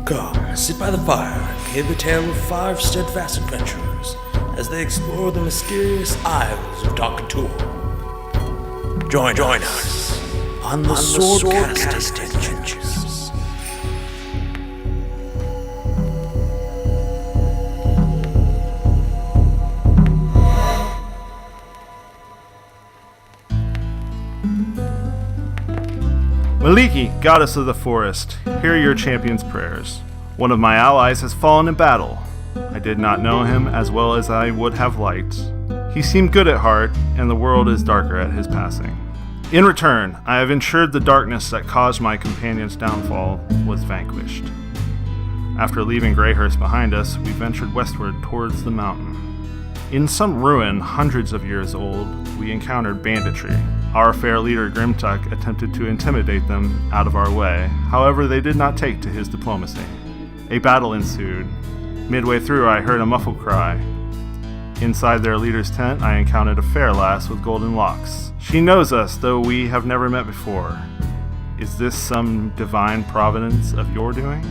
Come, sit by the fire and hear the tale of 5 steadfast adventurers as they explore the mysterious isles of Doctor. Join us on the Swordcast Adventures. Maliki, goddess of the forest, hear your champion's prayers. One of my allies has fallen in battle. I did not know him as well as I would have liked. He seemed good at heart, and the world is darker at his passing. In return, I have ensured the darkness that caused my companion's downfall was vanquished. After leaving Greyhurst behind us, we ventured westward towards the mountain. In some ruin hundreds of years old, we encountered banditry. Our fair leader Grimtuck attempted to intimidate them out of our way, however they did not take to his diplomacy. A battle ensued. Midway through I heard a muffled cry. Inside their leader's tent I encountered a fair lass with golden locks. She knows us, though we have never met before. Is this some divine providence of your doing?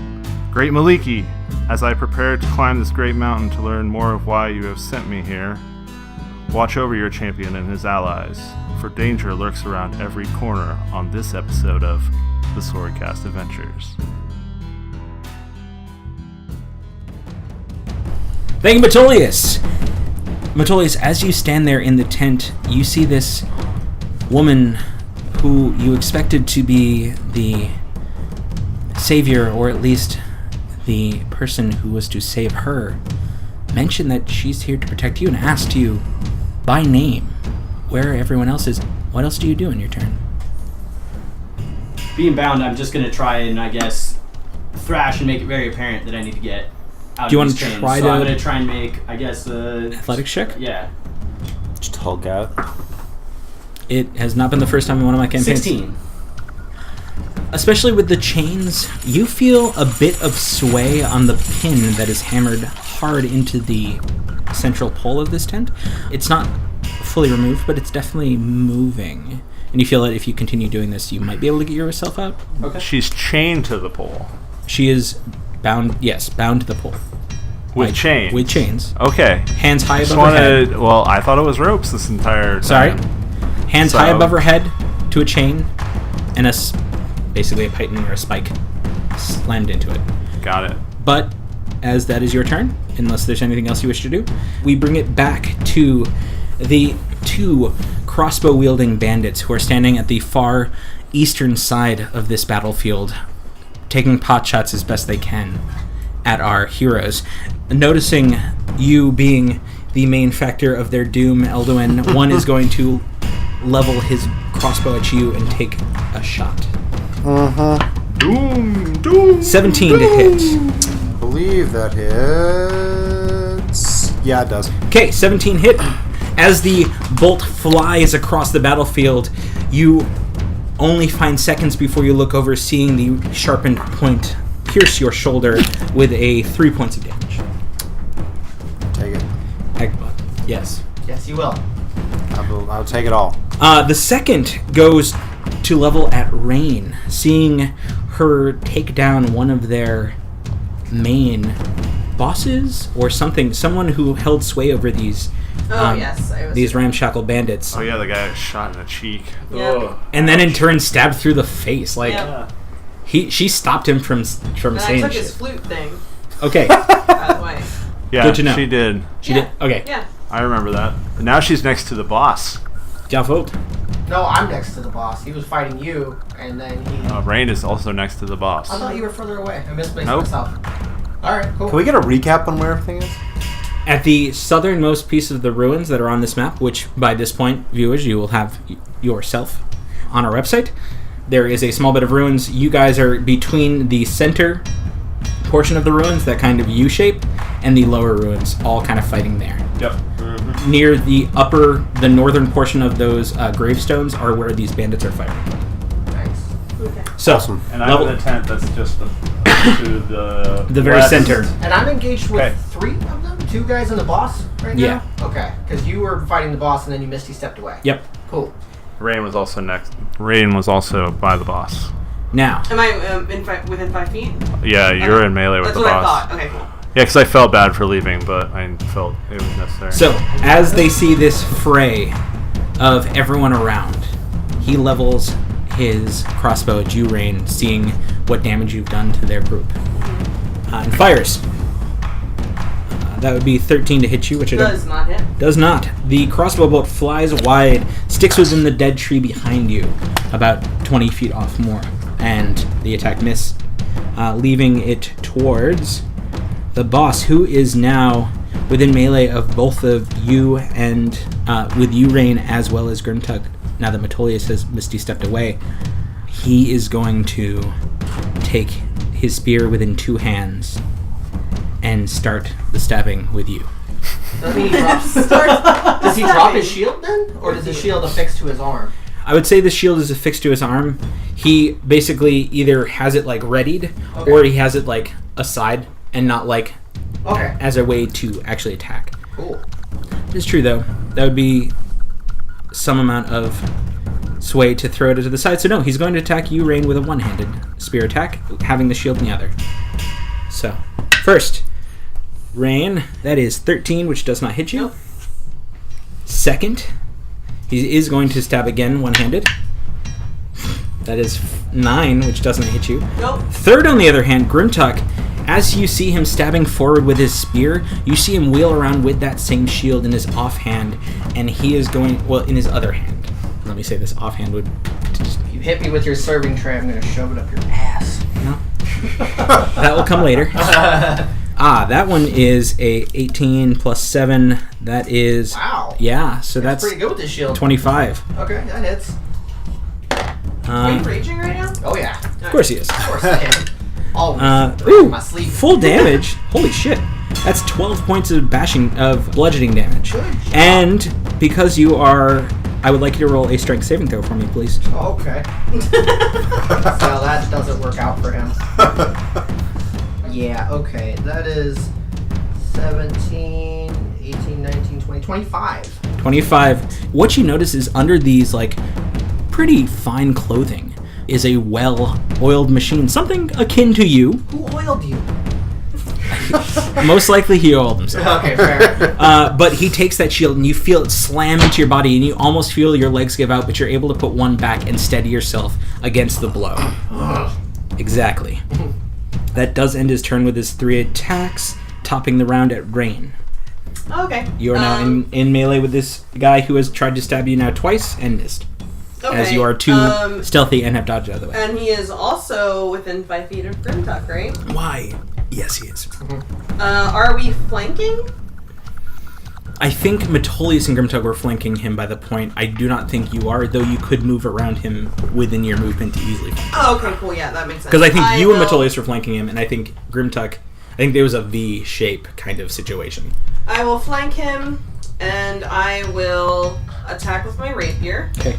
Great Maliki, as I prepare to climb this great mountain to learn more of why you have sent me here, watch over your champion and his allies, for danger lurks around every corner on this episode of the Swordcast Adventures. Thank you, Metolius! Metolius, as you stand there in the tent, you see this woman who you expected to be the savior, or at least the person who was to save her, mention that she's here to protect you and asked you by name where everyone else is. What else do you do in your turn? Being bound, I'm just going to try and, I guess, thrash and make it very apparent that I need to get out Do you of want these to chains. try So to... I'm going to try and make, I guess, athletics check? Yeah. Just Hulk out. It has not been the first time in one of my campaigns. 16. Especially with the chains, you feel a bit of sway on the pin that is hammered hard into the central pole of this tent. It's not fully removed, but it's definitely moving. And you feel that if you continue doing this, you might be able to get yourself out. Okay. She's chained to the pole. She is bound, yes, bound to the pole. With chains? With chains. Okay. Hands high above her head. Well, I thought it was ropes this entire time. Sorry. Hands high above her head to a chain, and basically a python or a spike slammed into it. Got it. But as that is your turn, unless there's anything else you wish to do, we bring it back to the 2 crossbow-wielding bandits who are standing at the far eastern side of this battlefield, taking pot shots as best they can at our heroes. Noticing you being the main factor of their doom, Elduin, one is going to level his crossbow at you and take a shot. Doom. 17 to hit. I believe that hits. Yeah, it does. Okay, 17 hit. As the bolt flies across the battlefield, you only find seconds before you look over, seeing the sharpened point pierce your shoulder with a 3 points of damage. Take it. Agbot. Yes. Yes, you will. I'll take it all. The second goes to level at Rain, seeing her take down one of their main bosses or something, someone who held sway over these these ramshackle bandits. Oh yeah, the guy got shot in the cheek. Yep. And then in turn stabbed through the face. Like she stopped him from And saying I took shit. his flute thing Okay. out of the way. Yeah, Good to know. she did. She did. Okay. Yeah. I remember that. But now she's next to the boss. Jaffote. No, I'm next to the boss. He was fighting you, and then he... Rain is also next to the boss. I thought you were further away. I misplaced Nope. myself. Alright, cool. Can we get a recap on where everything is? At the southernmost piece of the ruins that are on this map, which by this point, viewers, you will have yourself on our website, there is a small bit of ruins. You guys are between the center portion of the ruins, that kind of U-shape, and the lower ruins, all kind of fighting there. Yep. Near the northern portion of those gravestones are where these bandits are fighting. Nice. Okay. So, Awesome. And I'm in the tent that's just to the very west. center. And I'm engaged with Okay. 3 of them? 2 guys and the boss right Yeah. now? Okay. Because you were fighting the boss, and then you Misty stepped away. Yep. Cool. Rain was also next. Rain was also by the boss. Now, Am I within 5 feet? Yeah, you're in melee with That's the what boss. I thought. Okay, cool. Yeah, because I felt bad for leaving, but I felt it was necessary. so as they see this fray of everyone around, he levels his crossbow at you, Rain, seeing what damage you've done to their group, and fires. That would be 13 to hit you, which Does not hit. does not. The crossbow bolt flies wide, sticks within the dead tree behind you, about 20 feet off more, and the attack missed, leaving it towards the boss, who is now within melee of both of you and with you, Rain, as well as Grimtug. Now that Metolius has Misty stepped away, he is going to take his spear within 2 hands and start the stabbing with you. Does he does he drop his shield then? Or does the shield affix to his arm? I would say the shield is affixed to his arm. He basically either has it like readied, Okay. or he has it like aside and not like Okay. as a way to actually attack. Cool. It's true though. That would be some amount of sway to throw it to the side. So no, he's going to attack you, Rain, with a one-handed spear attack, having the shield in the other. So, first, Rain, that is 13, which does not hit you. Nope. Second, he is going to stab again, one-handed. That is 9, which doesn't hit you. Nope. Third, on the other hand, Grimtuck, as you see him stabbing forward with his spear, you see him wheel around with that same shield in his offhand, and he is going, well, in his other hand. Let me say this, offhand would... If you hit me with your serving tray, I'm gonna shove it up your ass. No. That will come later. That one is a 18 plus 7. That is... Wow. Yeah, so that's pretty good with this shield. 25. Okay, that hits. Are you raging right now? Oh yeah. Of course he is. Of course I am. Always. Ooh, my sleeve. full damage. Holy shit. That's 12 points of bludgeoning damage. Good job. And because you are... I would like you to roll a strength saving throw for me, please. Oh, okay. Well, that doesn't work out for him. Yeah, okay. That is 17, 18, 19, 20, 25. 25. What you notice is under these, like, pretty fine clothing is a well-oiled machine. Something akin to you. Who oiled you? Most likely he oiled himself. Okay, fair. But he takes that shield and you feel it slam into your body and you almost feel your legs give out, but you're able to put one back and steady yourself against the blow. Exactly. That does end his turn with his 3 attacks, topping the round at Rain. Okay. You are now in melee with this guy who has tried to stab you now twice and missed. Okay. As you are too stealthy and have dodged out of the way. And he is also within 5 feet of Grimtuck, right? Why? Yes, he is. Are we flanking? I think Metolius and Grimtug were flanking him by the point. I do not think you are, though you could move around him within your movement to easily flank. Oh, okay, cool. Yeah, that makes sense. Because I think you and will- Metolius were flanking him, and I think Grimtuck, I think there was a V shape kind of situation. I will flank him, and I will attack with my rapier. Okay.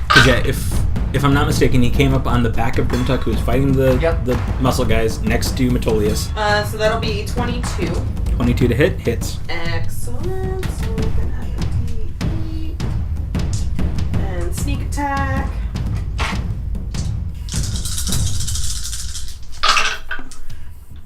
Because yeah, if I'm not mistaken, he came up on the back of Grimtuck, who was fighting the muscle guys next to Metolius. So that'll be 22. 22 to hit, hits. Excellent. So we can add a D8. And sneak attack.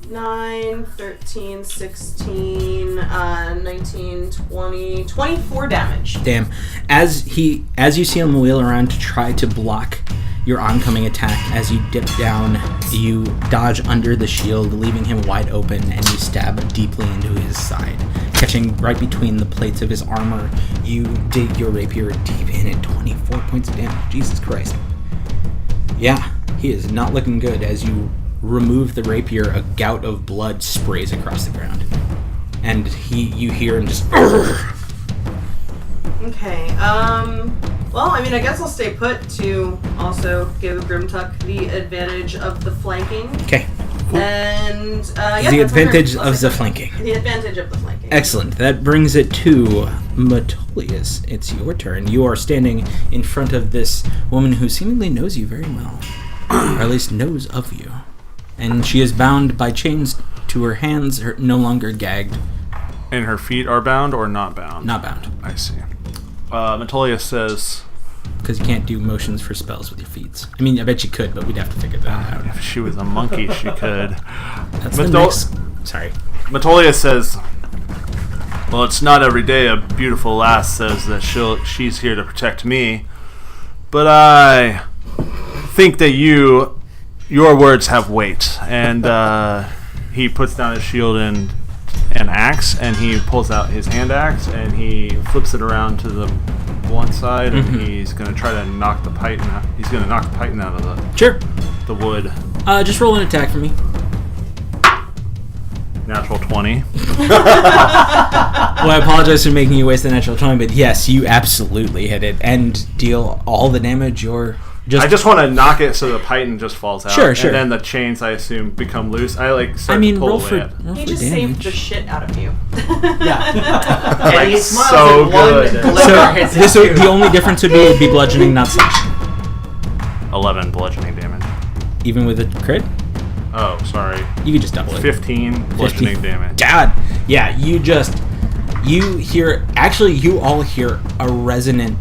Nine, 13, 16, 19, 20, 24 damage. Damn. As you see him wheel around to try to block your oncoming attack, as you dip down, you dodge under the shield, leaving him wide open, and you stab deeply into his side. Catching right between the plates of his armor, you dig your rapier deep in at 24 points of damage. Jesus Christ. Yeah, he is not looking good. As you remove the rapier, a gout of blood sprays across the ground. And you hear him just... Okay, well, I mean, I guess I'll stay put to also give Grimtuck the advantage of the flanking. Okay. And, yeah, The that's my turn. advantage I'll of stay the put. flanking. The advantage of the flanking. Excellent. That brings it to Metolius. It's your turn. You are standing in front of this woman who seemingly knows you very well. Or at least knows of you. And she is bound by chains to her hands, no longer gagged. And her feet are bound or not bound? Not bound. I see. Metolius says, because you can't do motions for spells with your feet. I mean, I bet you could, but we'd have to figure that out. If she was a monkey, she could. That's the next... Sorry. Matolia says, well, it's not every day a beautiful lass says that she's here to protect me, but I think that your words have weight. And he puts down his shield and an axe, and he pulls out his hand axe, and he flips it around to the one side, and he's going to try to knock the python out. He's going to knock the python out of the wood. Just roll an attack for me. Natural 20. Well, I apologize for making you waste the natural 20, but yes, you absolutely hit it and deal all the damage. I just want to knock it so the python just falls out. Sure. And then the chains, I assume, become loose. Start roll to for pull away. He just saved the shit out of you. Yeah. And he smiles so and one good. glimmer hits his So tooth. the only difference would be it'd be bludgeoning, not slashing. 11 bludgeoning damage. Even with a crit, Oh, sorry. you could just double it. 15 bludgeoning damage. God, yeah, you all hear a resonant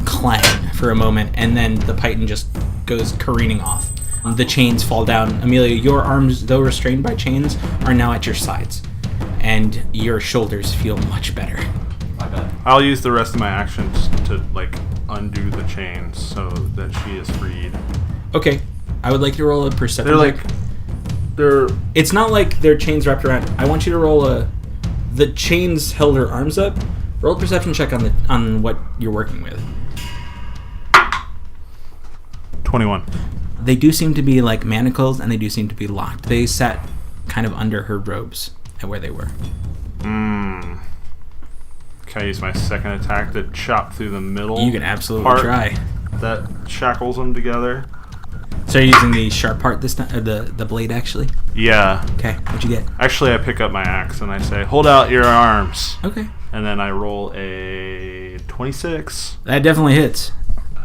clang for a moment, and then the python just goes careening off. The chains fall down. Amelia, your arms, though restrained by chains, are now at your sides, and your shoulders feel much better. My bad. I'll use the rest of my actions to undo the chains so that she is freed. Okay, I would like you to roll a perception check. It's not like their chains wrapped around. I want you to roll the chains held her arms up. Roll a perception check on what you're working with. 21. They do seem to be like manacles, and they do seem to be locked. They sat kind of under her robes at where they were. Can I use my second attack to chop through the middle? You can absolutely part try. That shackles them together. So you're using the sharp part this time, or the blade actually? Yeah. Okay, what'd you get? Actually, I pick up my axe and I say, hold out your arms. Okay. And then I roll a 26. That definitely hits.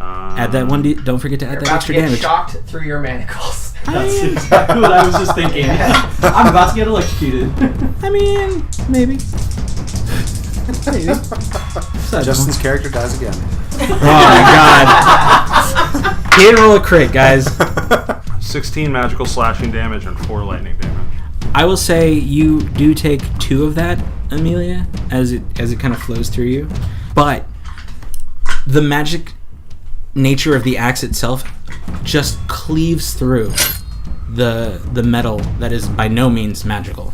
Add that 1d. Don't forget to add You're that about extra to get damage. shocked through your manacles. That's exactly what I was just thinking. I'm about to get electrocuted. I mean, maybe. Justin's character dies again. Oh my god. He didn't roll a crit, guys. 16 magical slashing damage and 4 lightning damage. I will say you do take 2 of that, Amelia, as it kind of flows through you. But the magic nature of the axe itself just cleaves through the metal that is by no means magical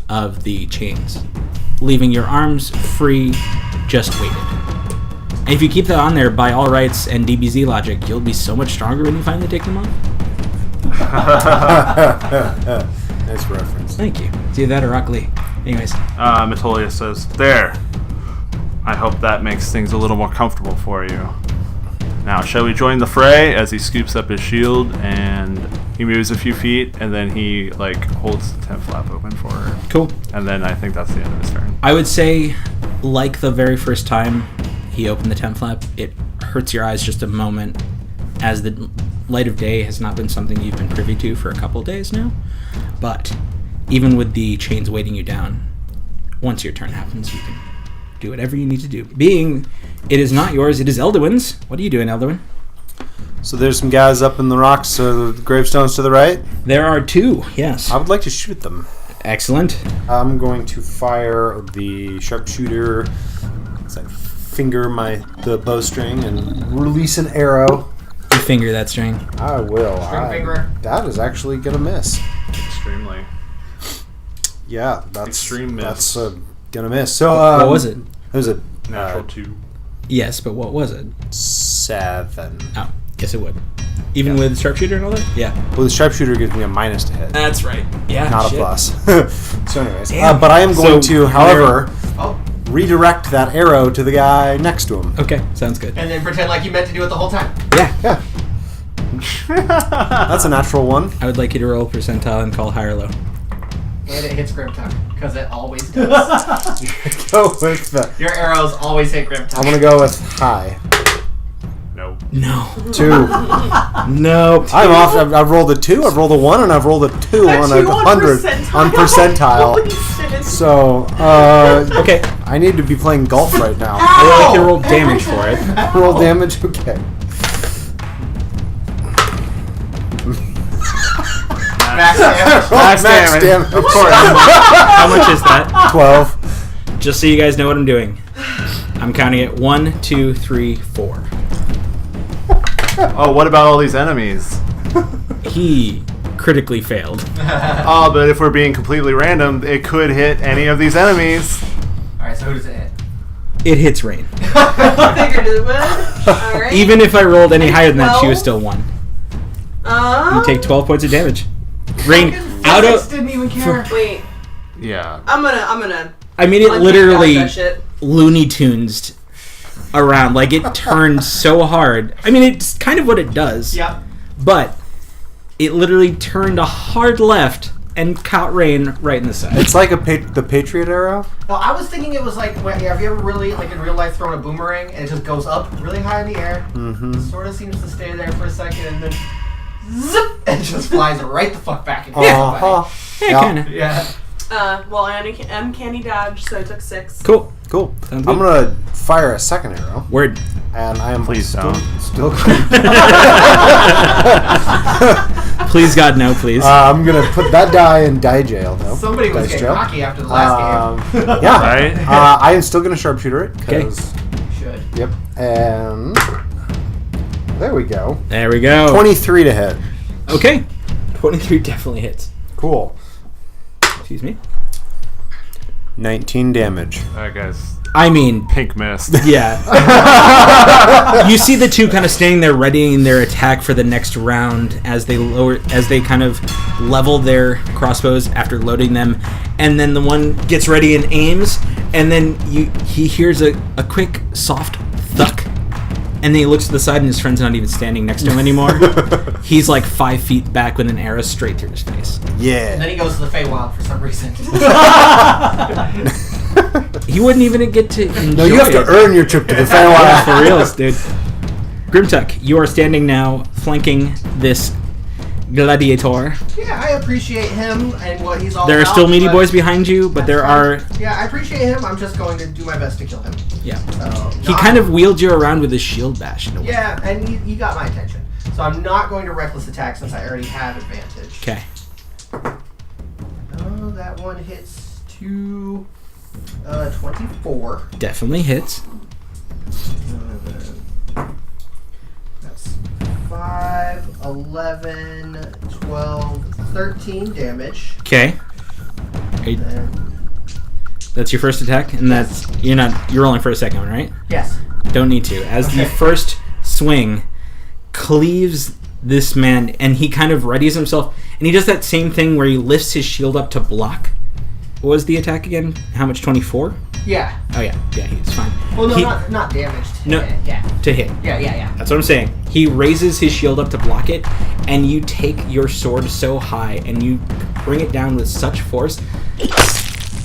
of the chains, leaving your arms free, just weighted. And if you keep that on there, by all rights and DBZ logic, you'll be so much stronger when you finally take them off. Nice reference. Thank you. It's either that or Rock Lee. Anyways. Matolia says, there. I hope that makes things a little more comfortable for you. Now, shall we join the fray? As he scoops up his shield and he moves a few feet, and then he holds the tent flap open for her. Cool. And then I think that's the end of his turn. I would say, like the very first time he opened the tent flap, it hurts your eyes just a moment, as the light of day has not been something you've been privy to for a couple of days now. But even with the chains weighting you down, once your turn happens, you can do whatever you need to do. Being it is not yours, it is Elduin's. What are you doing, Elduin? So there's some guys up in the rocks, the gravestones to the right. There are 2, yes. I would like to shoot them. Excellent. I'm going to fire the sharpshooter. As I finger the bowstring and release an arrow. You finger that string. I will. String finger. That is actually gonna miss. Extremely. Yeah, that's Extreme miss. That's gonna miss. So what was it? It was a Natural 2. Yes, but what was it? 7. Oh, yes it would. Even with sharpshooter and all that? Yeah. Well, the sharpshooter gives me a minus to hit, That's right. Yeah. not shit. a plus. So, anyways, Damn. but I am going So, to, however, Oh, redirect that arrow to the guy next to him. Okay, sounds good. and then pretend like you meant to do it the whole time. Yeah. Yeah, that's a natural one. I would like you to roll percentile and call high or low. And it hits Grimtuck, because it always does. Go with the. Your arrows always hit Grimtuck. I'm gonna go with high. Nope. No. 2. No. I'm off. I've rolled a 2. I've rolled a 1, and I've rolled a 2 on a 100 on percentile. Holy shit. So, Okay. I need to be playing golf right now. I would like you to roll damage for it. Roll damage. Okay. Max damage. Max Max damage. damage. Of course. How much is that? 12. Just so you guys know what I'm doing. I'm counting it 1, 2, 3, 4. Oh, what about all these enemies? He critically failed. Oh, but if we're being completely random, it could hit any of these enemies. Alright, so who does it hit? It hits Rain. Figured it would. Alright. Even if I rolled any higher than that, she 12? was still 1. You take 12 points of damage. Rain, out Physics of... didn't even care. Wait, Yeah. I'm gonna. I mean, it unpick literally that shit. Looney Tunes around. Like, it turned so hard. I mean, it's kind of what it does. Yep. But it literally turned a hard left and caught Rain right in the side. It's like the Patriot arrow. Well, I was thinking it was like, have you ever really, like in real life, thrown a boomerang and it just goes up really high in the air? Mm-hmm. Sort of seems to stay there for a second and then zip, and just flies right the fuck back into Uh-huh. Yeah, Yeah. kind of. Yeah. Well, uncanny dodge, so I took 6. Cool. Cool. Sounds I'm good. gonna fire a second arrow, Word. and I am Please still, don't. still. Please, God, no, please. I'm gonna put that die in die jail, though. Somebody was Dice getting jail. cocky after the last game. Yeah. Right? I am still gonna sharpshooter it. Okay. 'Cause- Should. Yep. And there we go. There we go. 23 to hit. Okay. 23 definitely hits. Cool. Excuse me. 19 damage. Alright, guys. I mean, Pink mist. yeah. You see the two kind of standing there readying their attack for the next round as they kind of level their crossbows after loading them, and then the one gets ready and aims, and then he hears a quick soft thuck, and then he looks to the side and his friend's not even standing next to him anymore. He's like 5 feet back with an arrow straight through his face. And Yeah. then he goes to the Feywild for some reason. He wouldn't even get to enjoy No, you have to it. earn your trip to the Yeah, Feywild. for reals, dude. Grimtuck, you are standing now flanking this gladiator. Yeah, I appreciate him and what he's all There are about, still meaty but boys behind you, but that's there fine. are... Yeah, I appreciate him. I'm just going to do my best to kill him. Yeah. So, He kind of wheeled you around with his shield bash in a way. Yeah, and he got my attention. So I'm not going to reckless attack since I already have advantage. Okay. Oh, that one hits to 24. Definitely hits. That's 5, 11, 12, 13 damage. Okay. And That's your first attack, and that's... You're rolling for a second one, right? yes. Don't need to. As the Okay. first swing cleaves this man, and he kind of readies himself, and he does that same thing where he lifts his shield up to block. What was the attack again? How much? 24? Yeah. Oh yeah, he's fine. Well, no, He- not damaged. No. Yeah. to hit. Yeah. That's what I'm saying. He raises his shield up to block it, and you take your sword so high, and you bring it down with such force.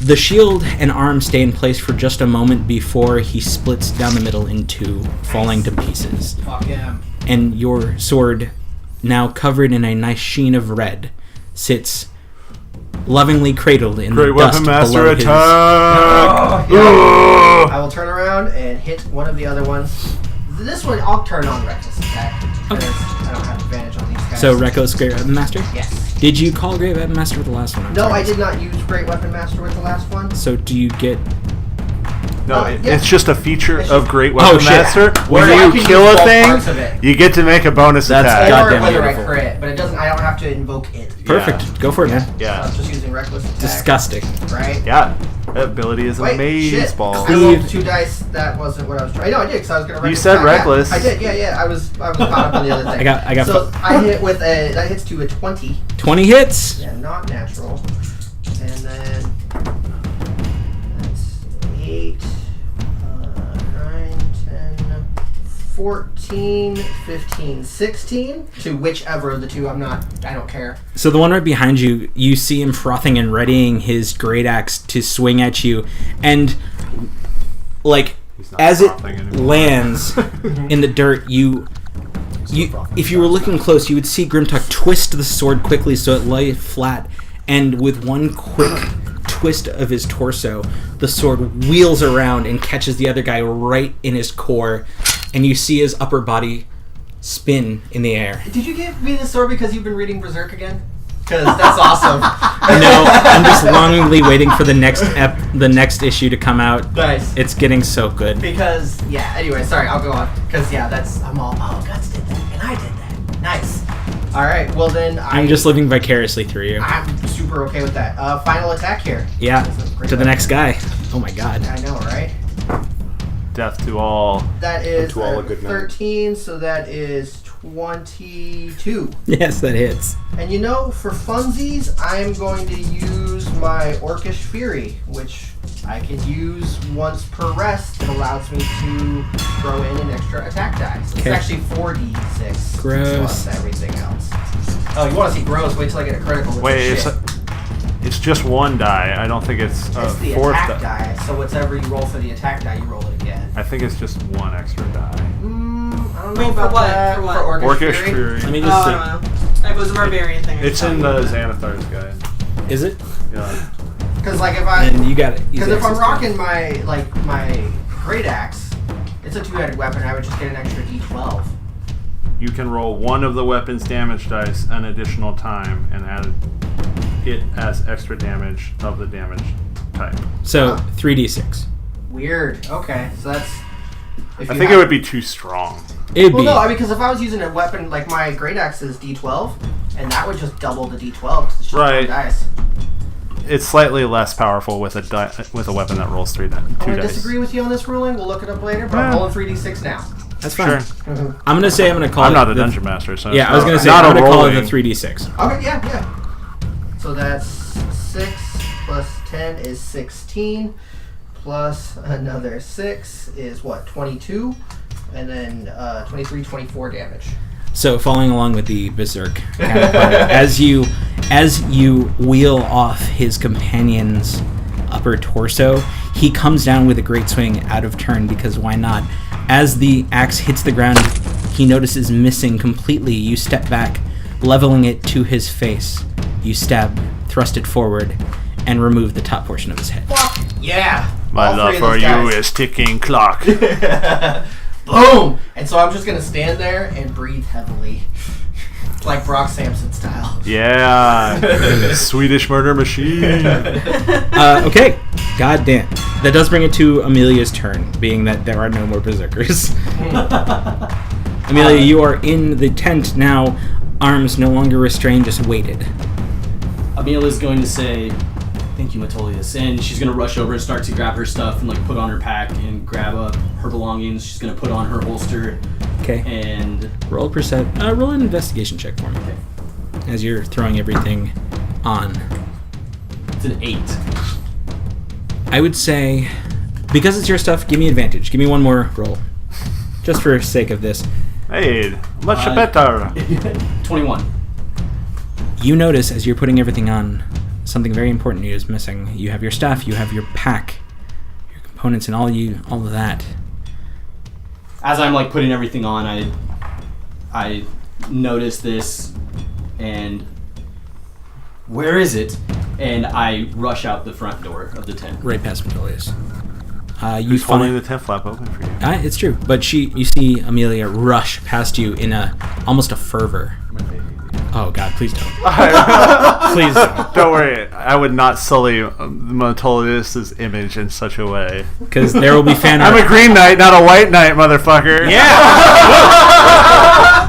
The shield and arm stay in place for just a moment before he splits down the middle in two, falling to pieces. Fuck him. And your sword, now covered in a nice sheen of red, sits lovingly cradled in Great the dust weapon master below attack! Oh, yeah. Ugh. I will turn around and hit one of the other ones. This one, I'll turn on reckless attack. Okay. Because I don't have advantage on these guys. So, Reckless Great Weapon Master? Yes. Did you call Great Weapon Master with the last one? I'm No, sorry. I did not use Great Weapon Master with the last one. So, do you get... No, Yeah. it's just a feature It's of just- Great Weapon shit. Master. When Where I you can kill use a both parts of thing, it. you get to make a bonus That's attack. God- Or Goddamn whether beautiful. I crit, but it doesn't. I don't have to invoke it. Perfect. Go for it, man. So Yeah. I'm just using reckless attack. Disgusting. Right. Yeah. That ability is Wait, shit. amazeballs. I rolled 2 dice. That wasn't what I was trying. No, I did because I was gonna. You said attack. reckless. Yeah, I did. Yeah. I was caught up on the other thing. I got So I hit with a. That hits to a 20. 20 hits. Yeah, not natural. And then that's 8, 9, 10, 14, 15, 16 to whichever of the two. I don't care. So the one right behind you, you see him frothing and readying his great axe to swing at you, and like not as it frothing anymore. lands in the dirt, if you were looking close, you would see Grimtuck twist the sword quickly so it lay flat, and with one quick twist of his torso, the sword wheels around and catches the other guy right in his core, and you see his upper body spin in the air. Did you give me the sword because you've been reading Berserk again? because that's awesome. No, I'm just longingly waiting for the next issue to come out. Nice. It's getting so good. Because, yeah, anyway, sorry, I'll go on. Because, yeah, I'm all, oh, Guts did that, and I did that. Nice. All right, well then I'm just living vicariously through you. I'm super okay with that. Final attack here. Yeah, This is great. to the next guy. Oh my god. I know, right? Death to all. That is To all a good night. 13, so that is 22. Yes, that hits. And you know, for funsies, I'm going to use my Orcish Fury, which I can use once per rest. It allows me to throw in an extra attack die. So it's Okay. actually 4d6 Gross. plus everything else. Oh, you want to see gross? Wait till I get a critical. With Wait, this shit. it's just one die. I don't think it's a It's the fourth attack die. die. So whatever you roll for the attack die, you roll it again. I think it's just one extra die. I don't know Wait, for about what? that. For what? Orcish Orcish Fury. Let me Oh, just see. I don't know. It was a barbarian thing. I It's was in talking the about. Xanathar's guide. Is it? Yeah. Because like if I, And you got it. because if I'm rocking my great axe, it's a two-headed weapon. I would just get an extra d12. You can roll one of the weapon's damage dice an additional time and add it as extra damage of the damage type. So 3d6. Weird. Okay, so that's. I think it would be too strong. It'd Well, be. no, I mean, because if I was using a weapon like my great axe is d12, and that would just double the d12 because it's just Right. one dice. It's slightly less powerful with a weapon that rolls two I'm gonna dice. disagree with you on this ruling. We'll look it up later, but I'm Yeah. rolling 3d6 now. That's fine. Sure. I'm gonna call I'm it not a the- dungeon master, so Yeah, it's I was gonna say not I'm a gonna call it rolling. the 3d6. Okay, yeah. So that's 6 plus 10 is 16, plus another 6 is what, 22, and then 23, 24 damage. So following along with the berserk counterpart, as you wheel off his companion's upper torso, he comes down with a great swing out of turn because why not? As the axe hits the ground, he notices missing completely. You step back, leveling it to his face. You stab, thrust it forward, and remove the top portion of his head. Fuck yeah! My All love three of for those you guys. is ticking clock. Boom! And so I'm just gonna stand there and breathe heavily. Like Brock Samson style. Yeah, Swedish murder machine. Okay, goddamn. That does bring it to Amelia's turn, being that there are no more berserkers. Amelia, you are in the tent now, arms no longer restrained, just weighted. Amelia's going to say, "Thank you, Metolius," and she's going to rush over and start to grab her stuff and like put on her pack and grab up her belongings. She's going to put on her holster Okay. and Roll an investigation check for me. Okay. As you're throwing everything on. it's an 8. I would say, because it's your stuff, give me advantage. Give me one more roll. Just for sake of this. Hey, much Uh, better. 21. You notice as you're putting everything on, something very important is missing. You have your stuff, you have your pack, your components, and all of that. As I'm like putting everything on, I notice this and where is it? And I rush out the front door of the tent. Right past Metolius. You Who's holding find the tent flap open for you? it's true, but you see Amelia rush past you in almost a fervor. Oh God, please don't. Please don't, Don't worry, I would not sully Metolius' image in such a way. because there will be fan I'm art. a green knight, not a white knight, motherfucker.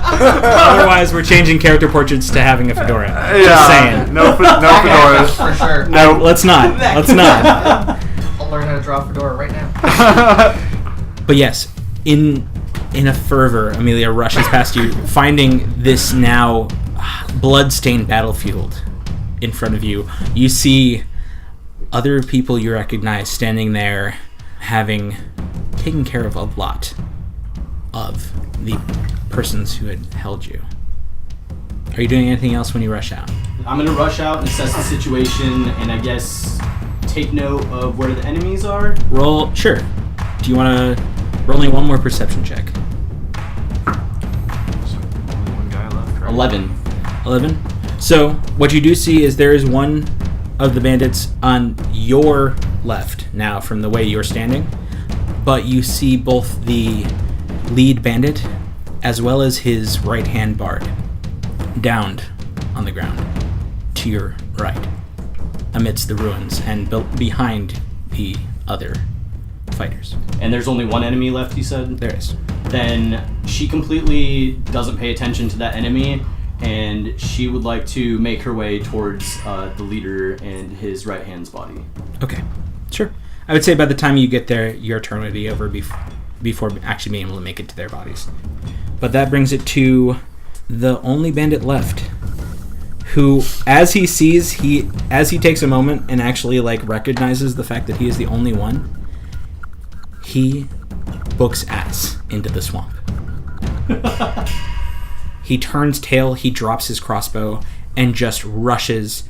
Otherwise, we're changing character portraits to having a fedora. Just Yeah. saying. No fedoras. For sure. No. Let's not. Let's not. I'll learn how to draw a fedora right now. But yes, in a fervor, Amelia rushes past you, finding this now blood-stained battlefield in front of you. You see other people you recognize standing there, having taken care of a lot of the persons who had held you. Are you doing anything else when you rush out? I'm going to rush out and assess the situation and I guess take note of where the enemies are. Roll, sure. Do you want to roll me one more perception check? Only one guy left, right? 11. 11. So what you do see is there is one of the bandits on your left now from the way you're standing, but you see both the lead bandit as well as his right hand bard downed on the ground. to your right, amidst the ruins and behind the other fighters. And there's only one enemy left, you said? There is. Then she completely doesn't pay attention to that enemy, and she would like to make her way towards the leader and his right hand's body. Okay, sure. I would say by the time you get there, your turn would be over before actually being able to make it to their bodies. But that brings it to the only bandit left, who, as he takes a moment and actually recognizes the fact that he is the only one, he books ass into the swamp. He turns tail, he drops his crossbow, and just rushes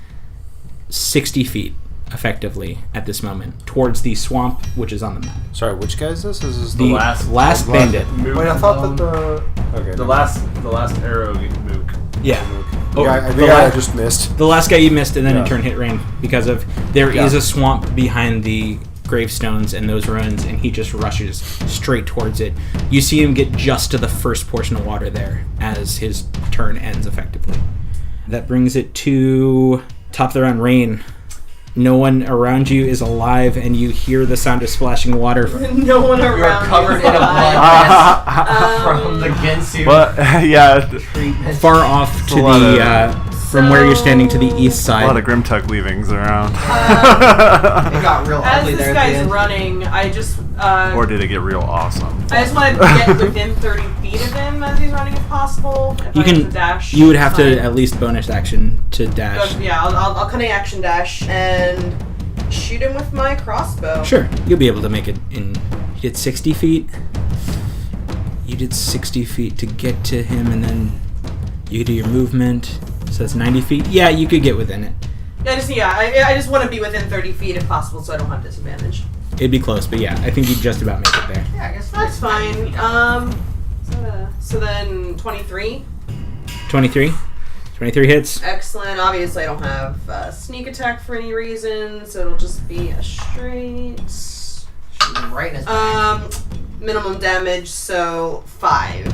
60 feet, effectively, at this moment, towards the swamp, which is on the map. Sorry, which guy is this? Is this The last bandit. Wait, I thought that Okay. The last arrow mook. Yeah. The guy I just missed. The last guy you missed, and then Yeah. in turn hit Rain, because of there is a swamp behind the gravestones and those ruins, and he just rushes straight towards it. You see him get just to the first portion of water there as his turn ends effectively. That brings it to top of the round, Rain. No one around you is alive, and you hear the sound of splashing water. No one around You are covered is in a alive. blood from the Gensu But yeah, treatment. Far off to a lot the from where you're standing to the east a lot of side. Grimtuck leavings around. It got real As ugly this there at the guy's end. running, I just Or did it get real awesome? I just want to get within 30 feet of him as he's running, if possible. If You I have can. to dash, You would have fine. to at least bonus action to dash. Yeah, I'll cunning action dash and shoot him with my crossbow. Sure, you'll be able to make it in. You did 60 feet. You did 60 feet to get to him, and then you do your movement. So that's 90 feet. Yeah, you could get within it. I just want to be within 30 feet if possible, so I don't have disadvantage. It'd be close, but yeah, I think you'd just about make it there. Yeah, I guess That's fine. So then 23. 23. 23 hits. Excellent. Obviously, I don't have sneak attack for any reason, so it'll just be a straight. shoot him right in his back. Minimum damage, so 5.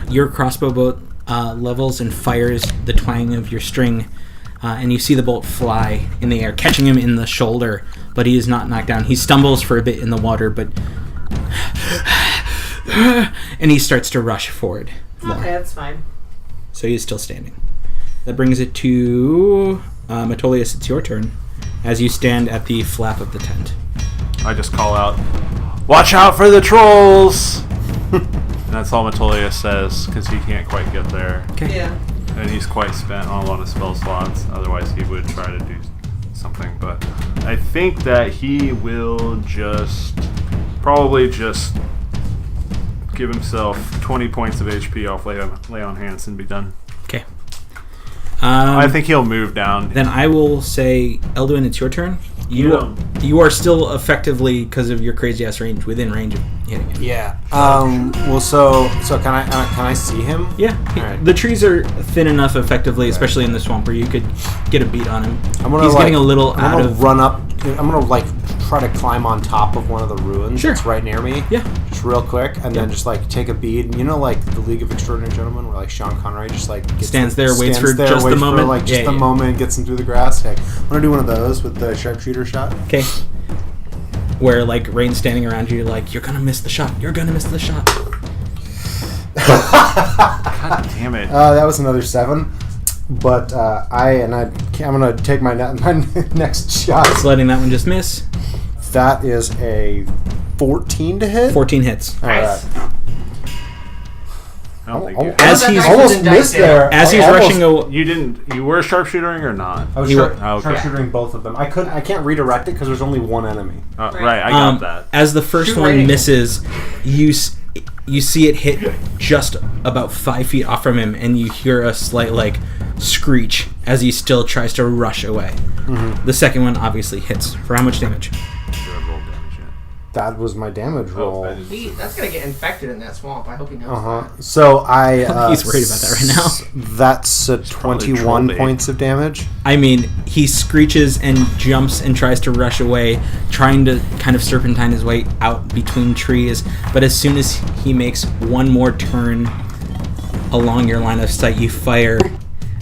Your crossbow bolt levels and fires the twang of your string, and you see the bolt fly in the air, catching him in the shoulder, but he is not knocked down. He stumbles for a bit in the water, but and he starts to rush forward more. Okay, that's fine. So he is still standing. That brings it to Metolius. It's your turn as you stand at the flap of the tent. I just call out, "Watch out for the trolls!" And that's all Metolius says, because he can't quite get there. Okay. Yeah. And he's quite spent on a lot of spell slots, otherwise he would try to do something. But I think that he will probably just give himself 20 points of HP off lay on hands and be done. Okay. I think he'll move down. Then I will say, Elduin, it's your turn. You are still effectively, because of your crazy ass range, within range of hitting him. Yeah. Well, so can I see him? Yeah. Alright. The trees are thin enough, effectively, especially in the swamp, where you could get a beat on him. He's like, getting a little out of. run up. I'm gonna try to climb on top of one of the ruins Sure. that's right near me. Yeah. Just real quick, and then just take a bead. You know, the League of Extraordinary Gentlemen, where Sean Connery just Stands there, waits for just the moment. The moment, gets him through the grass. Okay, I'm gonna do one of those with the sharpshooter shot. Okay. Where Rain's standing around you, you're gonna miss the shot. You're gonna miss the shot. God damn it. That was another 7. But I'm gonna take my next shot. Just letting that one just miss. That is a 14 to hit. 14 hits. All right. I don't think you... As he's almost missed there. As he's Almost- rushing away. You were sharpshootering or not? I was You were- sharpshooting both of them. I can't redirect it because there's only one enemy. Right, I got that. As the first Shoot one Rain. misses, you see it hit just about 5 feet off from him, and you hear a slight screech as he still tries to rush away. Mm-hmm. The second one obviously hits. For how much damage? That was my damage roll. That's gonna get infected in that swamp. I hope he knows that. So I. He's worried about that right now. That's probably 21 troll points of damage. I mean, he screeches and jumps and tries to rush away, trying to kind of serpentine his way out between trees. But as soon as he makes one more turn along your line of sight, you fire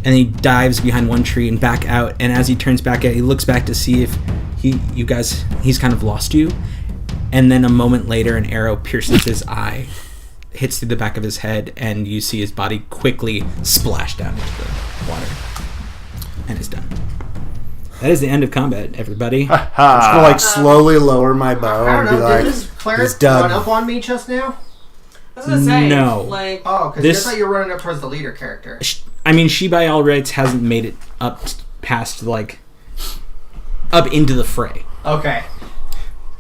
and he dives behind one tree and back out. And as he turns back out, he looks back to see if he's kind of lost you. And then a moment later, an arrow pierces his eye, hits through the back of his head, and you see his body quickly splash down into the water. And it's done. That is the end of combat, everybody. I'm just gonna like slowly lower my bow I and don't be know. like, Did this cleric he's done. run up on me just now? I was gonna say, No. like, Oh, because This- I thought you were running up towards the leader character. I mean, she by all rights hasn't made it up past, like, up into the fray. Okay.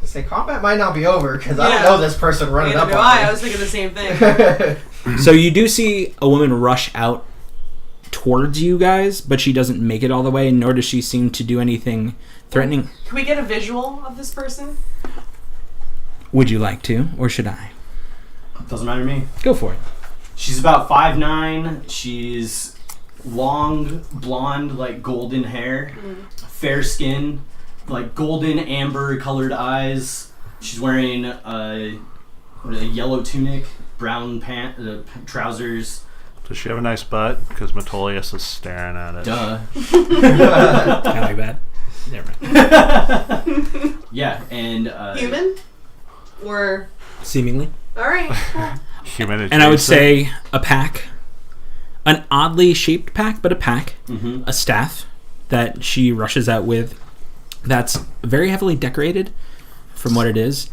I say combat might not be over because I don't Yeah. know this person running neither up do on I. me. I was thinking the same thing. So you do see a woman rush out towards you guys, but she doesn't make it all the way, nor does she seem to do anything threatening. Can we get a visual of this person? Would you like to, or should I? Doesn't matter to me. Go for it. She's about 5'9". She's long, blonde, like golden hair, fair skin, like golden amber colored eyes. She's wearing a yellow tunic, brown trousers. Does she have a nice butt? Because Metolius is staring at it. Duh. I like that. Never mind. Yeah, and Human? Or Seemingly. alright, cool. Human And I would adjacent. say a pack. An oddly shaped pack, but a pack. Mhm. A staff that she rushes out with that's very heavily decorated from what it is.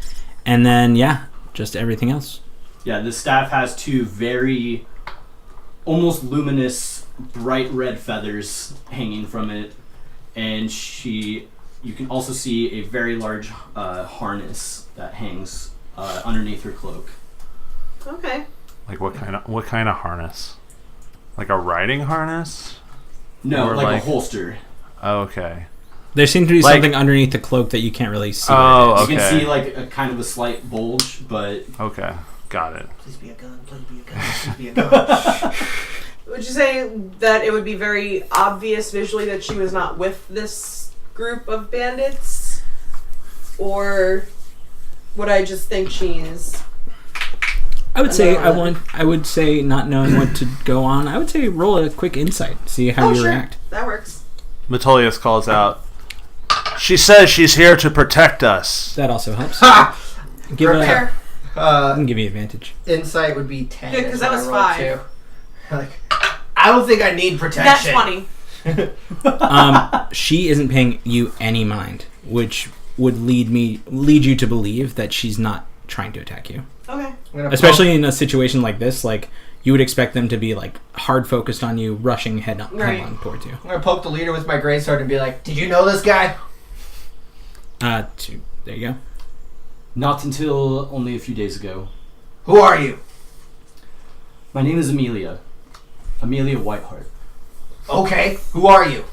And then, yeah, just everything else. Yeah, the staff has two very almost luminous bright red feathers hanging from it, and you can also see a very large harness that hangs underneath her cloak. Okay. Like what kind of harness? Like a riding harness? No, Or like a like- holster. Oh, okay. There seems to be Like- something underneath the cloak that you can't really see. Oh, You okay. can see like a kind of a slight bulge, but Okay, got it. Please be a gun. Please be a gun. Please be a gun. Would you say that it would be very obvious visually that she was not with this group of bandits? Or would I just think she is? I would say Another one. I would say not knowing what to go on. I would say roll a quick insight, see how Oh, you sure. react. That works. Metolius calls out, "She says she's here to protect us." That also helps. Ha! Give a, Fair. I can give you advantage. Insight would be 10. Yeah, 'cause is that what was I rolled 5. too. Like, I don't think I need That's protection. funny. She isn't paying you any mind, which would lead you to believe that she's not trying to attack you. Okay. I'm gonna Especially in a situation like this, like you would expect them to be like hard focused on you, rushing headlong Right. towards you. I'm gonna poke the leader with my greatsword and be like, "Did you know this guy?" There you go. not until only a few days ago. Who are you? My name is Amelia. Amelia Whiteheart. Okay. Who are you?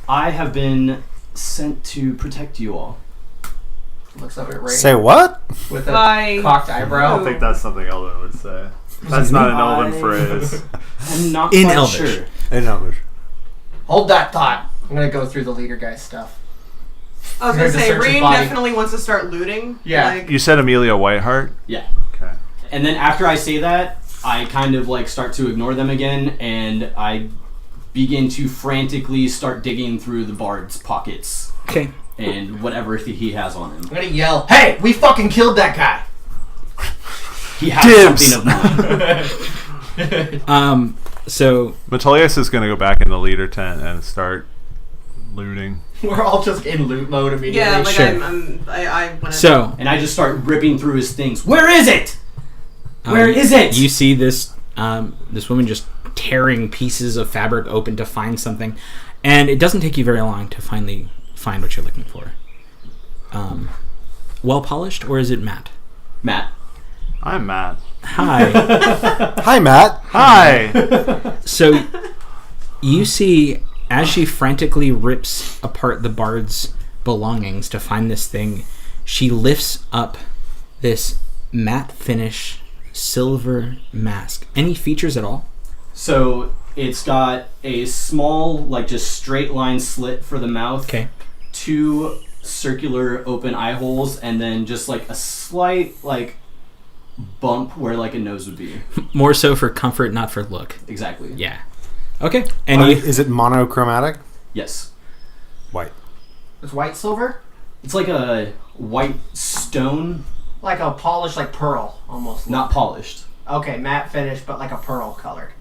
I have been sent to protect you all. Looks up at Ray Say what? with a By cocked I eyebrow. don't think that's something Elvin would say. That's not an Elven phrase. I'm not In quite Elvish. sure. In Elvish. Hold that thought. I'm gonna go through the leader guy's stuff. I was You're gonna to say, search his Reem body. definitely wants to start looting. Yeah. Like, You said Amelia Whiteheart? Yeah. Okay. And then after I say that, I kind of like start to ignore them again, and I begin to frantically start digging through the bard's pockets Okay. and whatever he has on him. I'm gonna yell, "Hey, we fucking killed that guy!" He has Dibs. something of mine. So Metolius is going to go back in the leader tent and start looting. We're all just in loot mode immediately. yeah, like Sure. I wanna, so And I just start ripping through his things. Where is it? Where is it? You see this this woman just tearing pieces of fabric open to find something, and it doesn't take you very long to finally find what you're looking for. Well polished, or is it matte? Matt. I'm Matt. Hi. Hi, Matt. Hi! So you see, as she frantically rips apart the bard's belongings to find this thing, she lifts up this matte finish silver mask. Any features at all? So it's got a small, like just straight line slit for the mouth. Okay. 2 circular open eye holes, and then just like a slight, like bump where like a nose would be. More so for comfort, not for look. Exactly. Yeah. Okay. And Is it monochromatic? Yes. White. It's white silver? It's like a white stone, Like a polished, like pearl, almost. not polished. Okay, matte finish, but like a pearl colored.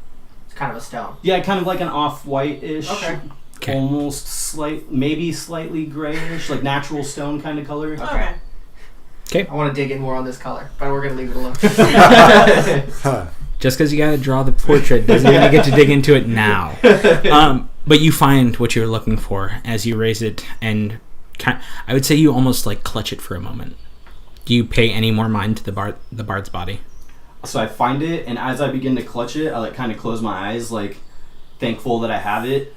It's kind of a stone. Yeah, kind of like an off-white-ish. Okay. Okay. Almost maybe slightly grayish, like natural stone kind of color. Okay. Okay. I want to dig in more on this color, but we're going to leave it alone. Just because you got to draw the portrait doesn't mean you get to dig into it now. But you find what you're looking for as you raise it, and I would say you almost like clutch it for a moment. Do you pay any more mind to the bard's body? So I find it, and as I begin to clutch it, I like kind of close my eyes, like thankful that I have it,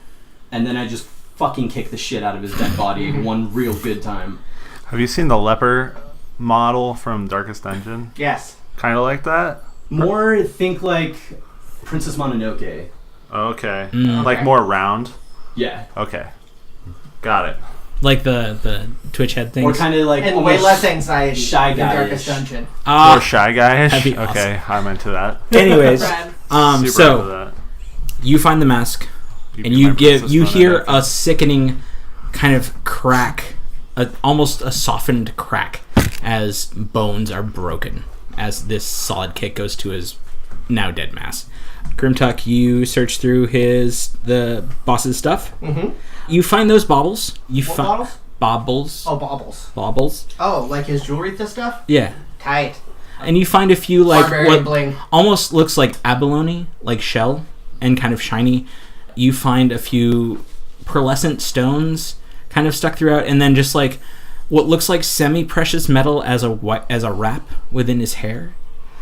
and then I just fucking kick the shit out of his dead body one real good time. Have you seen the leper model from Darkest Dungeon? Yes. Kind of like that? More think like Princess Mononoke. Okay. Mm. Like Okay. more round? Yeah. Okay. Got it. Like the Twitch head things? Or kind of like And almost way less anxiety Shy than guy-ish. Darkest Dungeon. More shy guy-ish? that'd be Okay, I'm into that. Anyways, Brad. Super into so that. you find the mask, and be my Princess you hear Mononoke. a sickening kind of crack, almost a softened crack, as bones are broken as this solid kick goes to his now dead mask. Grimtuck, you search through the boss's stuff. Mm-hmm. You find those baubles. What bottles? Baubles. Oh, baubles. Baubles. Oh, like his jewelry stuff? Yeah. Tight. And you find a few like Barbarian what bling. almost looks like abalone, like shell, and kind of shiny. You find a few pearlescent stones kind of stuck throughout, and then just like what looks like semi-precious metal as a wrap within his hair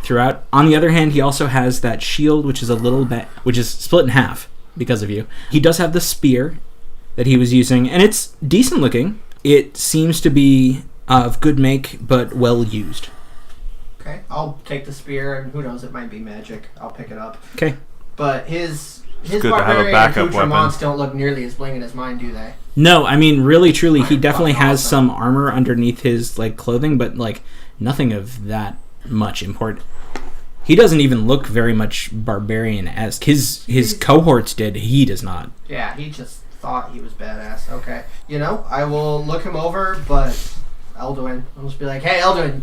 throughout. On the other hand, he also has that shield, which is split in half because of you. He does have the spear that he was using, and it's decent looking. It seems to be of good make, but well used. Okay, I'll take the spear, and who knows, it might be magic. I'll pick it up. Okay. But his good to have a barbarian backup accoutrements weapon. don't look nearly as bling as mine, do they? No, I mean, really, truly, he Right, definitely fucking has awesome. some armor underneath his like clothing, but like nothing of that much import. He doesn't even look very much barbarian-esque. His cohorts did. He does not. Yeah, he just thought he was badass. Okay. You know, I will look him over, but Elduin, I'll just be like, hey, Elduin,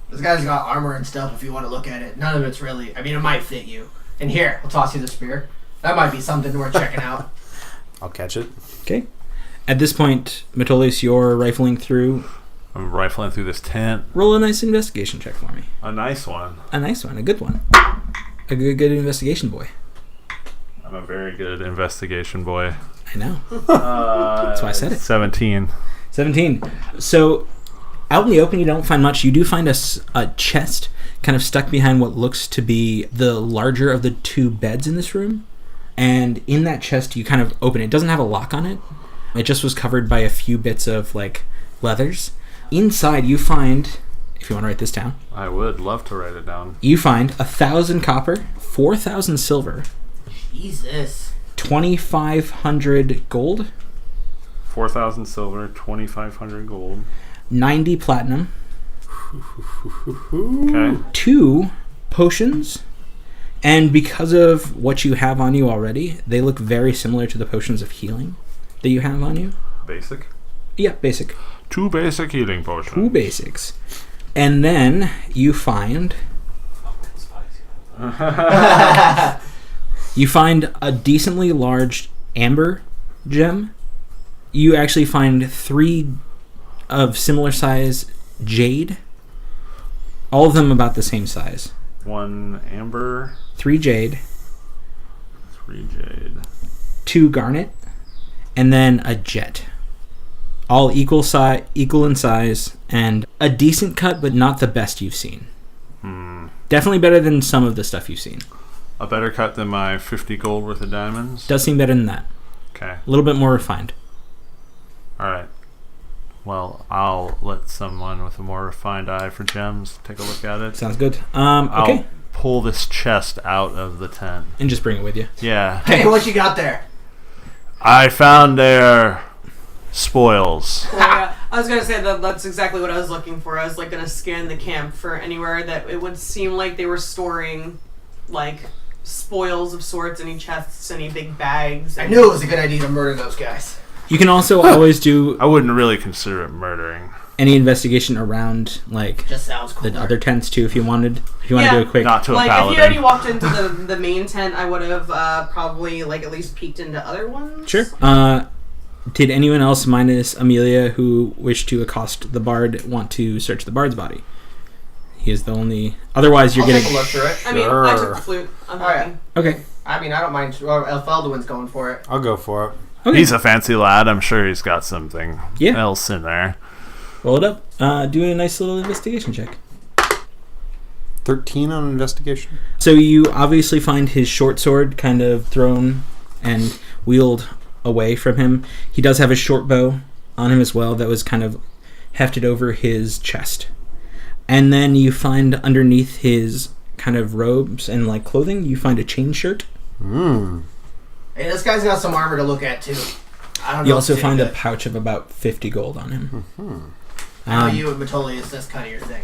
this guy's got armor and stuff if you want to look at it. None of it's really, I mean, it might fit you. And here, I'll toss you the spear. That might be something worth checking out. I'll catch it. Okay. At this point, Metolius, you're rifling through. I'm rifling through this tent. Roll a nice investigation check for me. A nice one. A nice one, a good one. A good investigation boy. I'm a very good investigation boy. I know. That's why I said it. 17. 17. So, out in the open, you don't find much. You do find a chest kind of stuck behind what looks to be the larger of the two beds in this room. And in that chest, you kind of open it. It doesn't have a lock on it. It just was covered by a few bits of, like, leathers. Inside, you find, if you want to write this down, I would love to write it down. you find 1,000 copper, 4,000 silver, Jesus. 2,500 gold, 4,000 silver, 2,500 gold. 90 platinum, Okay. 2 potions, and because of what you have on you already, they look very similar to the potions of healing that you have on you. Basic. Yeah, basic. 2 basic healing potions. 2 basics. And then you find you find a decently large amber gem. You actually find 3 of similar size jade. All of them about the same size. 1 amber, 3 jade, 3 jade. 2 garnet, and then a jet. All equal in size, and a decent cut, but not the best you've seen. Definitely better than some of the stuff you've seen. A better cut than my 50 gold worth of diamonds. Does seem better than that. Okay. A little bit more refined. Alright. Well, I'll let someone with a more refined eye for gems take a look at it. Sounds good. Okay. I'll pull this chest out of the tent. And just bring it with you. Yeah. Hey, what you got there? I found their spoils. Oh, yeah. I was gonna say that's exactly what I was looking for. I was like gonna scan the camp for anywhere that it would seem like they were storing, like, spoils of sorts, any chests, any big bags. I knew it was a good idea to murder those guys. You can also always do I wouldn't really consider it murdering. any investigation around like Just sounds cool. the other tents too, if you wanted. If you want to do a quick. Not to a Like, paladin. if you already walked into the main tent, I would have probably, like, at least peeked into other ones. Sure. Did anyone else, minus Amelia, who wished to accost the bard, want to search the bard's body? He is the only. Otherwise, you're I'll getting. take a look through it. I mean, I took the flute. I'm Alright. happy. Okay. I mean, I don't mind. Feldwin's going for it. I'll go for it. Okay. He's a fancy lad. I'm sure he's got something Yeah. else in there. Roll it up. Do a nice little investigation check. 13 on investigation. So you obviously find his short sword kind of thrown and wheeled away from him. He does have a short bow on him as well that was kind of hefted over his chest. And then you find underneath his kind of robes and like clothing, you find a chain shirt. Hey, this guy's got some armor to look at too. I don't know. You if also it's find a any good. pouch of about 50 gold on him. I know you and Matolius, that's kind of your thing.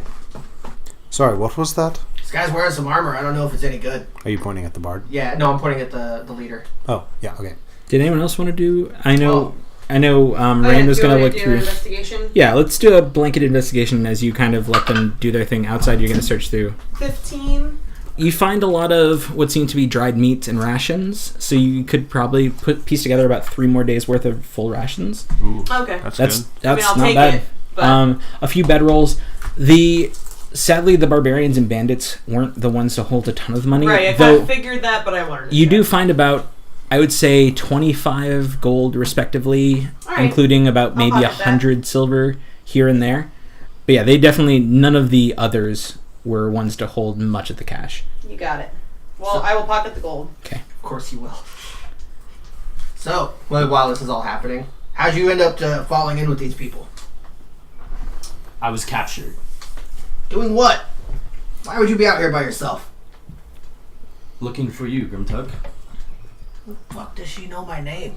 Sorry, what was that? This guy's wearing some armor. I don't know if it's any good. Are you pointing at the bard? Yeah, no, I'm pointing at the leader. Oh, yeah, okay. Did anyone else want to do? I know Oh, Rain was do you going to want me look do an through. investigation. Yeah, let's do a blanket investigation as you kind of let them do their thing. Outside, you're going to search through. 15. You find a lot of what seem to be dried meats and rations, so you could probably piece together about 3 more days worth of full rations. Okay. That's That's good. that's I'll not take bad. it, but- A few bedrolls. Sadly, the barbarians and bandits weren't the ones to hold a ton of money. Right, I though kind of figured that, but I wanted to you check. do find about, I would say, 25 gold respectively, All right. including about I'll maybe pocket that. 100 silver here and there. But yeah, they definitely, none of the others were ones to hold much of the cash. You got it. Well, I will pocket the gold. Of course you will. So, while this is all happening, how'd you end up falling in with these people? I was captured. Doing what? Why would you be out here by yourself? Looking for you, Grimtug. Fuck, does she know my name?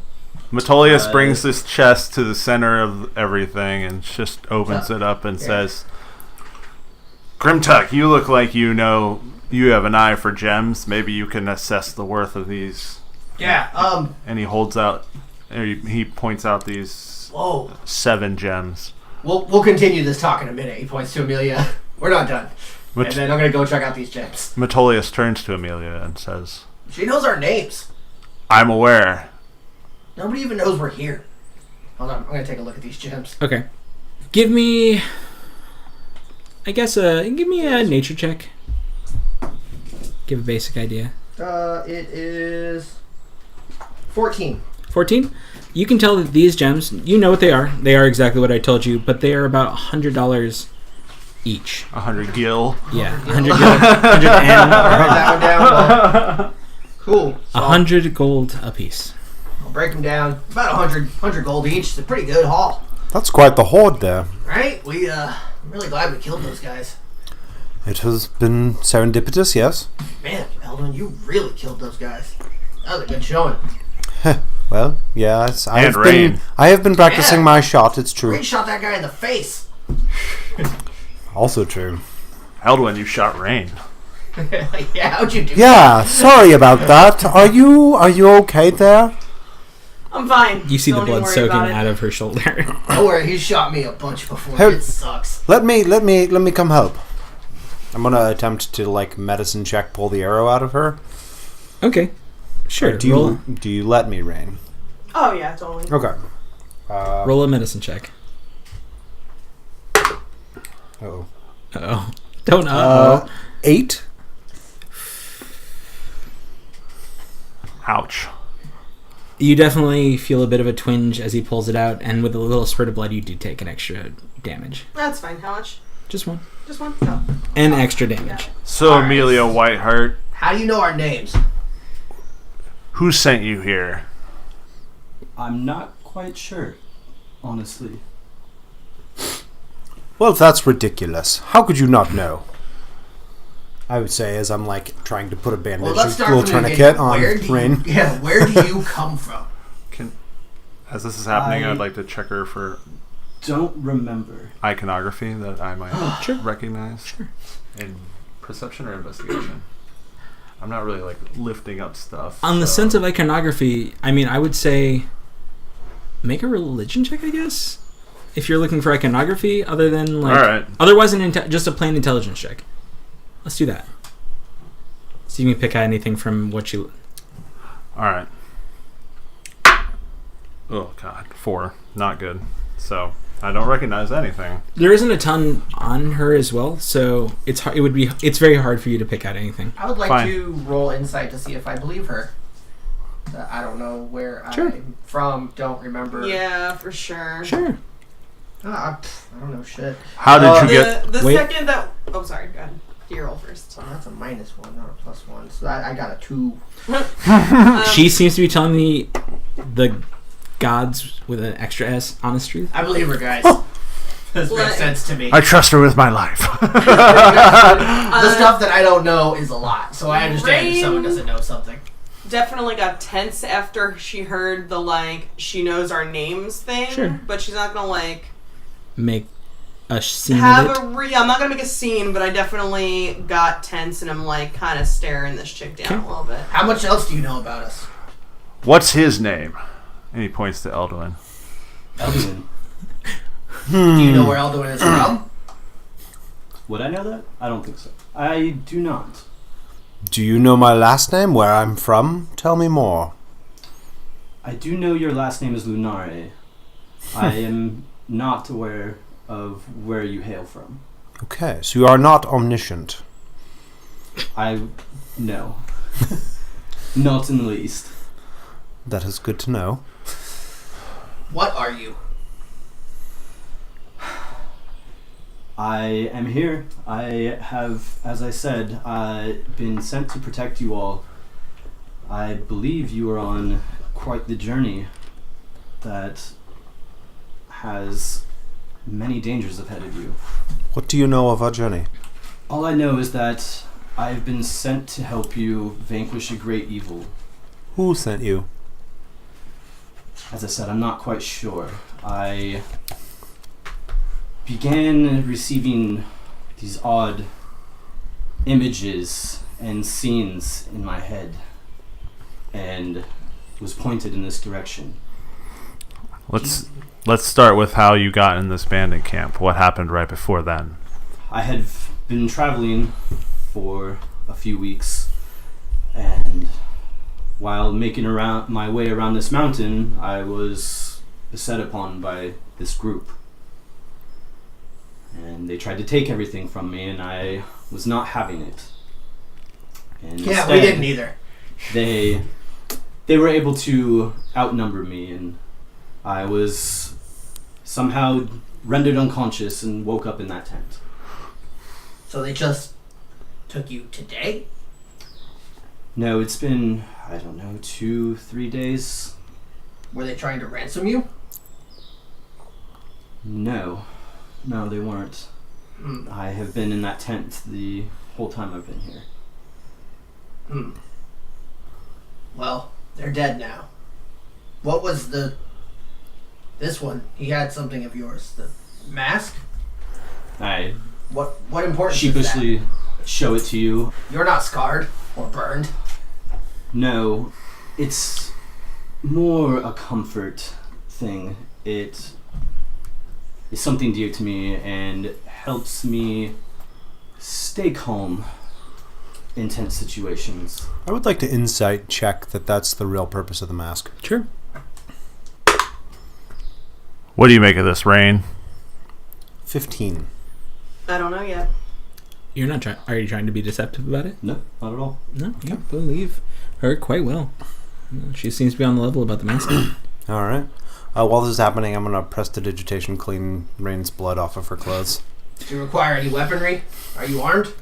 Metolius brings this chest to the center of everything and just opens it up and says, Grimtug, you look like you have an eye for gems. Maybe you can assess the worth of these. Yeah, And he holds out, or he points out these whoa. 7 gems. We'll continue this talk in a minute. He points to Amelia. We're not done. Met- And then I'm gonna go check out these gems. Metolius turns to Amelia and says, She knows our names. I'm aware. Nobody even knows we're here. Hold on, I'm gonna take a look at these gems. Okay. Give me a nature check. Give a basic idea. It is 14. 14? You can tell that these gems, you know what they are. They are exactly what I told you, but they are about $100 each. 100 gil. Yeah, 100 gil, 100 and Write that one down. But cool. So 100 gold a piece. I'll break them down. About 100 gold each. It's a pretty good haul, That's quite the hoard there. right? I'm really glad we killed those guys. It has been serendipitous, yes. Man, Eldon, you really killed those guys. That was a good showing. Well, yes, I And have rain. been. I have been practicing Yeah. my shot. It's true. Rain shot that guy in the face. Also true. Eldwin, you shot Rain. Like, yeah, how'd you do Yeah, sorry about that. Are you okay there? I'm fine. You see Don't the even blood worry soaking about it. out of her shoulder. Don't worry, he's shot me a bunch before. Hey. It sucks. Let me come help. I'm gonna attempt to medicine check, pull the arrow out of her. Okay. Sure. Do roll, you let me, Rain? Oh, yeah, totally. Okay. roll a medicine check. Oh. Uh-oh. Don't uh-oh. 8. Ouch. You definitely feel a bit of a twinge as he pulls it out, and with a little spurt of blood, you do take an extra damage. That's fine. How much? Just one. Just one? No. An extra damage. So, All right. Amelia Whiteheart, How do you know our names? who sent you here? I'm not quite sure, honestly. Well, that's ridiculous. How could you not know? I would say, as I'm trying to put a bandage, Well, let's start little from the tourniquet beginning. on Rain. Where do you come from? As this is happening, I- I'd like to check her for don't remember. Iconography that I might recognize? Sure. In perception or investigation? I'm not really like lifting up stuff. On the sense of iconography, I mean, I would say make a religion check, I guess, if you're looking for iconography, other than like... All right. Otherwise, just a plain intelligence check. Let's do that. See if you can pick out anything from what you... All right. Oh, God. 4. Not good. So, I don't recognize anything. There isn't a ton on her as well, so it's very hard for you to pick out anything. I would like Fine. to roll insight to see if I believe her. I don't know where Sure. I'm from. Don't remember. Yeah, for sure. Sure. I don't know shit. How did you get... The Wait. second that... Oh, sorry. Go ahead. You roll first. So that's a -1, not a +1. So I got a 2. She seems to be telling me the gods with an extra S, honest truth. I believe her, guys. This makes sense to me. I trust her with my life. The stuff that I don't know is a lot, so I understand if someone doesn't know something. Definitely got tense after she heard the, like, she knows our names thing. Sure. But she's not gonna, like... Make a scene have of it. I'm not gonna make a scene, but I definitely got tense and I'm, like, kind of staring this chick down a little bit. How much else do you know about us? What's his name? And he points to Elduin. Elduin. Do you know where Elduin is from? Would I know that? I don't think so. I do not. Do you know my last name, where I'm from? Tell me more. I do know your last name is Lunare. I am not aware of where you hail from. Okay, so you are not omniscient. No. Not in the least. That is good to know. What are you? I am here. I have, as I said, been sent to protect you all. I believe you are on quite the journey that has many dangers ahead of you. What do you know of our journey? All I know is that I've been sent to help you vanquish a great evil. Who sent you? As I said, I'm not quite sure. I began receiving these odd images and scenes in my head and was pointed in this direction. Let's start with how you got in this bandit camp. What happened right before then? I had been traveling for a few weeks, and while making my way around this mountain, I was beset upon by this group. And they tried to take everything from me, and I was not having it. And Yeah, instead, we didn't either. They were able to outnumber me, and I was somehow rendered unconscious and woke up in that tent. So they just took you today? No, it's been, 2-3 days. Were they trying to ransom you? No, they weren't. I have been in that tent the whole time I've been here. Well, they're dead now. What was this one? He had something of yours. The mask? I What importance sheepishly is show it to you. that? You're not scarred or burned. No, it's more a comfort thing. It is something dear to me and helps me stay calm in tense situations. I would like to insight check that that's the real purpose of the mask. Sure. What do you make of this, Rain? 15. I don't know yet. You're not trying. Are you trying to be deceptive about it? No, not at all. No, you believe her quite well. She seems to be on the level about the mask. All right. While this is happening, I'm going to prestidigitation clean Rain's blood off of her clothes. Do you require any weaponry? Are you armed?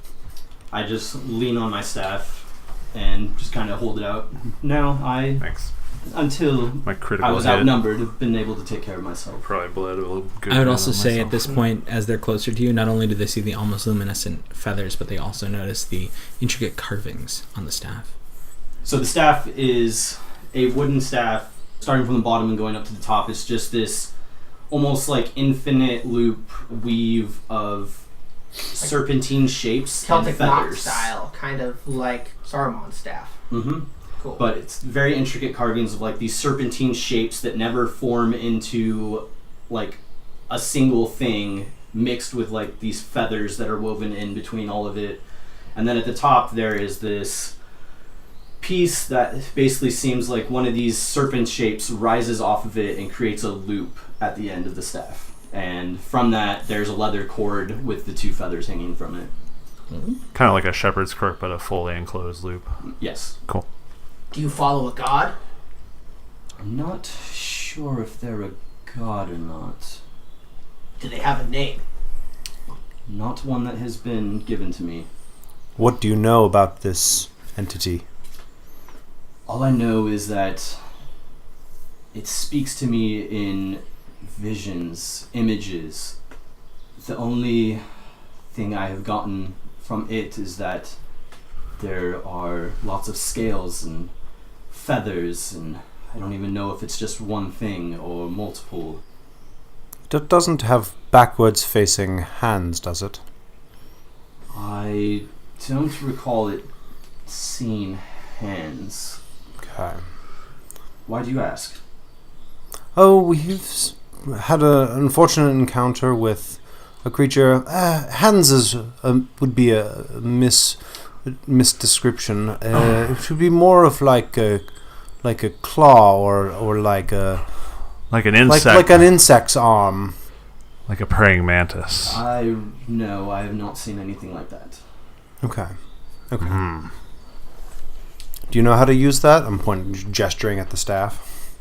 I just lean on my staff and just kind of hold it out. No, Thanks. until My critical I was hit outnumbered, have been able to take care of myself. probably bled a little good. I would bit also on say myself. at this point, as they're closer to you, not only do they see the almost luminescent feathers, but they also notice the intricate carvings on the staff. So the staff is a wooden staff, starting from the bottom and going up to the top. It's just this almost like infinite loop weave of serpentine shapes Celtic and knot feathers. style, kind of like Saruman's staff. Mm-hmm. Cool. But it's very intricate carvings of like these serpentine shapes that never form into like a single thing, mixed with like these feathers that are woven in between all of it. And then at the top there is this piece that basically seems like one of these serpent shapes rises off of it and creates a loop at the end of the staff. And from that there's a leather cord with the 2 feathers hanging from it. Kind of like a shepherd's crook, but a fully enclosed loop. Yes. Cool. Do you follow a god? I'm not sure if they're a god or not. Do they have a name? Not one that has been given to me. What do you know about this entity? All I know is that it speaks to me in visions, images. The only thing I have gotten from it is that there are lots of scales and feathers, and I don't even know if it's just one thing or multiple. It doesn't have backwards facing hands, does it? I don't recall it seeing hands. Okay. Why do you ask? Oh, we've had an unfortunate encounter with a creature. Hands would be a misdescription. It should be more of like a claw or like an insect. like an insect's arm. Like a praying mantis. I have not seen anything like that. Okay. Do you know how to use that? I'm gesturing at the staff.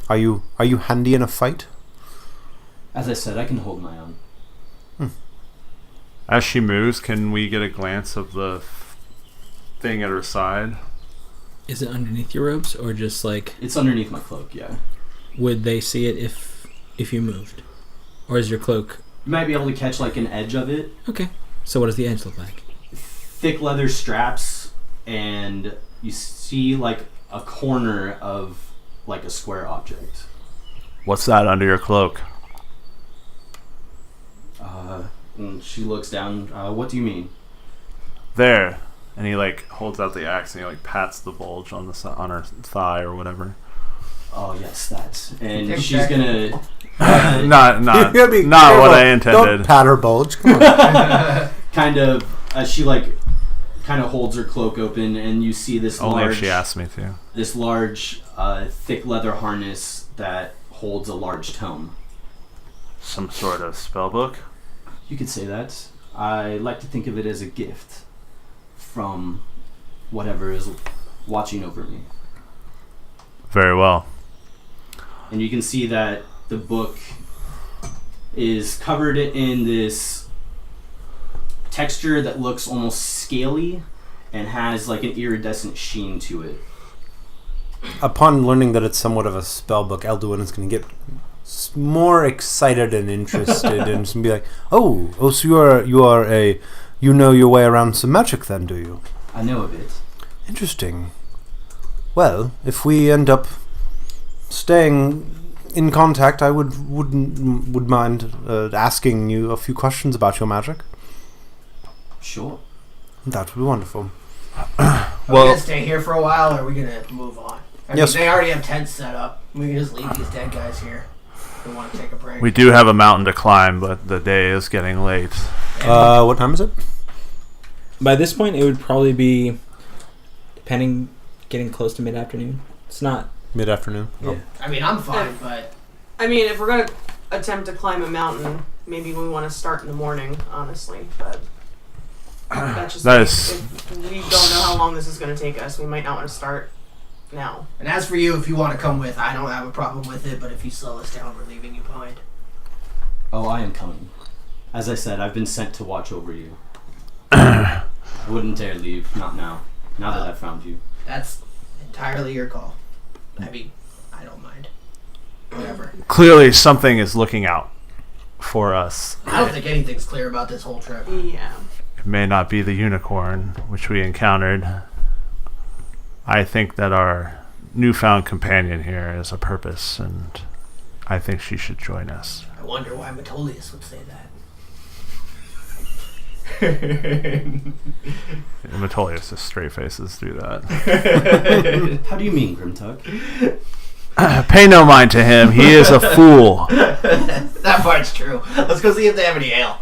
Are you handy in a fight? As I said, I can hold my own. As she moves, can we get a glance of the thing at her side? Is it underneath your robes, or just like... It's underneath my cloak, yeah. Would they see it if you moved? Or is your cloak... You might be able to catch like an edge of it. Okay. So what does the edge look like? Thick leather straps, and you see like a corner of like a square object. What's that under your cloak? And she looks down. What do you mean? There. And he like holds out the axe and he like pats the bulge on on her thigh or whatever. Oh yes, that. And Take she's that. gonna Not You gotta be not careful. what I intended. Don't pat her bulge. Come on. kind of she like kind of holds her cloak open, and you see this Only large if she asked me to. this large thick leather harness that holds a large tome. Some sort of spell book. You could say that. I like to think of it as a gift from whatever is watching over me. Very well. And you can see that the book is covered in this texture that looks almost scaly and has like an iridescent sheen to it. Upon learning that it's somewhat of a spell book, Elduin is going to get more excited and interested and be like, oh, so you know your way around some magic then, do you? I know a bit. Interesting. Well, if we end up staying in contact, I would mind asking you a few questions about your magic. Sure. That would be wonderful. Are we gonna stay here for a while, or are we gonna move on? I mean, Yes. they already have tents set up. We can just leave these dead guys here. If we want to take a break. We do have a mountain to climb, but the day is getting late. What time is it? By this point, it would probably be, depending, getting close to mid-afternoon. It's not... Mid-afternoon. Yeah. I mean, I'm fine, but I mean, if we're gonna attempt to climb a mountain, maybe we want to start in the morning, honestly. But that's just That me. is- If we don't know how long this is going to take us, we might not want to start now. and as for you, if you want to come with, I don't have a problem with it. But if you slow us down, we're leaving you behind. Oh, I am coming. As I said, I've been sent to watch over you. I wouldn't dare leave, not now. Now that I've found you. That's entirely your call. I mean, I don't mind. Whatever. Clearly, something is looking out for us. I don't think anything's clear about this whole trip. Yeah. It may not be the unicorn which we encountered. I think that our newfound companion here has a purpose, and I think she should join us. I wonder why Metolius would say that. Metolius just straight faces through that. How do you mean, Grimtuck? Pay no mind to him. He is a fool. That part's true. Let's go see if they have any ale.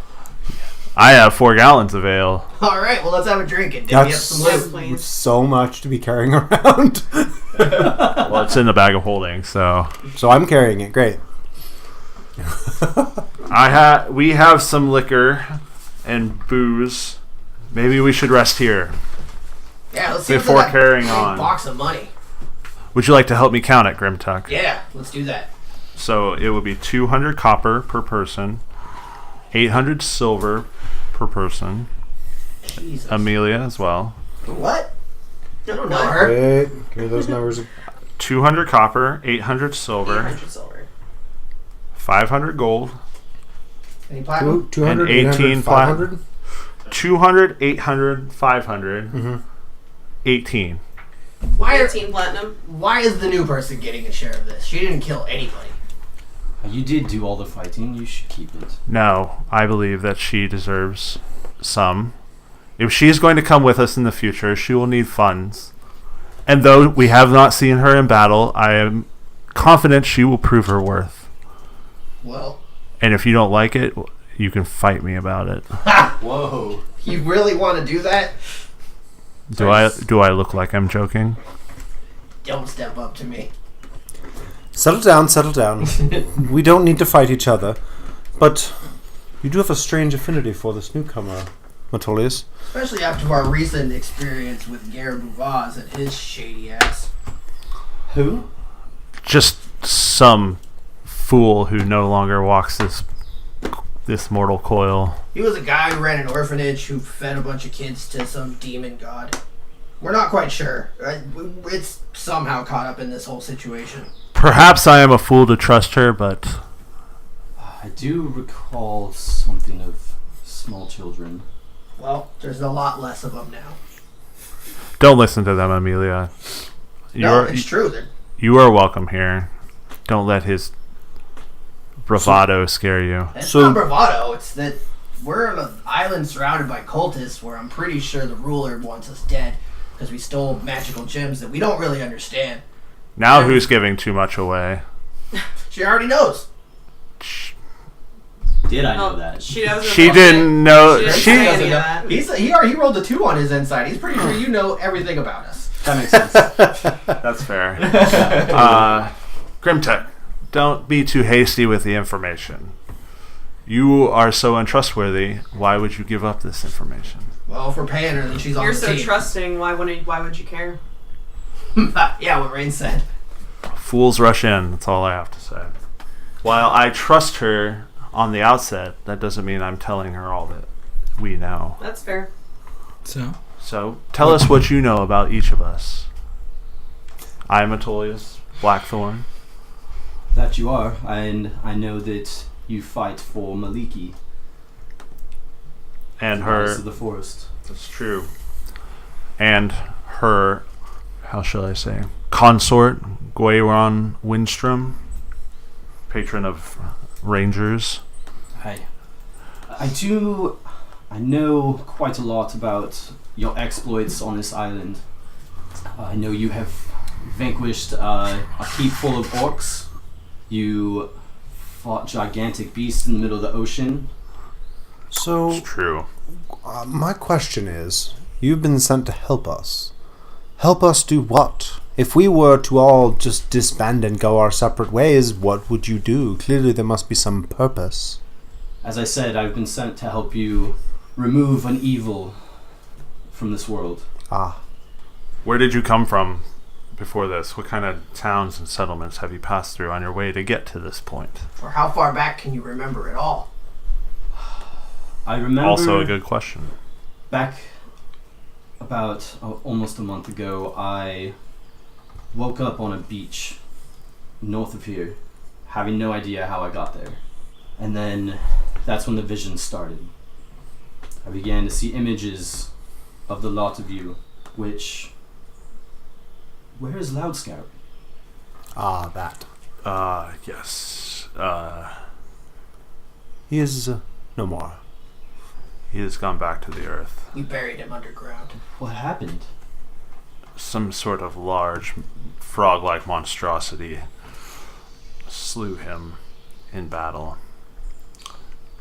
I have 4 gallons of ale. All right, well, let's have a drink and divvy up That's some Yes, loot. please. so much to be carrying around. Well, it's in the bag of holding, so So I'm carrying it. Great. we have some liquor and booze. Maybe we should rest here. Yeah, let's see Before what's in that carrying big on. box of money. Would you like to help me count it, Grimtuck? Yeah, let's do that. So it would be 200 copper per person, 800 silver per person. Jesus. Amelia as well. What? I don't know her. Wait, give me those numbers. 200 copper, 800 silver, 800 silver. 500 gold, Any platinum? 200, And 18 500? 200, 800, 500, 18. Why, 18 platinum. why is the new person getting a share of this? She didn't kill anybody. You did do all the fighting. You should keep it. No, I believe that she deserves some. If she is going to come with us in the future, she will need funds. And though we have not seen her in battle, I am confident she will prove her worth. Well, And if you don't like it, you can fight me about it. Whoa. you really want to do that? Do I look like I'm joking? Don't step up to me. Settle down, settle down. We don't need to fight each other. But you do have a strange affinity for this newcomer, Metolius. Especially after our recent experience with Gare Bouvaz and his shady ass. Who? Just some fool who no longer walks this mortal coil. He was a guy who ran an orphanage who fed a bunch of kids to some demon god. We're not quite sure. It's somehow caught up in this whole situation. Perhaps I am a fool to trust her, but I do recall something of small children. Well, there's a lot less of them now. don't listen to them, Amelia. No, it's true. You are welcome here. Don't let his bravado scare you. It's So- not bravado. It's that we're on an island surrounded by cultists where I'm pretty sure the ruler wants us dead because we stole magical gems that we don't really understand. Now who's giving too much away? She already knows. Did I know Oh, that? she doesn't. She didn't know. She didn't She say any of that. He rolled a 2 on his inside. He's pretty sure you know everything about us. That makes sense. That's fair. Grimtech, don't be too hasty with the information. You are so untrustworthy. Why would you give up this information? Well, if we're paying her, then she's on You're the so team. trusting. Why would you care? Yeah, what Rain said. Fools rush in. That's all I have to say. While I trust her on the outset, that doesn't mean I'm telling her all that we know. That's fair. So, tell us what you know about each of us. I'm Metolius Blackthorn. That you are, and I know that you fight for Maliki. And the her... Goddess of the forest. That's true. And her, how shall I say, consort, Guayron Windstrom, patron of rangers. I know quite a lot about your exploits on this island. I know you have vanquished a keep full of orcs. You fought gigantic beasts in the middle of the ocean. So, It's true. my question is, you've been sent to help us. Help us do what? If we were to all just disband and go our separate ways, what would you do? Clearly there must be some purpose. As I said, I've been sent to help you remove an evil from this world. Ah, Where did you come from before this? What kind of towns and settlements have you passed through on your way to get to this point? Or how far back can you remember it all? I remember Also a good question. back about almost a month ago, I woke up on a beach north of here, having no idea how I got there. And then that's when the vision started. I began to see images of the lot of you, which... Where is Loudscout? that. Yes. He is no more. He has gone back to the earth. We buried him underground. What happened? Some sort of large frog-like monstrosity slew him in battle.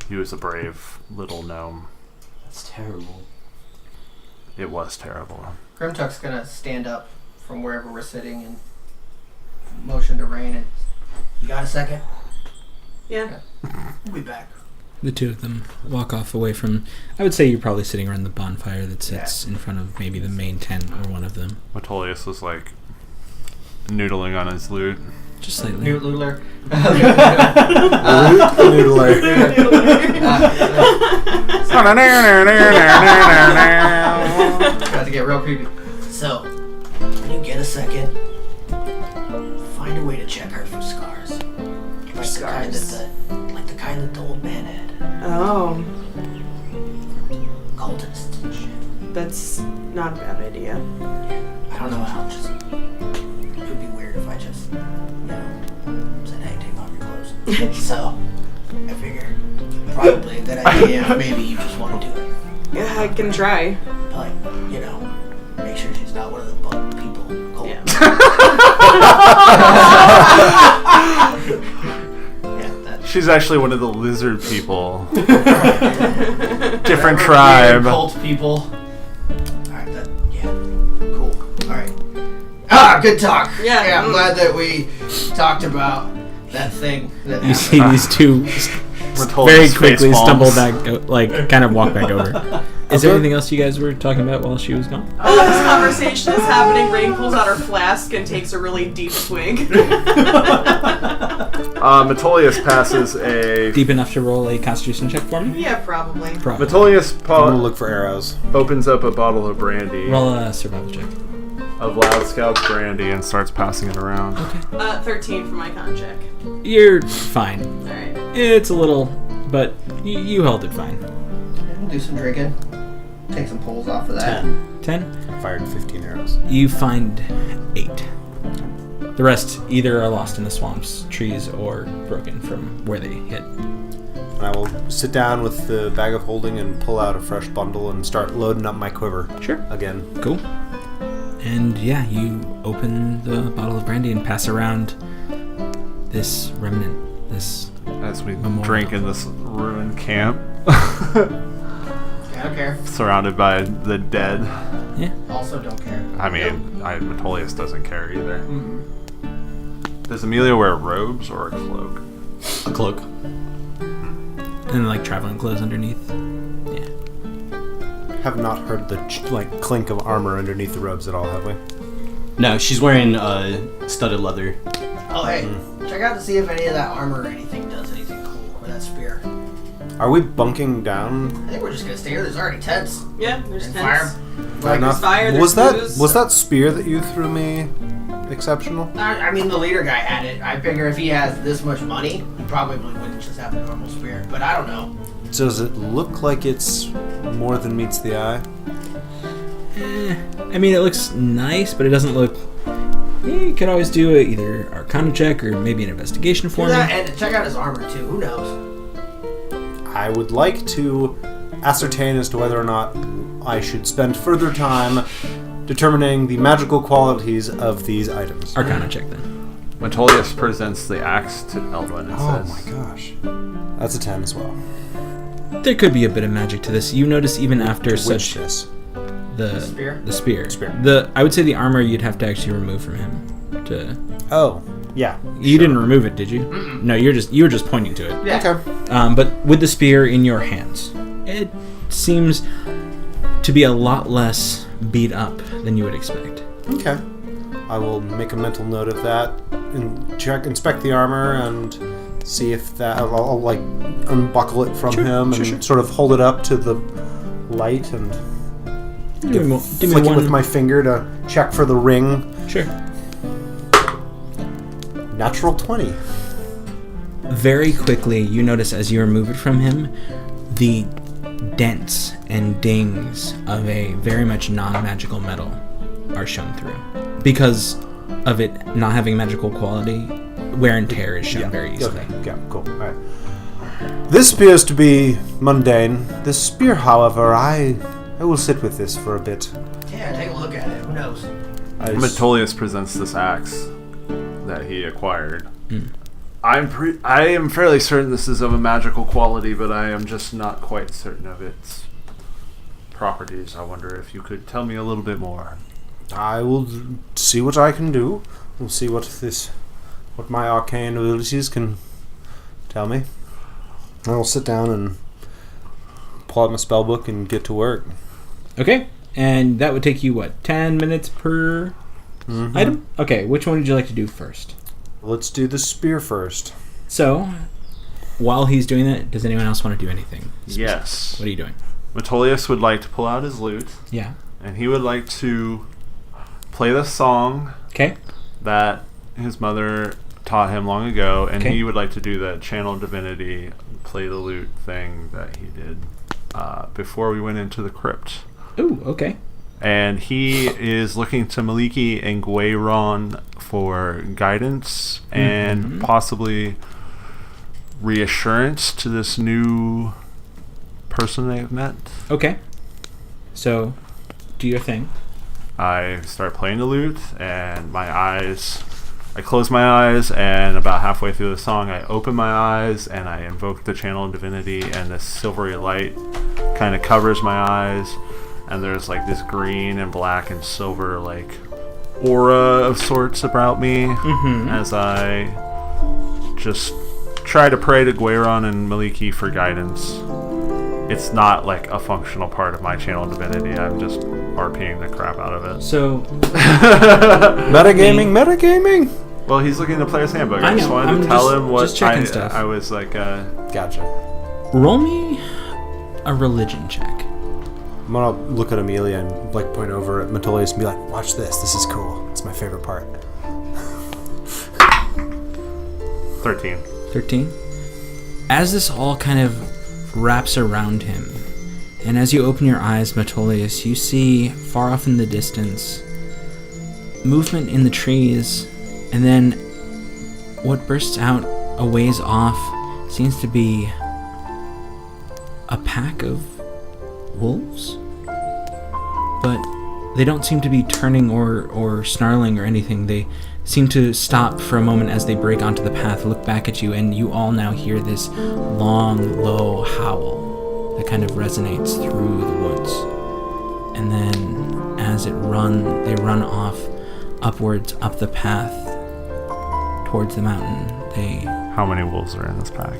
He was a brave little gnome. That's terrible. It was terrible. Grimtuck's gonna stand up from wherever we're sitting and motion to Rain. And you got a second? Yeah. We'll be back. The two of them walk off away from... I would say you're probably sitting around the bonfire that sits in front of maybe the main tent or one of them. Metolius was like noodling on his lute. Just slightly. Noodler. About to get real creepy. So, when you get a second, find a way to check her for scars. Like the kind that the old man had. Oh, Cultists and shit. that's not a bad idea. I don't know how. Just it would be weird if I just, said, "Hey, take off your clothes." So, I figure probably a good idea if maybe you just want to do it. Yeah, I can try. Like, make sure she's not one of the bug people. Yeah. She's actually one of the lizard people. Different tribe. Cult people. Alright, cool. Alright. Good talk. Yeah. I'm glad that we talked about that thing. That You see these two Metolius very face quickly palms. stumble back, kind of walk back over. Is there anything else you guys were talking about while she was gone? This conversation is happening. Rain pulls out her flask and takes a really deep swig. Metolius passes a... Deep enough to roll a Constitution check for me? Yeah, probably. Metolius I'm gonna look for arrows. opens up a bottle of brandy, Roll a survival check. of Loud Scout's brandy, and starts passing it around. 13 for my con check. You're fine. Alright. It's a little, but you held it fine. We'll do some drinking. Take some pulls off of that. 10? I fired 15 arrows. You find 8. The rest either are lost in the swamps, trees, or broken from where they hit. And I will sit down with the bag of holding and pull out a fresh bundle and start loading up my quiver. Sure. Again. Cool. And yeah, you open the bottle of brandy and pass around this remnant, this... As we Memorial. drink in this ruined camp, I don't care. surrounded by the dead. Yeah. Also don't care. I mean, Metolius doesn't care either. Mm-hmm. Does Amelia wear robes or a cloak? A cloak. And like traveling clothes underneath. Yeah. Have not heard the clink of armor underneath the robes at all, have we? No, she's wearing studded leather. Oh, hey. Check out to see if any of that armor or anything does anything cool. Or that spear. Are we bunking down? I think we're just gonna stay here. There's already tents. Yeah, there's And tents. fire. Enough. fire, there's was that booze. was that spear that you threw me exceptional? I mean, the leader guy had it. I figure if he has this much money, he probably wouldn't just have a normal spear. But I don't know. Does it look like it's more than meets the eye? I mean, it looks nice, but it doesn't look... You could always do either Arcana check or maybe an investigation for me. And check out his armor, too. Who knows? I would like to ascertain as to whether or not I should spend further time determining the magical qualities of these items. Arcana check then. Metolius presents the axe to Elvin and Oh says, my gosh. That's a 10 as well. There could be a bit of magic to this. You notice even after Which such... this? The spear? The spear. Spear. I would say the armor you'd have to actually remove from him. Oh, yeah. You didn't remove it, did you? Mm-mm. No, you were just pointing to it. Yeah. Okay. But with the spear in your hands, it seems to be a lot less beat up than you would expect. Okay. I will make a mental note of that and inspect the armor and see if that... I'll like unbuckle it from him and sort of hold it up to the light and Give me flick it with my finger to check for the ring. Sure. Natural 20. Very quickly, you notice as you remove it from him, the dents and dings of a very much non-magical metal are shown through. Because of it not having magical quality, wear and tear is shown very easily. Okay. Yeah, cool. All right. This appears to be mundane. This spear, however, I will sit with this for a bit. Yeah, take a look at it. Who knows? Metolius presents this axe that he acquired. I am fairly certain this is of a magical quality, but I am just not quite certain of its properties. I wonder if you could tell me a little bit more. I will see what I can do. We'll see what my arcane abilities can tell me. I will sit down and pull out my spell book and get to work. Okay, and that would take you, 10 minutes per item? Okay, which one would you like to do first? Let's do the spear first. So, while he's doing that, does anyone else want to do anything? Yes. What are you doing? Metolius would like to pull out his lute, Yeah. and he would like to play the song Okay. that his mother taught him long ago, and Okay. he would like to do the channel divinity, play the lute thing that he did before we went into the crypt. Ooh, okay. And he is looking to Maliki and Guayron for guidance and possibly reassurance to this new person they've met. Okay. So, do your thing. I start playing the lute, and I close my eyes, and about halfway through the song, I open my eyes, and I invoke the channel of divinity, and this silvery light kind of covers my eyes, and there's like this green and black and silver like aura of sorts about me as I just try to pray to Guayron and Maliki for guidance. It's not like a functional part of my channel divinity. I'm just RPing the crap out of it. So, Metagaming! Well, he's looking to play his handbook. I I just know. wanted I'm to tell just- him what just checking stuff. I was like, Gotcha. roll me a religion check. I'm gonna look at Amelia and like point over at Metolius and be like, watch this. This is cool. It's my favorite part. 13. 13. As this all kind of wraps around him, and as you open your eyes, Metolius, you see far off in the distance movement in the trees, and then what bursts out a ways off seems to be a pack of wolves, but they don't seem to be turning or snarling or anything. They seem to stop for a moment as they break onto the path, look back at you, and you all now hear this long, low howl that kind of resonates through the woods. And then as they run off upwards up the path towards the mountain. How many wolves are in this pack?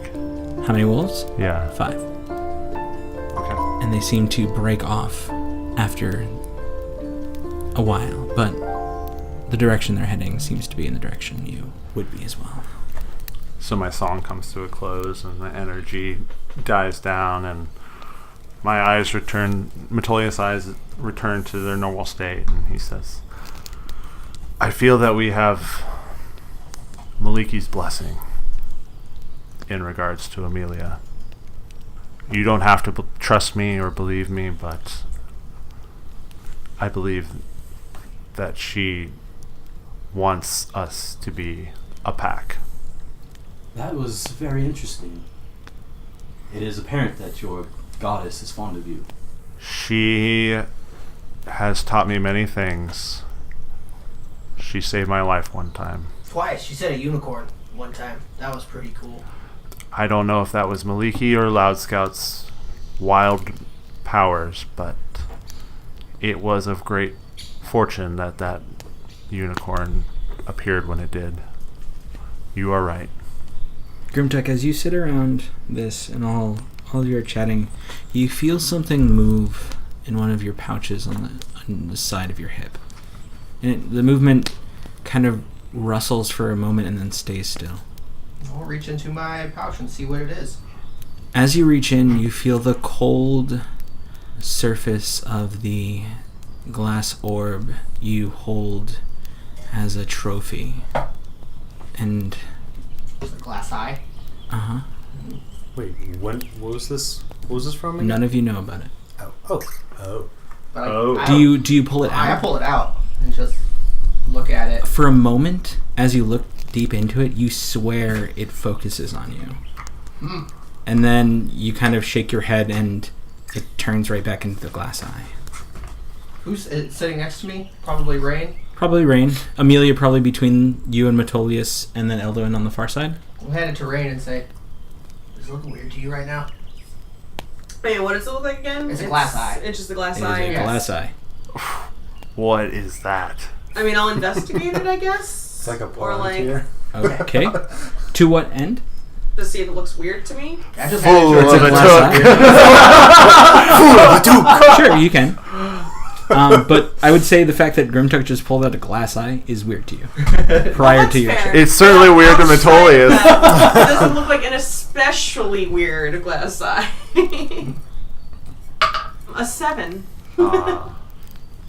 How many wolves? Yeah. 5. Okay. And they seem to break off after a while, but the direction they're heading seems to be in the direction you would be as well. So my song comes to a close, and the energy dies down, and my eyes return, Metolius' eyes return to their normal state, and he says, I feel that we have Maliki's blessing in regards to Amelia. You don't have to trust me or believe me, but I believe that she wants us to be a pack. That was very interesting. It is apparent that your goddess is fond of you. She has taught me many things. She saved my life one time. Twice. She said a unicorn one time. That was pretty cool. I don't know if that was Maliki or Loud Scout's wild powers, but it was of great fortune that that unicorn appeared when it did. You are right. Grimtech, as you sit around this and all your chatting, you feel something move in one of your pouches on the side of your hip. And the movement kind of rustles for a moment and then stays still. I'll reach into my pouch and see what it is. As you reach in, you feel the cold surface of the glass orb you hold as a trophy. And It's a glass eye. uh-huh. Wait, what was this? What was this from again? None of you know about it. Oh. But Oh. I Do you pull it I out? pull it out and just look at it. For a moment, as you look deep into it, you swear it focuses on you. And then you kind of shake your head and it turns right back into the glass eye. Who's sitting next to me? Probably Rain. Probably Rain. Amelia probably between you and Metolius, and then Elduin on the far side. We'll hand it to Rain and say, "Is it looking weird to you right now?" Wait, what does it look like again? It's a glass eye. It's just a glass It is eye. a yes. glass eye. What is that? I mean, I'll investigate it, I guess. It's like a Or like, Palantir. Okay. To what end? to see if it looks weird to me. I just handed Full it to of her. a glass Sure, you can. But I would say the fact that Grimtuck just pulled out a glass eye is weird to you. Prior That's to your fair. check. It's certainly weird to Outside Metolius. that, It doesn't look like an especially weird glass eye. A 7.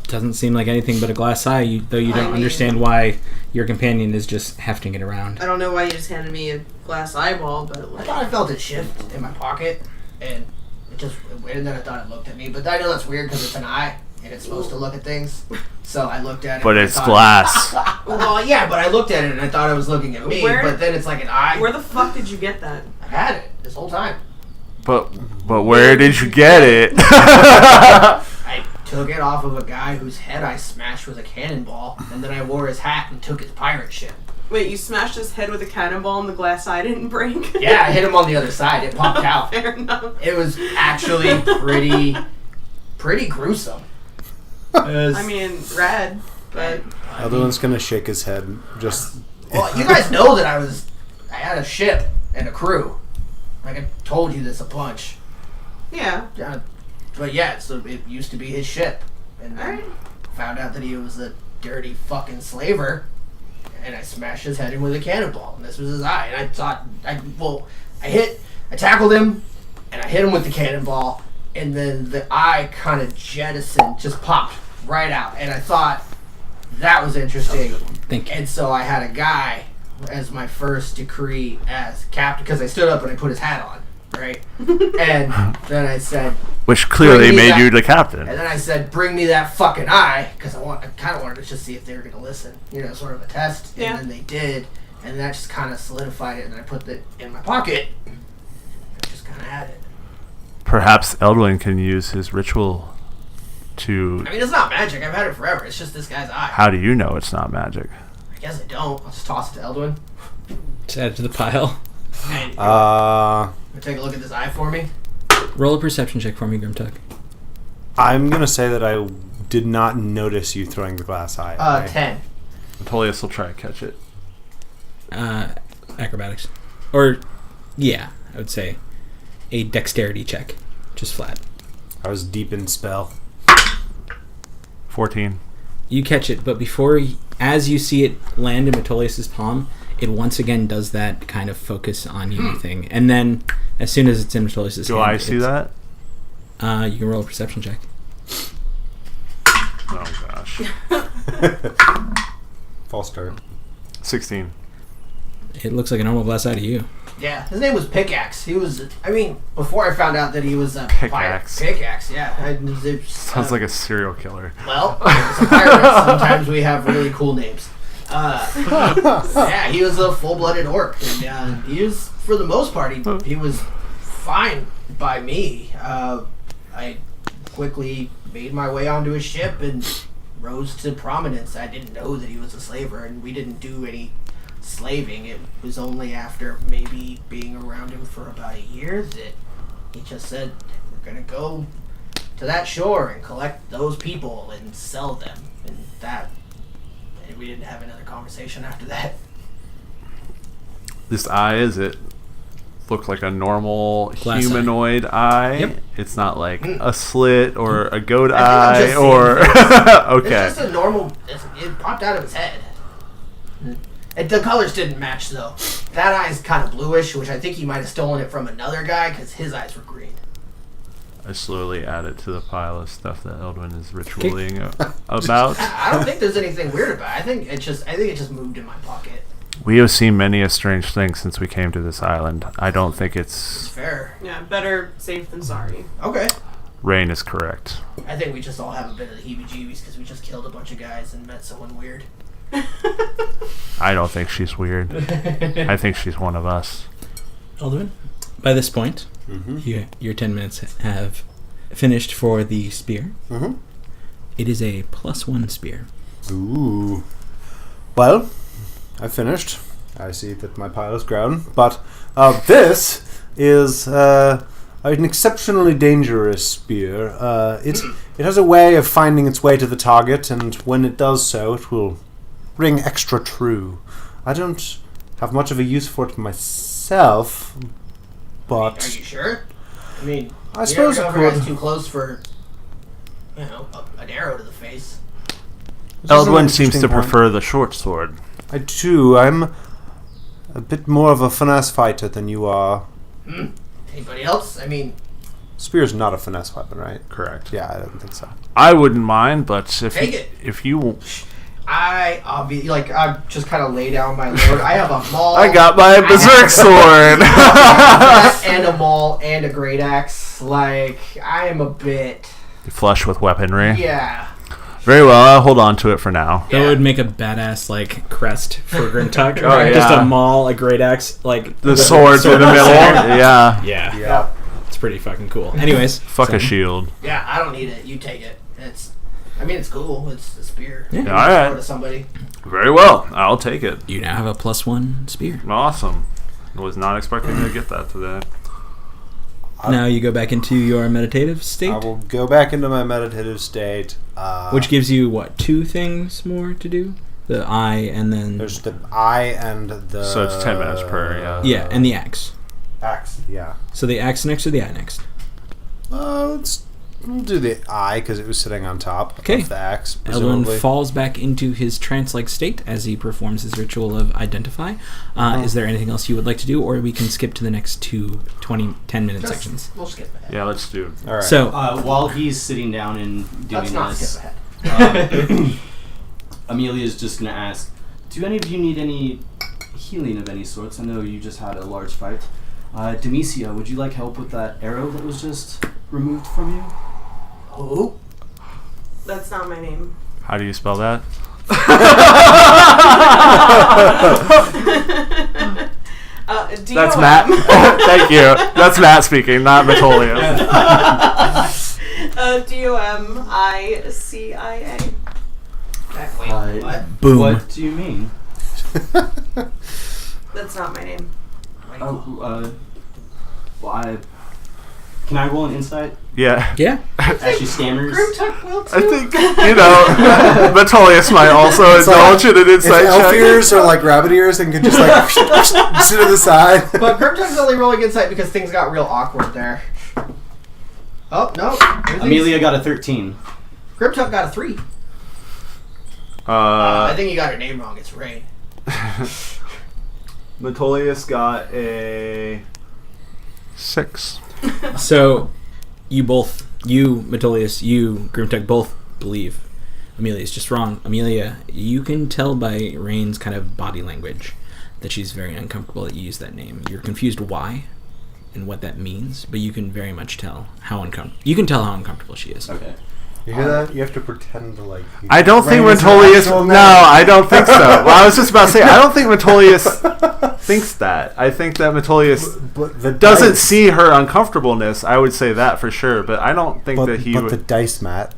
Doesn't seem like anything but a glass eye, though you I don't mean- understand why your companion is just hefting it around. I don't know why you just handed me a glass eyeball, but I like, thought I felt it shift in my pocket, and and then I thought it looked at me. But I know that's weird because it's an eye, and it's supposed to look at things. So I looked at it. But and I it's thought- glass. Well, yeah, but I looked at it and I thought it was looking at me. Where- But then it's like an eye. where the fuck did you get that? I've had it this whole time. But where did you get it? I took it off of a guy whose head I smashed with a cannonball, and then I wore his hat and took his pirate ship. Wait, you smashed his head with a cannonball and the glass eye didn't break? Yeah, I hit him on the other side. It popped out. Fair enough. It was actually pretty gruesome. I mean, rad, but Elduin's gonna shake his head. Just Well, you guys know that I had a ship and a crew. Like I told you this a bunch. yeah. But yeah, so it used to be his ship. And then Alright. found out that he was a dirty fucking slaver. And I smashed his head in with a cannonball. And this was his eye. And I thought, I tackled him, and I hit him with the cannonball. And then the eye kind of jettisoned, just popped right out. And I thought that was interesting. Thank you. And so I had a guy as my first decree as captain, because I stood up and I put his hat on, right? And then I said, Which clearly Bring me made that- you the captain. and then I said, bring me that fucking eye, because I kind of wanted to just see if they were going to listen, sort of a test. Yeah. And then they did, and that just kind of solidified it, and I put it in my pocket. I just kind of had it. Perhaps Elduin can use his ritual to... I mean, it's not magic. I've had it forever. It's just this guy's eye. How do you know it's not magic? I guess I don't. I'll just toss it to Elduin. Just add it to the pile. And take a look at this eye for me. Roll a perception check for me, Grimtuck. I'm gonna say that I did not notice you throwing the glass eye. 10. Metolius will try to catch it. Acrobatics. Or, yeah, I would say a dexterity check. Just flat. I was deep in spell. 14. You catch it, but as you see it land in Metolius' palm, it once again does that kind of focus on you thing. And then, as soon as it's in Metolius' Do hand... I see that? You can roll a perception check. Oh, gosh. False start. 16. It looks like a normal glass eye to you. Yeah, his name was Pickaxe. He was, before I found out that he was a Pickaxe. pirate. Pickaxe, yeah. Sounds like a serial killer. Well, as a pirate, sometimes we have really cool names. Yeah, he was a full-blooded orc. And he was, for the most part, he was fine by me. I quickly made my way onto his ship and rose to prominence. I didn't know that he was a slaver, and we didn't do any slaving. It was only after maybe being around him for about a year that he just said, we're going to go to that shore and collect those people and sell them. And we didn't have another conversation after that. This eye, is it look like a normal Glass humanoid eye? Yep. It's not like a slit or a goat I think I'm eye just or... It's Okay. just a normal, it popped out of his head. The colors didn't match though. That eye's kind of bluish, which I think he might have stolen it from another guy because his eyes were green. I slowly add it to the pile of stuff that Elduin is ritualing about. I don't think there's anything weird about it. I think it just moved in my pocket. We have seen many a strange thing since we came to this island. I don't think It's it's... fair. Yeah, better safe than sorry. Okay. Rain is correct. I think we just all have a bit of the heebie-jeebies because we just killed a bunch of guys and met someone weird. I don't think she's weird. I think she's one of us. Alderman, by this point, Mm-hmm. your 10 minutes have finished for the spear. Mm-hmm. It is a +1 spear. Ooh. Well, I finished. I see that my pile is grown, but this is an exceptionally dangerous spear. It has a way of finding its way to the target, and when it does so, it will ring extra true. I don't have much of a use for it myself, but Are you sure? I mean, I suppose you it never know if could. it's too close for, an arrow to the face. This is an Eldwin seems to interesting point. prefer the short sword. I do. I'm a bit more of a finesse fighter than you are. Anybody else? I mean, Spear's not a finesse weapon, right? Correct. Yeah, I don't think so. I wouldn't mind, but Take it. if you I'll be like, I just kind of lay down my load. I have a maul. I got my berserk sword. and a maul and a great axe. Like, I am a bit. Flush with weaponry. Yeah. Very well. I'll hold on to it for now. That would make a badass crest for Grimtuck. Oh, yeah. Just a maul, a great axe, The swords in the middle. Yeah. Yeah. It's pretty fucking cool. Anyways, Fuck so- a shield. Yeah, I don't need it. You take it. It's cool. It's a spear. Yeah. You All can right. throw it to somebody. Very well. I'll take it. You now have a +1 spear. Awesome. Was not expecting to get that today. Now you go back into your meditative I state, will go back into my meditative state. which gives you, 2 things more to do? The eye and then... There's the eye and the... So it's 10 minutes per, yeah. Yeah, and the axe. Axe, yeah. So the axe next or the eye next? We'll do the eye because it was sitting on top Okay. of the axe, Eldwin presumably. falls back into his trance-like state as he performs his ritual of identify. Is there anything else you would like to do, or we can skip to the next 2 10-minute sections? We'll skip ahead. Yeah, let's do. All right. So, While he's sitting down and Let's doing not this, skip ahead. Amelia's just gonna ask, do any of you need any healing of any sorts? I know you just had a large fight. Demecia, would you like help with that arrow that was just removed from you? Who? That's not my name. How do you spell that? D-O-M. That's Matt. Thank you. That's Matt speaking, not Metolius. D-O-M-I-C-I-A. Wait, what? boom. What do you mean? That's not my name. Can I roll an insight? Yeah. Yeah. As she stammers. Grimtuck will too. I think, Metolius might also indulge in an if insight elf check. ears are like rabbit ears and can just sit to the side. But Grimtuck's only rolling insight because things got real awkward there. Oh, no. Amelia got a 13. Grimtuck got a 3. I think you got her name wrong. It's Rain. Metolius got a 6. So, Metolius, you, Grimtuck, both believe Amelia's just wrong. Amelia, you can tell by Rain's kind of body language that she's very uncomfortable that you use that name. You're confused why and what that means, but you can very much tell how uncomfortable she is. Okay. You hear that? You have to pretend to like. I don't think Rain is an Metolius. actual No, name. I don't think so. Well, I was just about to say, I don't think Metolius thinks that. I think that Metolius But the doesn't dice- see her uncomfortableness. I would say that for sure, but I don't think But, that he but would. the dice, Matt.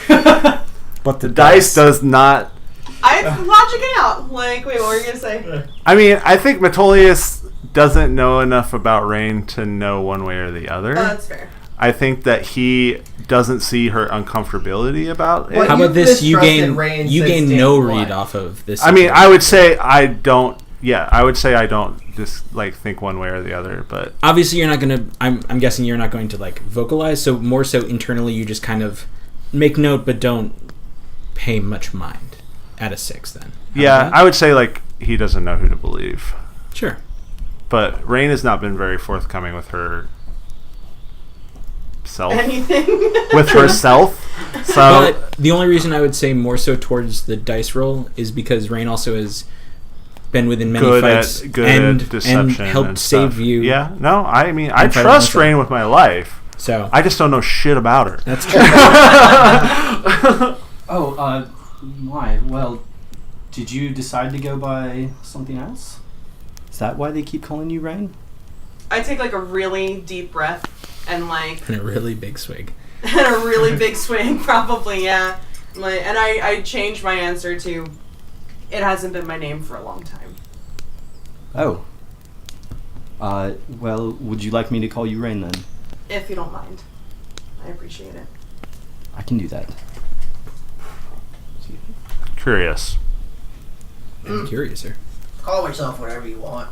But The dice does not. I'm logicking out. Like, wait, what were you gonna say? I mean, I think Metolius doesn't know enough about Rain to know one way or the other. That's fair. I think that he doesn't see her uncomfortability about it. What? How You about this? You mistrusted gain Rain you since gain day no one. read off of this. I mean, I would say I don't. Yeah, I would say I don't just think one way or the other. But obviously you're not gonna. I'm guessing you're not going to vocalize. So more so internally, you just kind of make note, but don't pay much mind. At a 6, then. How yeah, about that? I would say he doesn't know who to believe. Sure. But Rain has not been very forthcoming with her self. Anything? With herself. So But the only reason I would say more so towards the dice roll is because Rain also has been within many good fights at and deception helped and save stuff. you. Yeah, no, I mean I And fight trust alongside. Rain with my life. So I just don't know shit about her. that's true. Oh, why? Well, Did you decide to go by something else? Is that why they keep calling you Rain? I take like a really deep breath and like And a really big swig. and a really big swing, probably, yeah. And I changed my answer to, it hasn't been my name for a long time. Oh. Well, would you like me to call you Rain then? If you don't mind. I appreciate it. I can do that. Curious. I'm curious, sir. Call yourself whatever you want.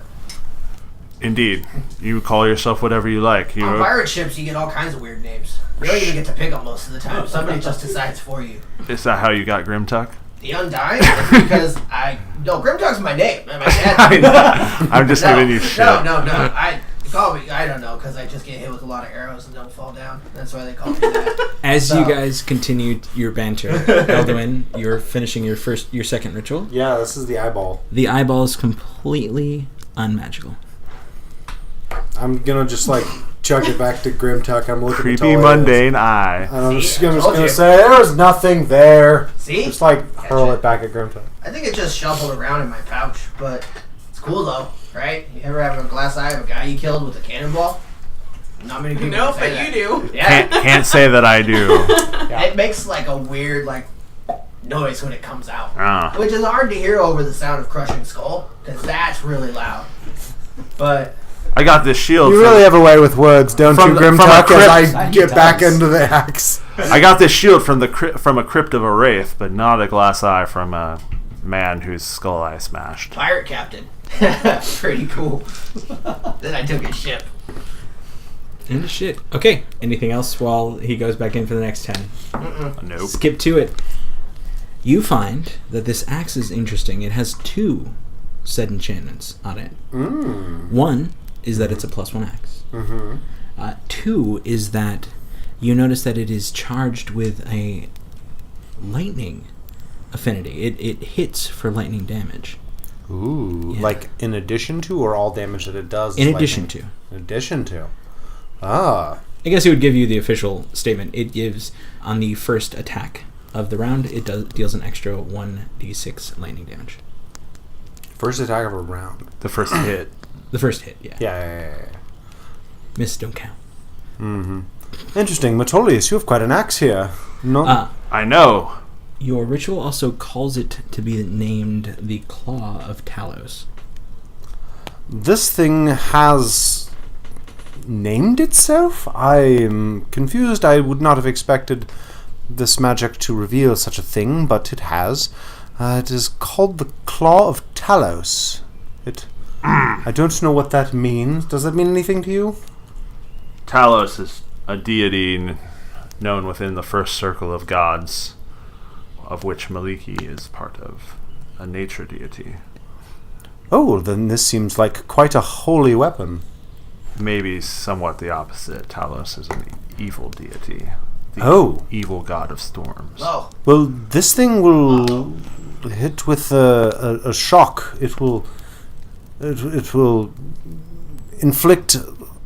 Indeed. You call yourself whatever you like. You On pirate ships, you get all kinds of weird names. You don't even get to pick them most of the time. Somebody just decides for you. Is that how you got Grimtuck? The Undying? Because Grimtuck's my name. My dad. I'm just giving you shit. No. Call me. I don't know, because I just get hit with a lot of arrows and don't fall down. That's why they call me that. As you guys continued your banter, Elduin, you're finishing your second ritual. Yeah, this is the eyeball. The eyeball is completely unmagical. I'm gonna just like chuck it back to Grimtuck. I'm looking Creepy, at mundane eye. And I'm just See, I told gonna you. say there was nothing there. See? Just like hurl it back at Grimtuck. I think it just shuffled around in my pouch, but it's cool though, right? You ever have a glass eye of a guy you killed with a cannonball? Not many people No, can but say you that. do. Yeah. Can't say that I do. It makes like a weird noise when it comes out. Ah. Which is hard to hear over the sound of crushing skull, because that's really loud. But I got this shield. You really have a way with words, don't From you, the- from Grimtuck? a crypt- As I get back into the axe. I got this shield from from a crypt of a wraith, but not a glass eye from a man whose skull I smashed. pirate captain. Pretty cool. Then I took his ship. And shit. Okay. Anything else while he goes back in for the next 10? Nope. Skip to it. You find that this axe is interesting. It has 2 said enchantments on it. One is that it's a +1 axe. 2 is that you notice that it is charged with a lightning affinity. It hits for lightning damage. Ooh, Yeah. like in addition to, or all damage that it does? In is addition lightning? to. In addition to. Ah. I guess it would give you the official statement. It gives, on the first attack of the round, it deals an extra 1d6 lightning damage. First attack of a round. The first hit. The first hit, yeah. Yeah. Miss don't count. Interesting. Metolius, you have quite an axe here. No. I know. Your ritual also calls it to be named the Claw of Talos. This thing has named itself? I'm confused. I would not have expected this magic to reveal such a thing, but it has. It is called the Claw of Talos. I don't know what that means. Does that mean anything to you? Talos is a deity known within the first circle of gods, of which Maliki is part of, a nature deity. Oh, then this seems like quite a holy weapon. Maybe somewhat the opposite. Talos is an evil deity. The Oh. evil god of storms. Oh, Well, this thing will hit with a shock. It will inflict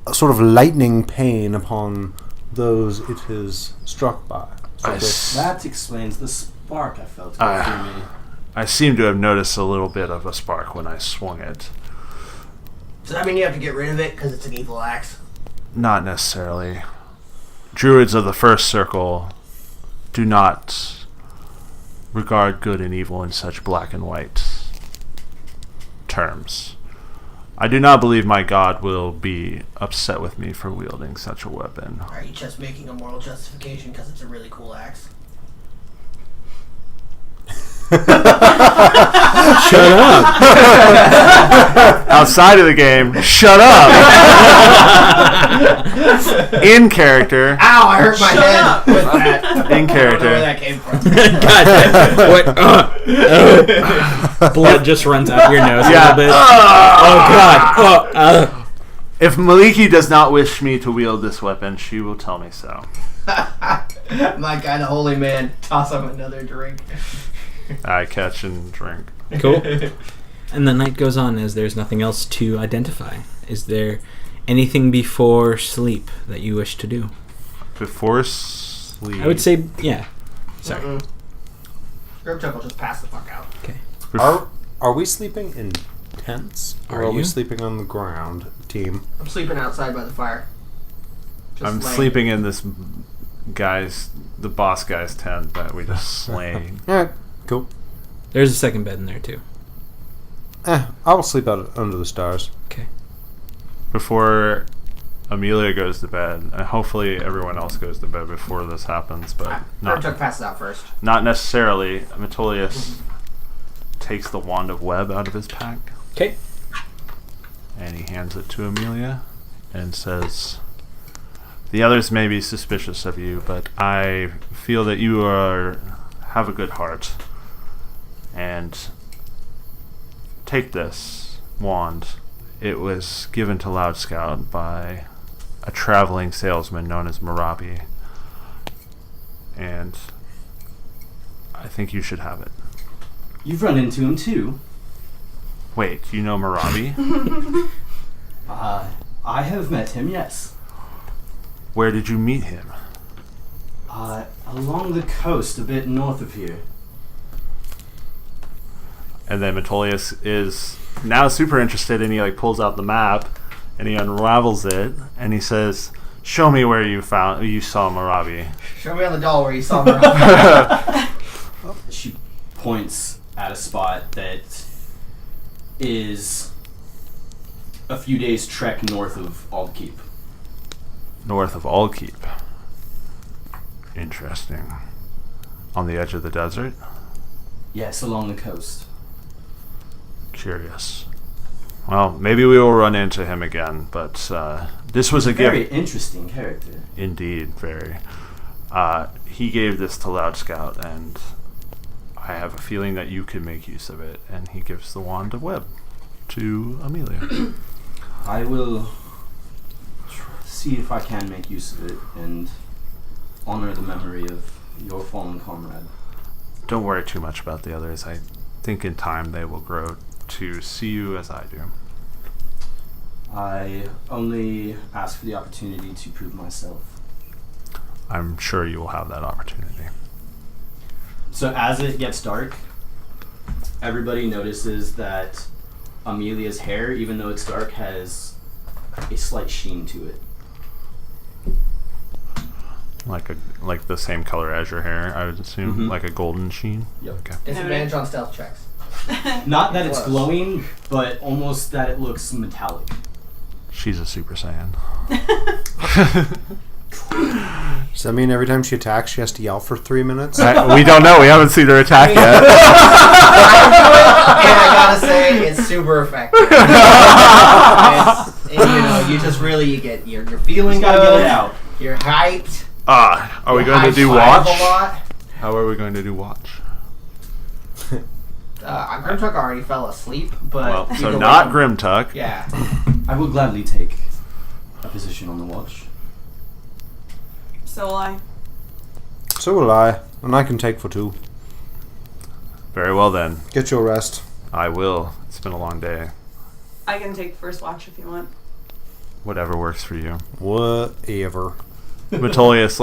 a sort of lightning pain upon those it is struck by. That explains the spark I felt going through me. I seem to have noticed a little bit of a spark when I swung it. does that mean you have to get rid of it because it's an evil axe? Not necessarily. Druids of the first circle do not regard good and evil in such black and white terms. I do not believe my god will be upset with me for wielding such a weapon. Are you just making a moral justification because it's a really cool axe? Shut up! Outside of the game, shut up! In character, Ow, I hurt my Shut head up. with that. in I don't know where character. that came from. God, what? Blood just runs out your nose Yeah. a little bit. Oh God! If Maliki does not wish me to wield this weapon, she will tell me so. My kind of holy man. Toss him another drink. I catch and drink. Cool. And the night goes on as there's nothing else to identify. Is there anything before sleep that you wish to do? Before sleep. I would say, yeah. Sorry. Grimtuck will just pass the fuck out. Okay. Are we sleeping in tents? Or are we sleeping on the ground, team? I'm sleeping outside by the fire. I'm sleeping in this the boss guy's tent that we just slain. Alright, cool. There's a second bed in there too. I will sleep out under the stars. Okay. Before Amelia goes to bed, and hopefully everyone else goes to bed before this happens, but Grimtuck passes out first. not necessarily. Metolius takes the wand of web out of his pack. Okay. And he hands it to Amelia and says, "The others may be suspicious of you, but I feel that you have a good heart. And take this wand. It was given to Loud Scout by a traveling salesman known as Marabi. And I think you should have it." You've run into him too. Wait, you know Marabi? I have met him, yes. Where did you meet him? Along the coast, a bit north of here. And then Metolius is now super interested, and he pulls out the map and he unravels it and he says, "Show me where you saw Marabi." Show me on the doll where you saw her. She points at a spot that is a few days' trek north of Aldkeep. North of Aldkeep. Interesting. On the edge of the desert? Yes, along the coast. Curious. Well, maybe we will run into him again, but this was a Very gift. interesting character. Indeed, very. He gave this to Loud Scout, and I have a feeling that you can make use of it. And he gives the wand of web to Amelia. I will see if I can make use of it and honor the memory of your fallen comrade. Don't worry too much about the others. I think in time they will grow to see you as I do. I only ask for the opportunity to prove myself. I'm sure you will have that opportunity. So as it gets dark, everybody notices that Amelia's hair, even though it's dark, has a slight sheen to it. Like the same color as your hair, I would assume, Mhm. like a golden sheen. Yep. Okay. Disadvantage on stealth checks. Not that it's Close. glowing, but almost that it looks metallic. She's a Super Saiyan. Does that mean every time she attacks, she has to yell for 3 minutes? We don't know. We haven't seen her attack yet. And I gotta say, it's super effective. You just really you're feeling Just gotta good. get it out. You're hyped. Are we you going to do high-five watch? a lot. How are we going to do watch? Grimtuck already fell asleep, but Well, you so can not wake him- Grimtuck. Yeah. I will gladly take a position on the watch. So will I. So will I, and I can take for 2. Very well then. Get your rest. I will. It's been a long day. I can take first watch if you want. Whatever works for you. Whatever. Metolius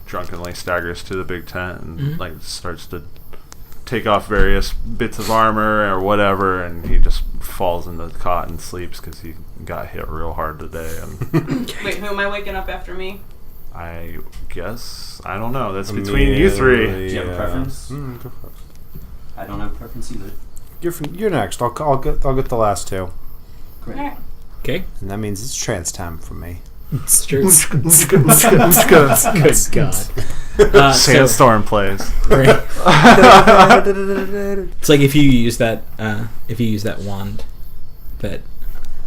drunkenly staggers to the big tent and starts to take off various bits of armor or whatever, and he just falls in the cot and sleeps because he got hit real hard today. And Wait, who am I waking up after me? I guess I don't know. That's between you three. Do you have a preference? Go for it. I don't have a preference either. You're next. I'll get the last 2, Great. Alright. Okay. and that means it's trance time for me. Good God. Sandstorm plays. Right. It's like if you use that wand that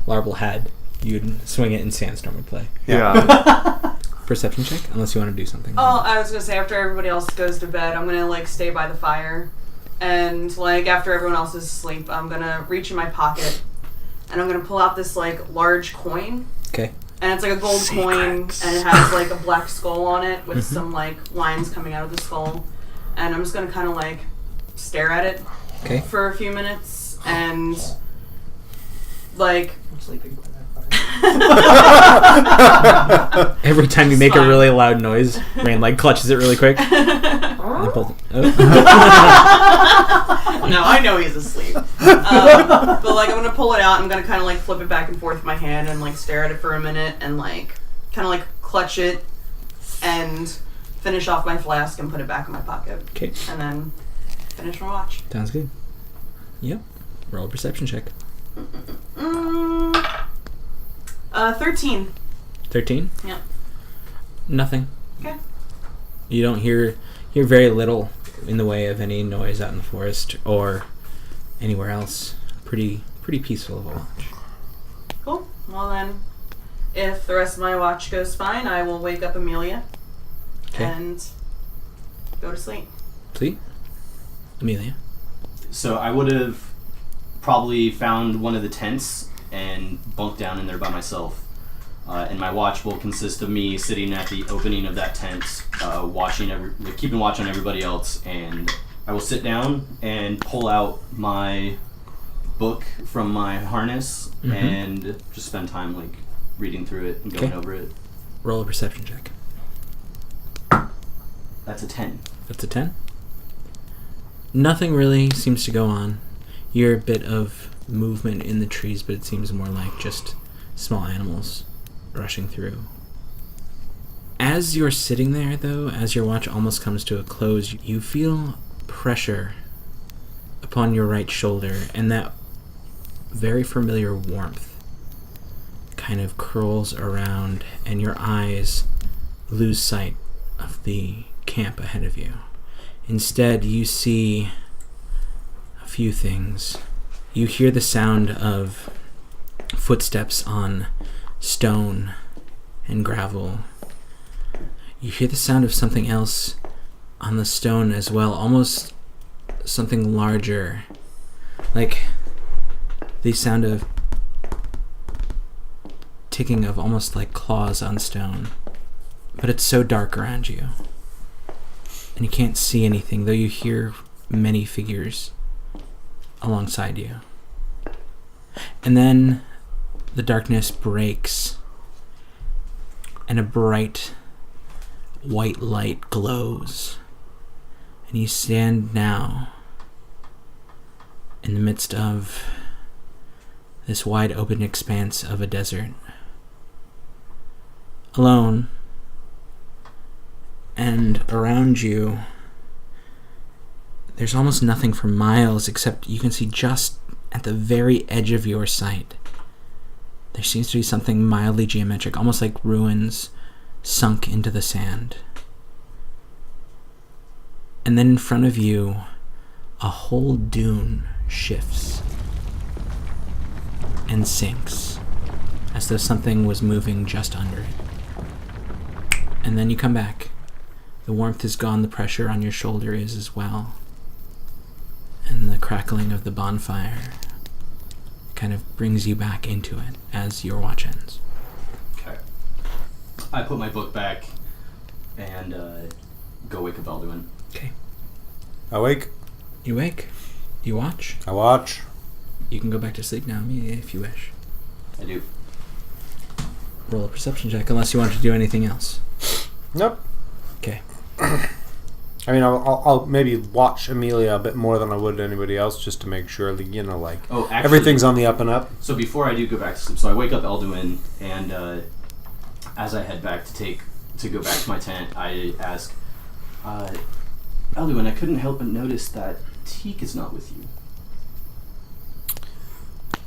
Larble had, you'd swing it and Sandstorm would play. Yeah. Perception check, unless you want to do something. Oh, I was gonna say after everybody else goes to bed, I'm gonna stay by the fire, and after everyone else is asleep, I'm gonna reach in my pocket, and I'm gonna pull out this large coin. Okay. And it's a gold coin, and it has a black skull on it with some lines coming out of the skull, and I'm just gonna kind of stare at it Okay. for a few minutes, and I'm sleeping by that fire. Every time you make a really loud noise, Rain like clutches it really quick. And pulls it. Oh. No, I know he's asleep. But like, I'm gonna pull it out. I'm gonna kind of like flip it back and forth with my hand and like stare at it for a minute and like kind of like clutch it and finish off my flask and put it back in my pocket. Okay. And then finish my watch. Sounds good. Yep. Roll a perception check. 13. 13? Yep. Nothing. Okay. You don't hear very little in the way of any noise out in the forest or anywhere else. Pretty peaceful of a watch. Cool. Well then, if the rest of my watch goes fine, I will wake up Amelia and go to sleep. Sleep? Amelia? So I would have probably found one of the tents and bunked down in there by myself. And my watch will consist of me sitting at the opening of that tent, keeping watch on everybody else, and I will sit down and pull out my book from my harness and just spend time like reading through it and going over it. Roll a perception check. That's a 10. That's a 10? Nothing really seems to go on. You hear a bit of movement in the trees, but it seems more like just small animals rushing through. As you're sitting there, though, as your watch almost comes to a close, you feel pressure upon your right shoulder, and that very familiar warmth kind of curls around, and your eyes lose sight of the camp ahead of you. Instead, you see a few things. You hear the sound of footsteps on stone and gravel. You hear the sound of something else on the stone as well, almost something larger, like the sound of ticking of almost like claws on stone. But it's so dark around you, and you can't see anything, though you hear many figures alongside you. And then the darkness breaks, and a bright white light glows, and you stand now in the midst of this wide open expanse of a desert, alone, and around you there's almost nothing for miles, except you can see just at the very edge of your sight there seems to be something mildly geometric, almost like ruins sunk into the sand. And then in front of you, a whole dune shifts and sinks, as though something was moving just under it. And then you come back. The warmth is gone, the pressure on your shoulder is as well. And the crackling of the bonfire kind of brings you back into it as your watch ends. Okay. I put my book back and go wake up Alduin. Okay. Awake. You wake. You watch. I watch. You can go back to sleep now if you wish. I do. Roll a perception check, unless you want to do anything else. Nope. Okay. I mean, I'll maybe watch Amelia a bit more than I would anybody else, just to make sure that, you know, like, actually, everything's on the up and up. So before I do go back to sleep, so I wake up Alduin, and as I head back to go back to my tent, I ask, Alduin, I couldn't help but notice that Teak is not with you.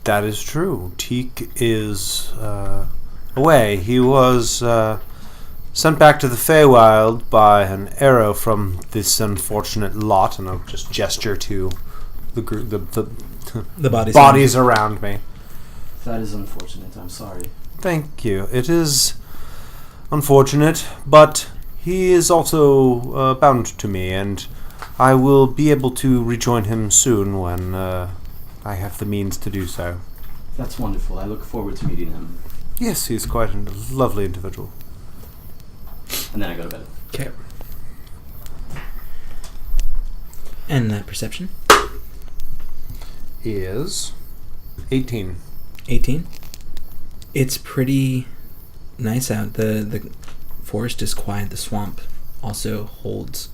That is true. Teak is away. He was sent back to the Feywild by an arrow from this unfortunate lot, and I'll just gesture to the group, the bodies around me. That is unfortunate. I'm sorry. Thank you. It is unfortunate, but he is also bound to me, and I will be able to rejoin him soon when I have the means to do so. That's wonderful. I look forward to meeting him. Yes, he's quite a lovely individual. And then I go to bed. Okay. And that perception? Is 18. 18? It's pretty nice out. The forest is quiet. The swamp also holds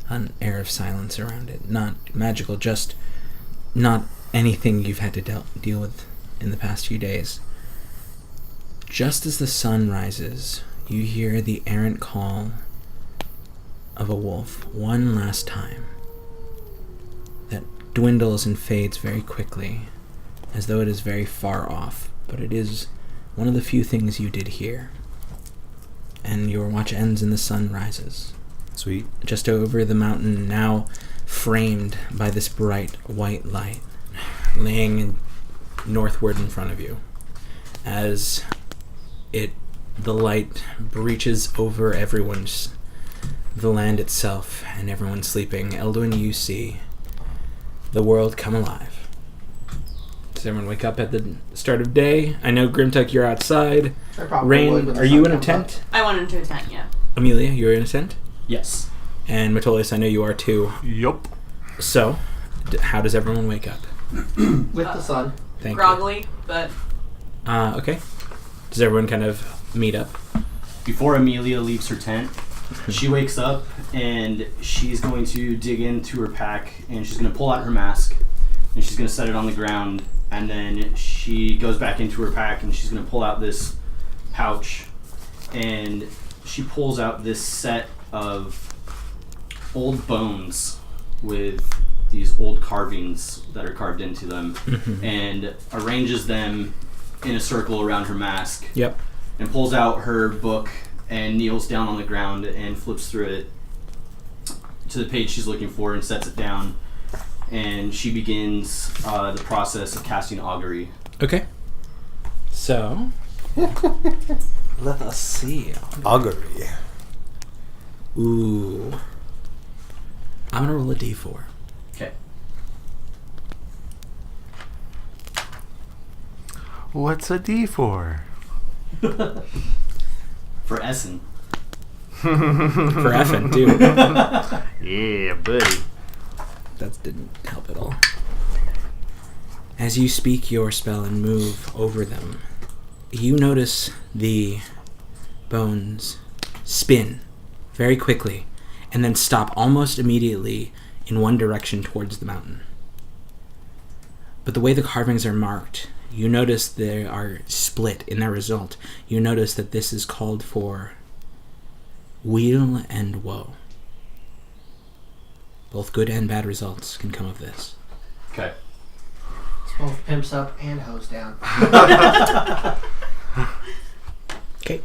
an air of silence around it. Not magical, just not anything you've had to deal with in the past few days. Just as the sun rises, you hear the errant call of a wolf one last time that dwindles and fades very quickly, as though it is very far off, but it is one of the few things you did hear. And your watch ends and the sun rises. Sweet. Just over the mountain, now framed by this bright white light, laying northward in front of you, as the light breaches over the land itself, and everyone sleeping. Elduin, you see the world come alive. Does everyone wake up at the start of day? I know, Grimtuck, you're outside. I probably would Rain, when the are sun you in a comes tent? I went into a tent, yeah. Amelia, you're in a tent? Yes. And Metolius, I know you are too. Yup. So, how does everyone wake up? With the sun. Thank Groggily, but you. Okay. Does everyone kind of meet up? Before Amelia leaves her tent, she wakes up and she's going to dig into her pack and she's going to pull out her mask and she's going to set it on the ground, and then she goes back into her pack and she's going to pull out this pouch and she pulls out this set of old bones with these old carvings that are carved into them and arranges them in a circle around her mask. Yep. And pulls out her book and kneels down on the ground and flips through it to the page she's looking for and sets it down. And she begins the process of casting augury. Okay. So, let us see. Augury. Ooh. I'm going to roll a d4. Okay. What's a D4? For Essen. For effing, too. Yeah, buddy. That didn't help at all. As you speak your spell and move over them, you notice the bones spin very quickly and then stop almost immediately in one direction towards the mountain. But the way the carvings are marked, you notice they are split in their result. You notice that this is called for weal and woe. Both good and bad results can come of this. Okay. It's both pimps up and hose down. Okay.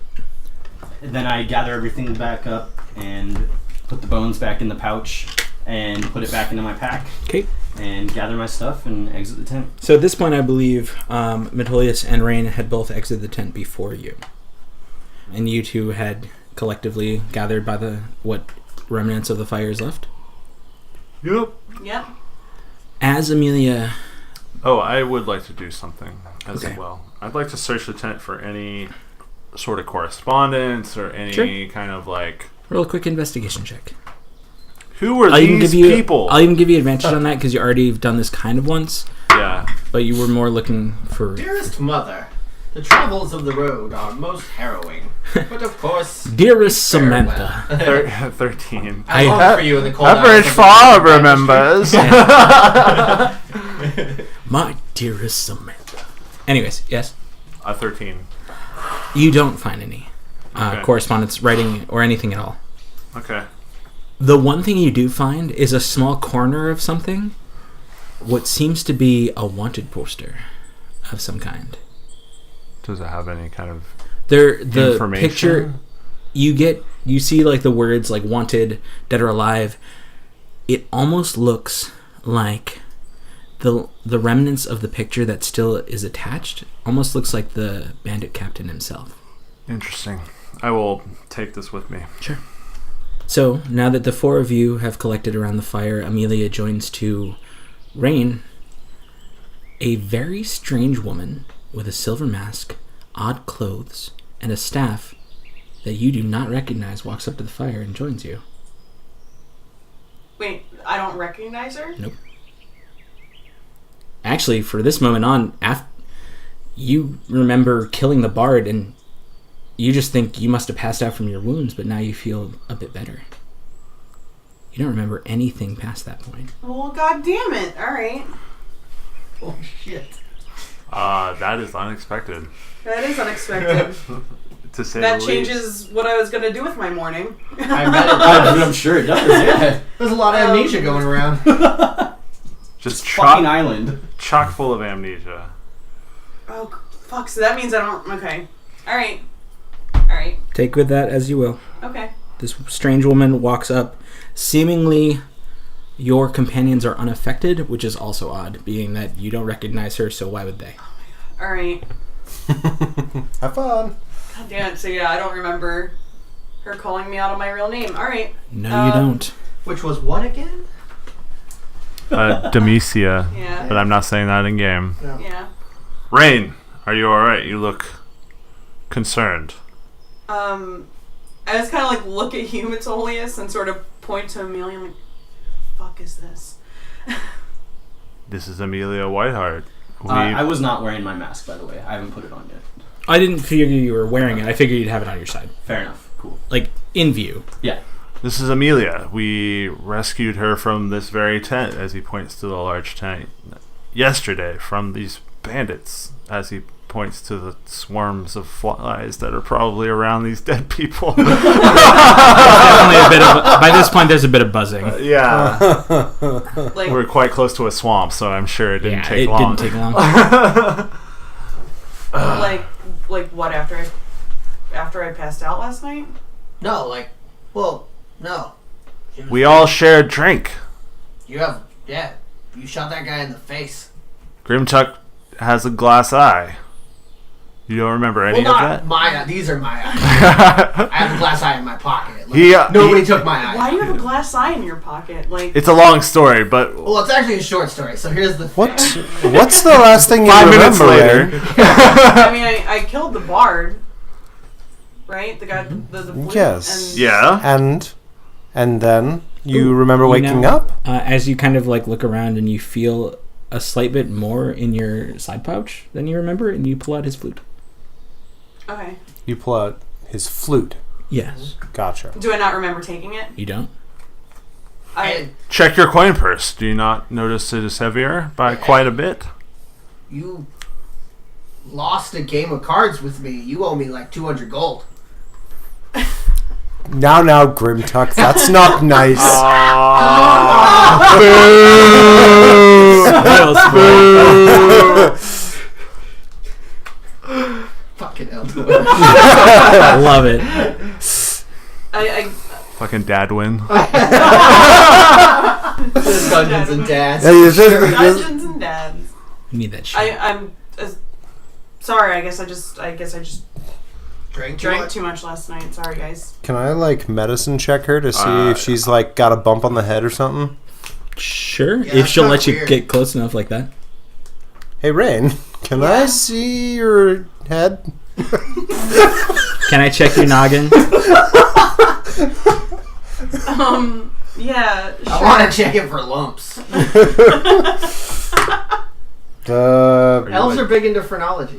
And then I gather everything back up and put the bones back in the pouch and put it back into my pack. Okay. And gather my stuff and exit the tent. So at this point, I believe Metolius and Rain had both exited the tent before you. And you two had collectively gathered by the what remnants of the fires left. Yep. Yep. As Amelia... Oh, I would like to do something as Okay. well. I'd like to search the tent for any sort of correspondence or any Sure. kind of like... Roll a quick investigation check. Who were I'll even these give you, people? I'll even give you advantage on that because you already have done this kind of once. Yeah. But you were more looking for... Dearest mother, the travels of the road are most harrowing. But of course, Dearest farewell. Samantha. 13. I long for you in the cold Average hours of Farm the remembers. My dearest Samantha. Anyways, yes? 13. You don't find any Okay. correspondence, writing, or anything at all. Okay. The one thing you do find is a small corner of something. What seems to be a wanted poster of some kind. Does it have any kind of The information? picture you see like the words like wanted, dead or alive. It almost looks like the remnants of the picture that still is attached almost looks like the bandit captain himself. Interesting. I will take this with me. Sure. So, now that the four of you have collected around the fire, Amelia joins to Rain. A very strange woman with a silver mask, odd clothes, and a staff that you do not recognize walks up to the fire and joins you. Wait, I don't recognize her? Nope. Actually, for this moment on, You remember killing the bard, and you just think you must have passed out from your wounds, but now you feel a bit better. You don't remember anything past that point. Well, god damn it. Alright. Oh shit. That is unexpected. That is unexpected. To say That the changes what I was going to do with my morning. I'm sure it does. Yeah. There's a lot of amnesia going around. Just Fucking island. chock full of amnesia. Oh, fuck. So that means I don't... Okay. Alright. Alright. Take with that as you will. Okay. This strange woman walks up. Seemingly, your companions are unaffected, which is also odd, being that you don't recognize her, so why would they? Alright. Have fun. God damn it. So yeah, I don't remember her calling me out on my real name. Alright. No, you don't. Which was what again? Demecia. Yeah. But I'm not saying that in game. No. Yeah. Rain, are you alright? You look concerned. I just kind of like look at you, Metolius, and sort of point to Amelia. I'm like, fuck is this? This is Amelia Whiteheart. I was not wearing my mask, by the way. I haven't put it on yet. I didn't figure you were wearing it. I figured you'd have it on your side. Fair enough. Cool. Like, in view. Yeah. This is Amelia. We rescued her from this very tent, as he points to the large tent, yesterday from these bandits, as he points to the swarms of flies that are probably around these dead people. Definitely a bit of... By this point, there's a bit of buzzing. Yeah. Like, We're quite close to a swamp, so I'm sure it didn't take it long. didn't take long. like what after I passed out last night? No, like, well, no. We all shared drink. You shot that guy in the face. Grimtuck has a glass eye. You don't remember any Well, of not that? my eye. These are my eyes. I have a glass eye in my pocket. Look, nobody took my eye. Why do you have a glass eye in your pocket? Like, It's a long story, but Well, it's actually a short story. So here's the thing. What's the last thing you 5 remember? minutes later. Ray? I mean, I killed the bard, right? The guy, the flute, Yes. And Yeah. And then you remember You waking know, up? as you kind of like look around and you feel a slight bit more in your side pouch than you remember, and you pull out his flute. Okay. You pull out his flute. Yes. Gotcha. Do I not remember taking it? You don't? Check your coin purse. Do you not notice it is heavier by quite a bit? You lost a game of cards with me. You owe me like 200 gold. Now, Grimtuck, that's not nice. Fucking hell. I love it. I Fucking Dadwin. Dungeons and Dads. Dungeons and Dads. You need that shit. I'm sorry. I guess I just Drank too much last night. Sorry, guys. Can I, medicine check her to see if she's, got a bump on the head or something? Sure, Yeah, if that's she'll kinda let you weird. get close enough like that. Hey, Rain, can I see your head? Can I check your noggin? Yeah. Sure. I want to check it for lumps. Elves are big into phrenology.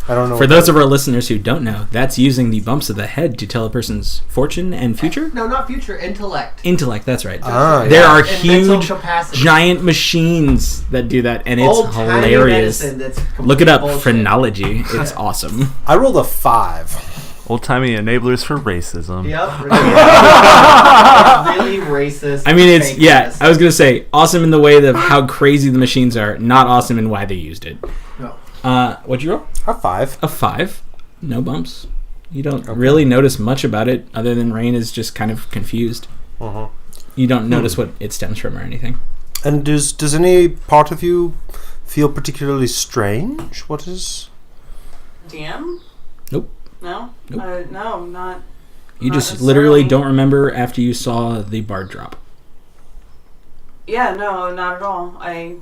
I don't know. For those of our listeners who don't know, that's using the bumps of the head to tell a person's fortune and future. No, not future. Intellect. Intellect, that's right. Ah, There are And mental huge, capacity. giant machines that do that, and it's Old-timey hilarious. medicine that's Look it up, complete bullshit. phrenology. It's awesome. I rolled a 5. Old-timey enablers for racism. Yep. Really racist. I mean, it's, fake yeah, medicine. I was going to say, awesome in the way of how crazy the machines are, not awesome in why they used it. No. What'd you roll? A 5. A 5. No bumps. You don't really notice much about it, other than Rain is just kind of confused. Uh-huh. You don't notice what it stems from or anything. And does any part of you feel particularly strange? What is... DM? Nope. No. Nope. No, not. You Not just literally necessarily. don't remember after you saw the bard drop. Yeah, no, not at all. I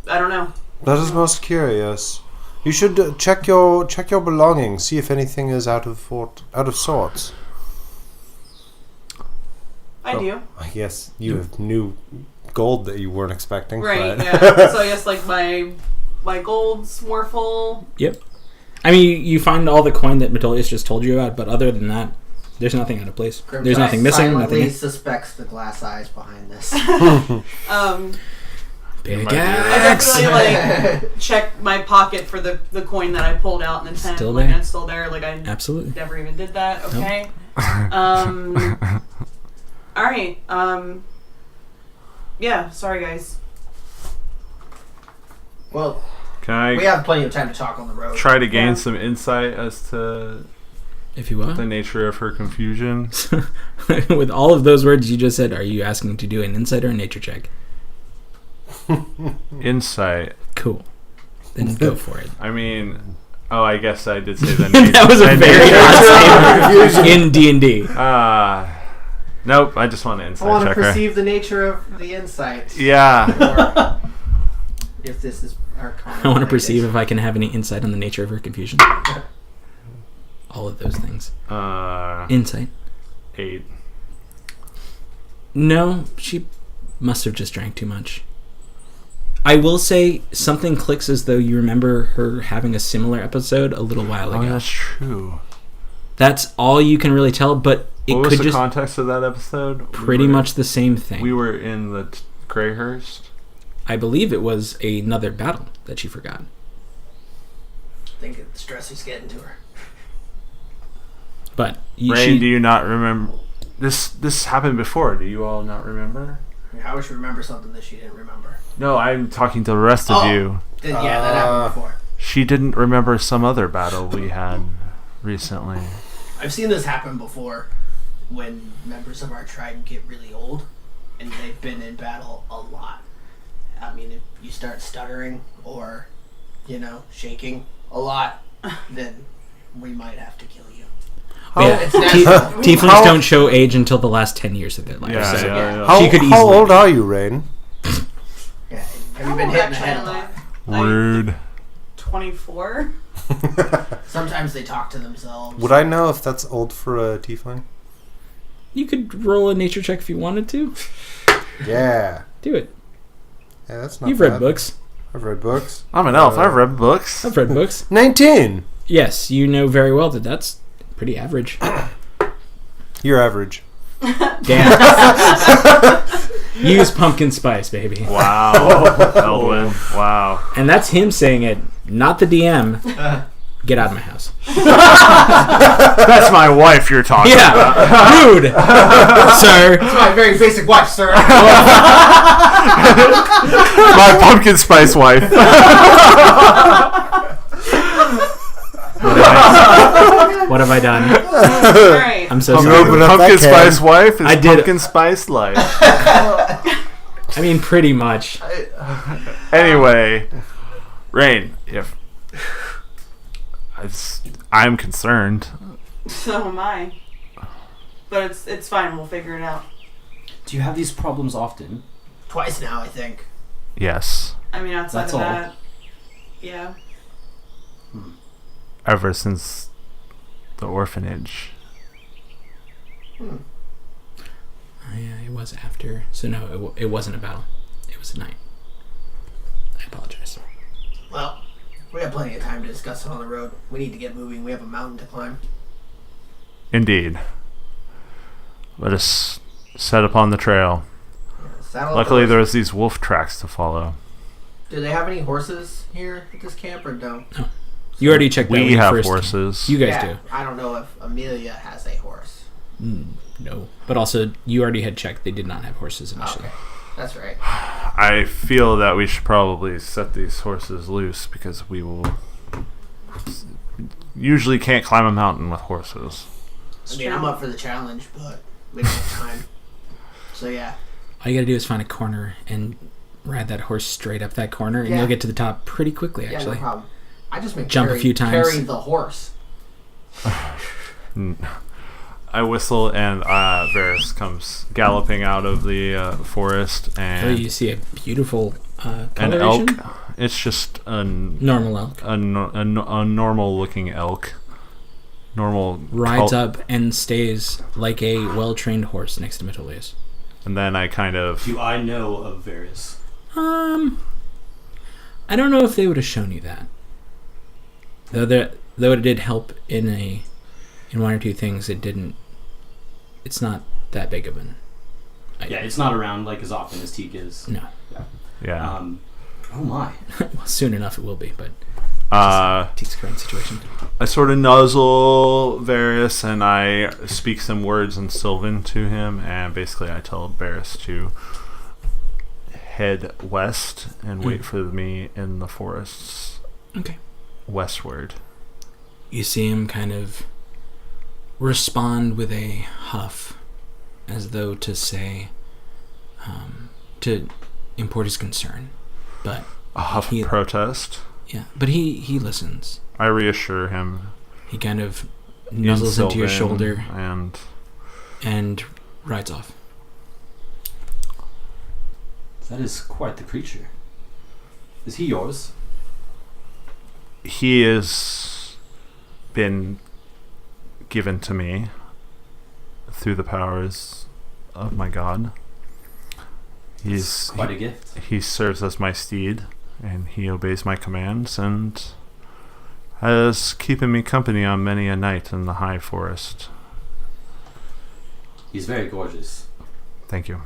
don't know. That is most curious. You should check your belongings, see if anything is out of sorts. I do. I guess you have new gold that you weren't expecting. Right, but- yeah. So I guess like my gold's more full. Yep. I mean, you find all the coin that Metolius just told you about, but other than that, there's nothing out of place. There's nothing missing. Silently Nothing. suspects the glass eyes behind this. Big I axe. definitely like check my pocket for the coin that I pulled out in the tent. Still like there. it's still there. Like I Absolutely. never even did that. Okay. All right. Yeah. Sorry, guys. Well, Can we I have plenty of time to talk on the road. try to gain Yeah. some insight as to If you want. the nature of her confusion? With all of those words you just said, are you asking to do an insight or a nature check? Insight. Cool. Then go for it. I mean, I guess I did say the nature. That was a very odd statement in D&D. Nope. I just want to I insight want to check her. perceive the nature of the insight. Yeah. Or if this is Arcana. I want to perceive if I can have any insight on the nature of her confusion. All of those things. Insight. 8. No, she must have just drank too much. I will say something clicks as though you remember her having a similar episode a little while ago. Oh, that's true. That's all you can really tell, but it What was could the just context of that episode? pretty much the same thing. We were in the Greyhurst. I believe it was another battle that she forgot. I think the stress is getting to her. But Rain, do you not remember? This happened before. Do you all not remember? I mean, how would she remember something that she didn't remember? No, I'm talking to the rest of you. Then, yeah, that happened before. She didn't remember some other battle we had recently. I've seen this happen before when members of our tribe get really old and they've been in battle a lot. I mean, if you start stuttering or, shaking a lot, then we might have to kill you. Yeah. It's natural. Tieflings don't show age until the last 10 years of their life. Yeah, so yeah. How, She could how easily old be. are you, Rain? Yeah, have you been hitting the head a lot? Rude. 24. Sometimes they talk to themselves. Would I know if that's old for a tiefling? You could roll a nature check if you wanted to. Yeah. Do it. Yeah, that's not You've bad. read books. I've read books. I'm an elf. I've read books. I've read books. 19! Yes, you know very well that that's pretty average. You're average. Damn. Use pumpkin spice, baby. Wow. Elwyn. Wow. And that's him saying it, not the DM. Get out of my house. That's my wife you're talking about. Yeah, rude, sir. That's my very basic wife, sir. My pumpkin spice wife. What have I done? All right. I'm so I'm sorry. open up Pumpkin that can. spice wife is I did- pumpkin spice life. I mean, pretty much. Anyway, Rain, if I'm concerned. So am I. But it's fine. We'll figure it out. Do you have these problems often? Twice now, I think. Yes, I mean, outside That's of all. that, yeah. ever since the orphanage. Yeah, it was after. So no, it wasn't a battle. It was a night. I apologize. Well, we have plenty of time to discuss it on the road. We need to get moving. We have a mountain to climb. Indeed. Let us set upon the trail. Saddle up Luckily, the there's these wolf tracks to follow. Do they have any horses here at this camp or don't? You already checked that when We you have first. horses. You guys Yeah, I don't know if Amelia has a horse. do. No. But also, you already had checked. They did not have horses initially. Okay, that's right. I feel that we should probably set these horses loose because we will usually can't climb a mountain with horses. I mean, I'm up for the challenge, but we don't have time. So yeah, All you gotta do is find a corner and ride that horse straight up that corner, and Yeah. you'll get to the top pretty quickly, yeah, no actually. problem. I just make Jump a few times. Carry the horse. I whistle and Varys comes galloping out of the forest So and you see a beautiful an coloration. elk. It's just Normal elk. a normal looking elk. Normal Rides col- up and stays like a well-trained horse next to Metolius. And then I kind of... Do I know of Varys? I don't know if they would have shown you that. Though it did help in one or two things, it didn't. It's not that big of an item. Yeah, it's not around like as often as Teak is. No. Yeah. Oh my. Well, soon enough it will be, but Teak's current situation. I sort of nuzzle Varys and I speak some words in Sylvan to him, and basically I tell Varys to head west and wait for me in the forests. Okay. Westward. You see him kind of respond with a huff, as though to say, to import his concern. But A huff of protest. yeah, but he listens. I reassure him. He kind of nuzzles into your shoulder and rides off. That is quite the creature. Is he yours? he has been given to me through the powers of my god. It's quite a gift. He serves as my steed, and he obeys my commands, and has keeping me company on many a night in the high forest. He's very gorgeous. Thank you.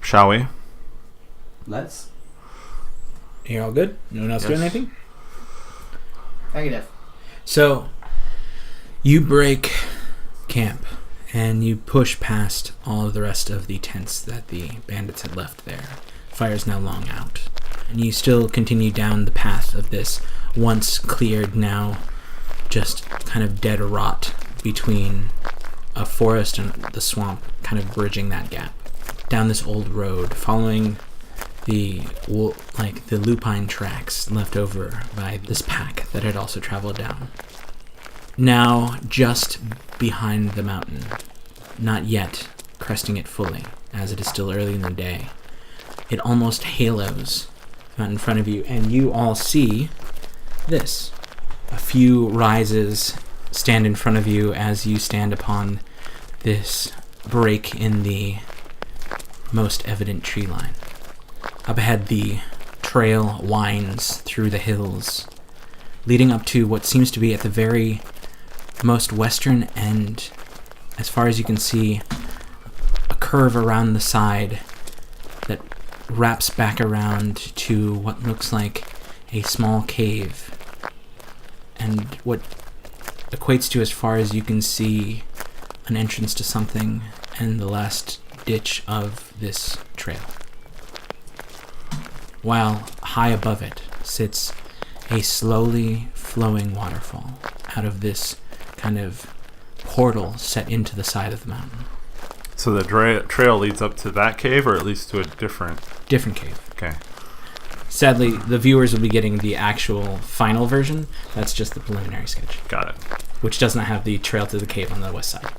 Shall we? Let's. You're all good? No one else doing anything? Negative. So, you break camp, and you push past all of the rest of the tents that the bandits had left there. Fire's now long out. And you still continue down the path of this once cleared, now just kind of dead rot between a forest and the swamp, kind of bridging that gap. Down this old road, following the lupine tracks left over by this pack that had also traveled down. Now, just behind the mountain, not yet cresting it fully, as it is still early in the day, it almost halos out in front of you, and you all see this. A few rises stand in front of you as you stand upon this break in the most evident tree line. Up ahead, the trail winds through the hills, leading up to what seems to be at the very most western end, as far as you can see, a curve around the side that wraps back around to what looks like a small cave, and what equates to, as far as you can see, an entrance to something and the last ditch of this trail. While high above it sits a slowly flowing waterfall out of this kind of portal set into the side of the mountain. So the trail leads up to that cave, or at least to a different cave. Okay. Sadly, the viewers will be getting the actual final version. That's just the preliminary sketch, Got it. which does not have the trail to the cave on the west side.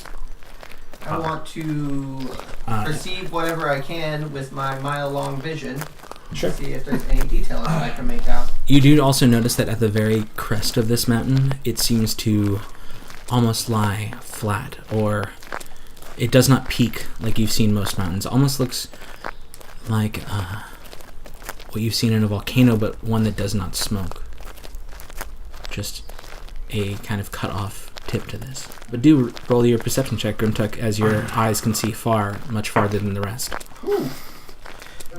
I want to perceive whatever I can with my mile-long vision. Sure. See if there's any details that I can make out. You do also notice that at the very crest of this mountain, it seems to almost lie flat, or it does not peak like you've seen most mountains. It almost looks like what you've seen in a volcano, but one that does not smoke. Just a kind of cut-off tip to this. But do roll your perception check, Grimtuck, as your eyes can see much farther than the rest. Ooh.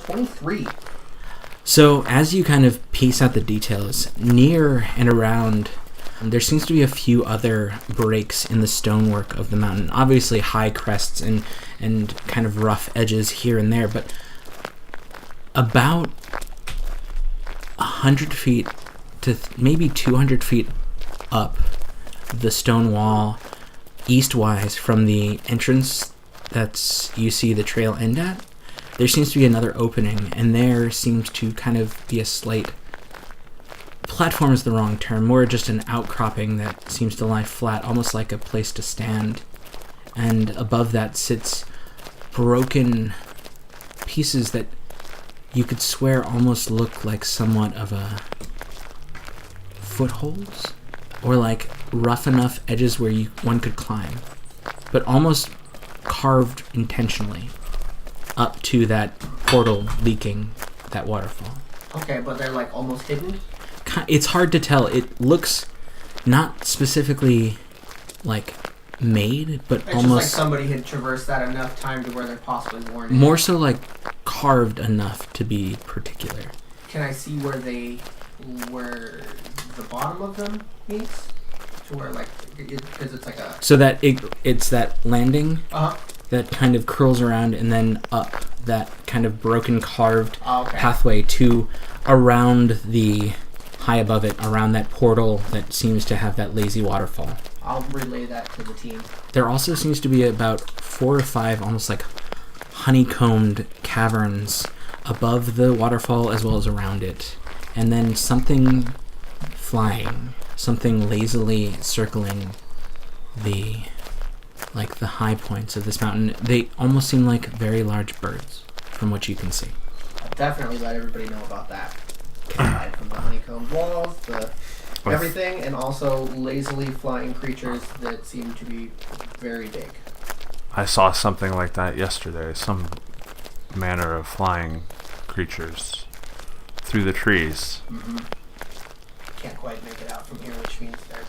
23. So, as you kind of piece out the details, near and around, there seems to be a few other breaks in the stonework of the mountain. Obviously, high crests and kind of rough edges here and there, but about 100 feet to maybe 200 feet up the stone wall, eastwise from the entrance that's you see the trail end at, there seems to be another opening, and there seems to kind of be a slight platform is the wrong term, more just an outcropping that seems to lie flat, almost like a place to stand. And above that sits broken pieces that you could swear almost look like somewhat of a footholds, or like rough enough edges where one could climb, but almost carved intentionally up to that portal leaking that waterfall. Okay, but they're like almost hidden. It's hard to tell. It looks not specifically like made, but It's almost just like somebody had traversed that enough time to where they're possibly worn in. more so like carved enough to be particular. Can I see where the bottom of them meets? To where like, because it's like a. So that it's that landing Uh-huh. that kind of curls around and then up that kind of broken carved Oh, okay. pathway to around the high above it, around that portal that seems to have that lazy waterfall. I'll relay that to the team. There also seems to be about 4 or 5 almost like honeycombed caverns above the waterfall as well as around it. And then something flying, something lazily circling the high points of this mountain. They almost seem like very large birds from what you can see. I'll definitely let everybody know about that. Aside from the honeycomb walls, everything, and also lazily flying creatures that seem to be very big. I saw something like that yesterday. Some manner of flying creatures through the trees. Mm-hmm. Can't quite make it out from here, which means they're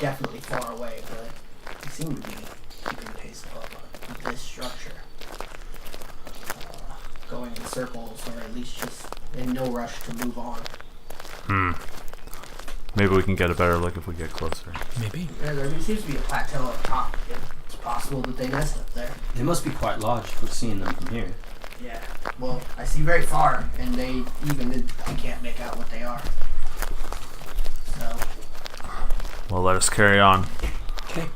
definitely far away, but they seem to be keeping pace above this structure. Going in circles, or at least just in no rush to move on. Maybe we can get a better look if we get closer. Maybe. Yeah, there seems to be a plateau up top. It's possible that they nest up there. They must be quite large for seeing them from here. Yeah. Well, I see very far, and I can't make out what they are. So. Well, let us carry on. Okay.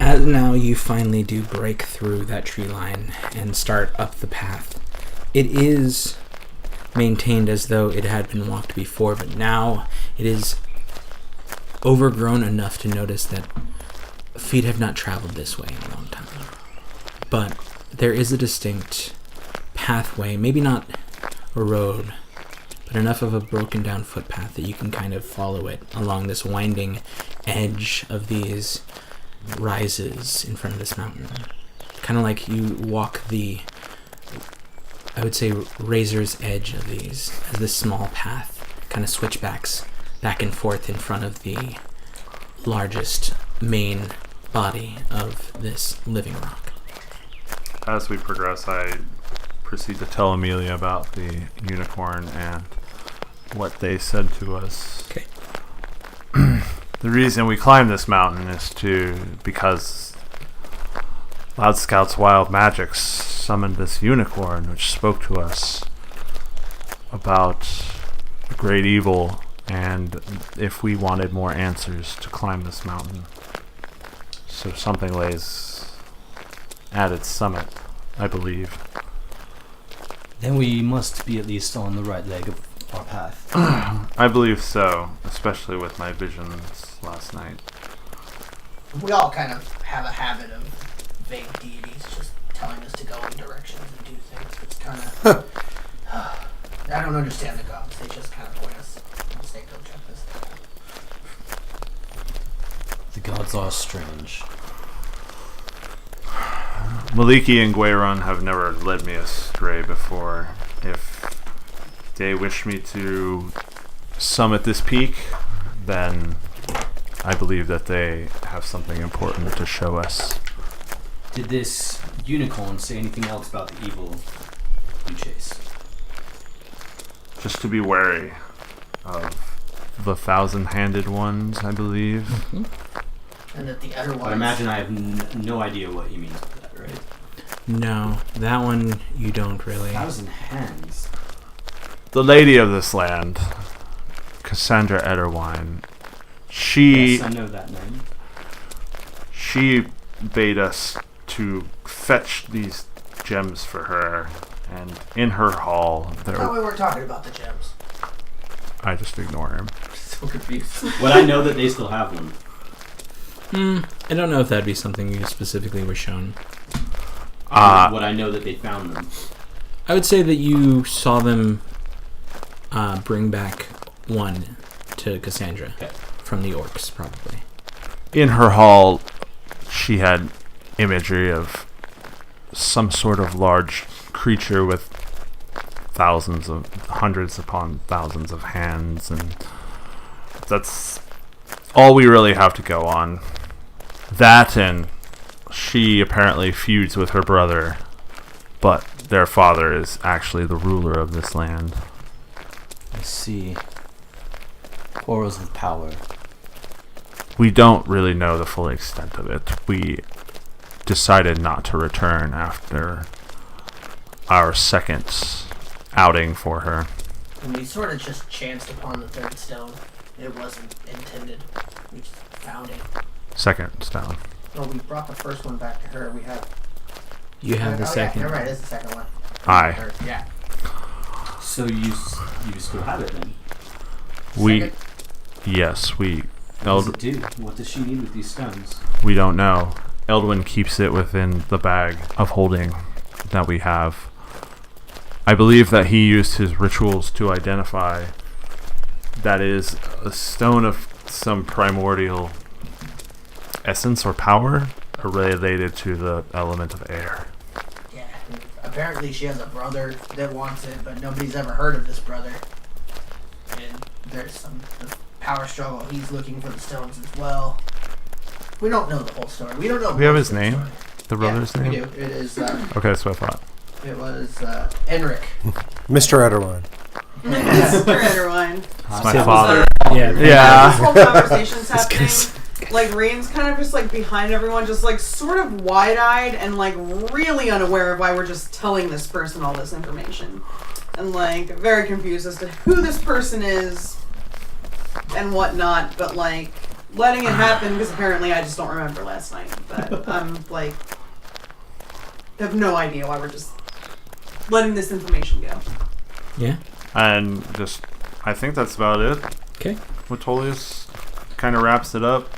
As now you finally do break through that tree line and start up the path. It is maintained as though it had been walked before, but now it is overgrown enough to notice that feet have not traveled this way in a long time. But there is a distinct pathway, maybe not a road, but enough of a broken down footpath that you can kind of follow it along this winding edge of these rises in front of this mountain. Kind of like you walk the, I would say, razor's edge of these, as this small path kind of switchbacks back and forth in front of the largest main body of this living rock. As we progress, I proceed to tell Amelia about the unicorn and what they said to us. Okay. The reason we climb this mountain is because Loud Scout's wild magic summoned this unicorn, which spoke to us about the great evil, and if we wanted more answers to climb this mountain. So something lays at its summit, I believe. Then we must be at least on the right leg of our path. I believe so, especially with my visions last night. We all kind of have a habit of vague deities just telling us to go in directions and do things. It's kind of... I don't understand the gods. They just kind of point us and say, go check this out. The gods are strange. Maliki and Guayron have never led me astray before. If they wish me to summit this peak, then I believe that they have something important to show us. Did this unicorn say anything else about the evil you chase? Just to be wary of the thousand-handed ones, I believe. Mm-hmm. And that the other ones... But imagine I have no idea what he means by that, right? No, that one you don't really. 1,000 hands. The lady of this land, Cassandra Ederwine, she... Yes, I know that name. She bade us to fetch these gems for her, and in her hall, I thought we weren't talking about the gems. I just ignore him. So confused. Would I know that they still have one? I don't know if that'd be something you specifically were shown. Would I know that they found them? I would say that you saw them bring back one to Cassandra from the orcs, probably. In her hall, she had imagery of some sort of large creature with hundreds upon thousands of hands, and that's all we really have to go on. That, and she apparently feuds with her brother, but their father is actually the ruler of this land. I see. Quarrels with power. We don't really know the full extent of it. We decided not to return after our second outing for her. And we sort of just chanced upon the third stone. It wasn't intended. We just found it. Second stone. No, we brought the first one back to her. We have... You have the second. Yeah, you're right. It's the second one. Aye. Or, yeah. So you still have it then? We... Yes, we... What does it do? What does she need with these stones? We don't know. Eldwin keeps it within the bag of holding that we have. I believe that he used his rituals to identify that is a stone of some primordial essence or power related to the element of air. Yeah. Apparently she has a brother that wants it, but nobody's ever heard of this brother. And there's some power struggle. He's looking for the stones as well. We don't know the whole story. We don't know. We have his most of the name? story. The brother's Yeah, name? we do. It is. Okay, that's what I thought. It was Enric. Mr. Etterwine. Mr. Edderwine. It's my father. Yeah. This whole conversation's happening. Like, Reem's kind of just, like, behind everyone, just, like, sort of wide-eyed and, like, really unaware of why we're just telling this person all this information. And, like, very confused as to who this person is and whatnot, but, like, letting it happen because apparently I just don't remember last night. But I'm, like, have no idea why we're just letting this information go. Yeah. And just, I think that's about it. Okay. Metolius kind of wraps it up.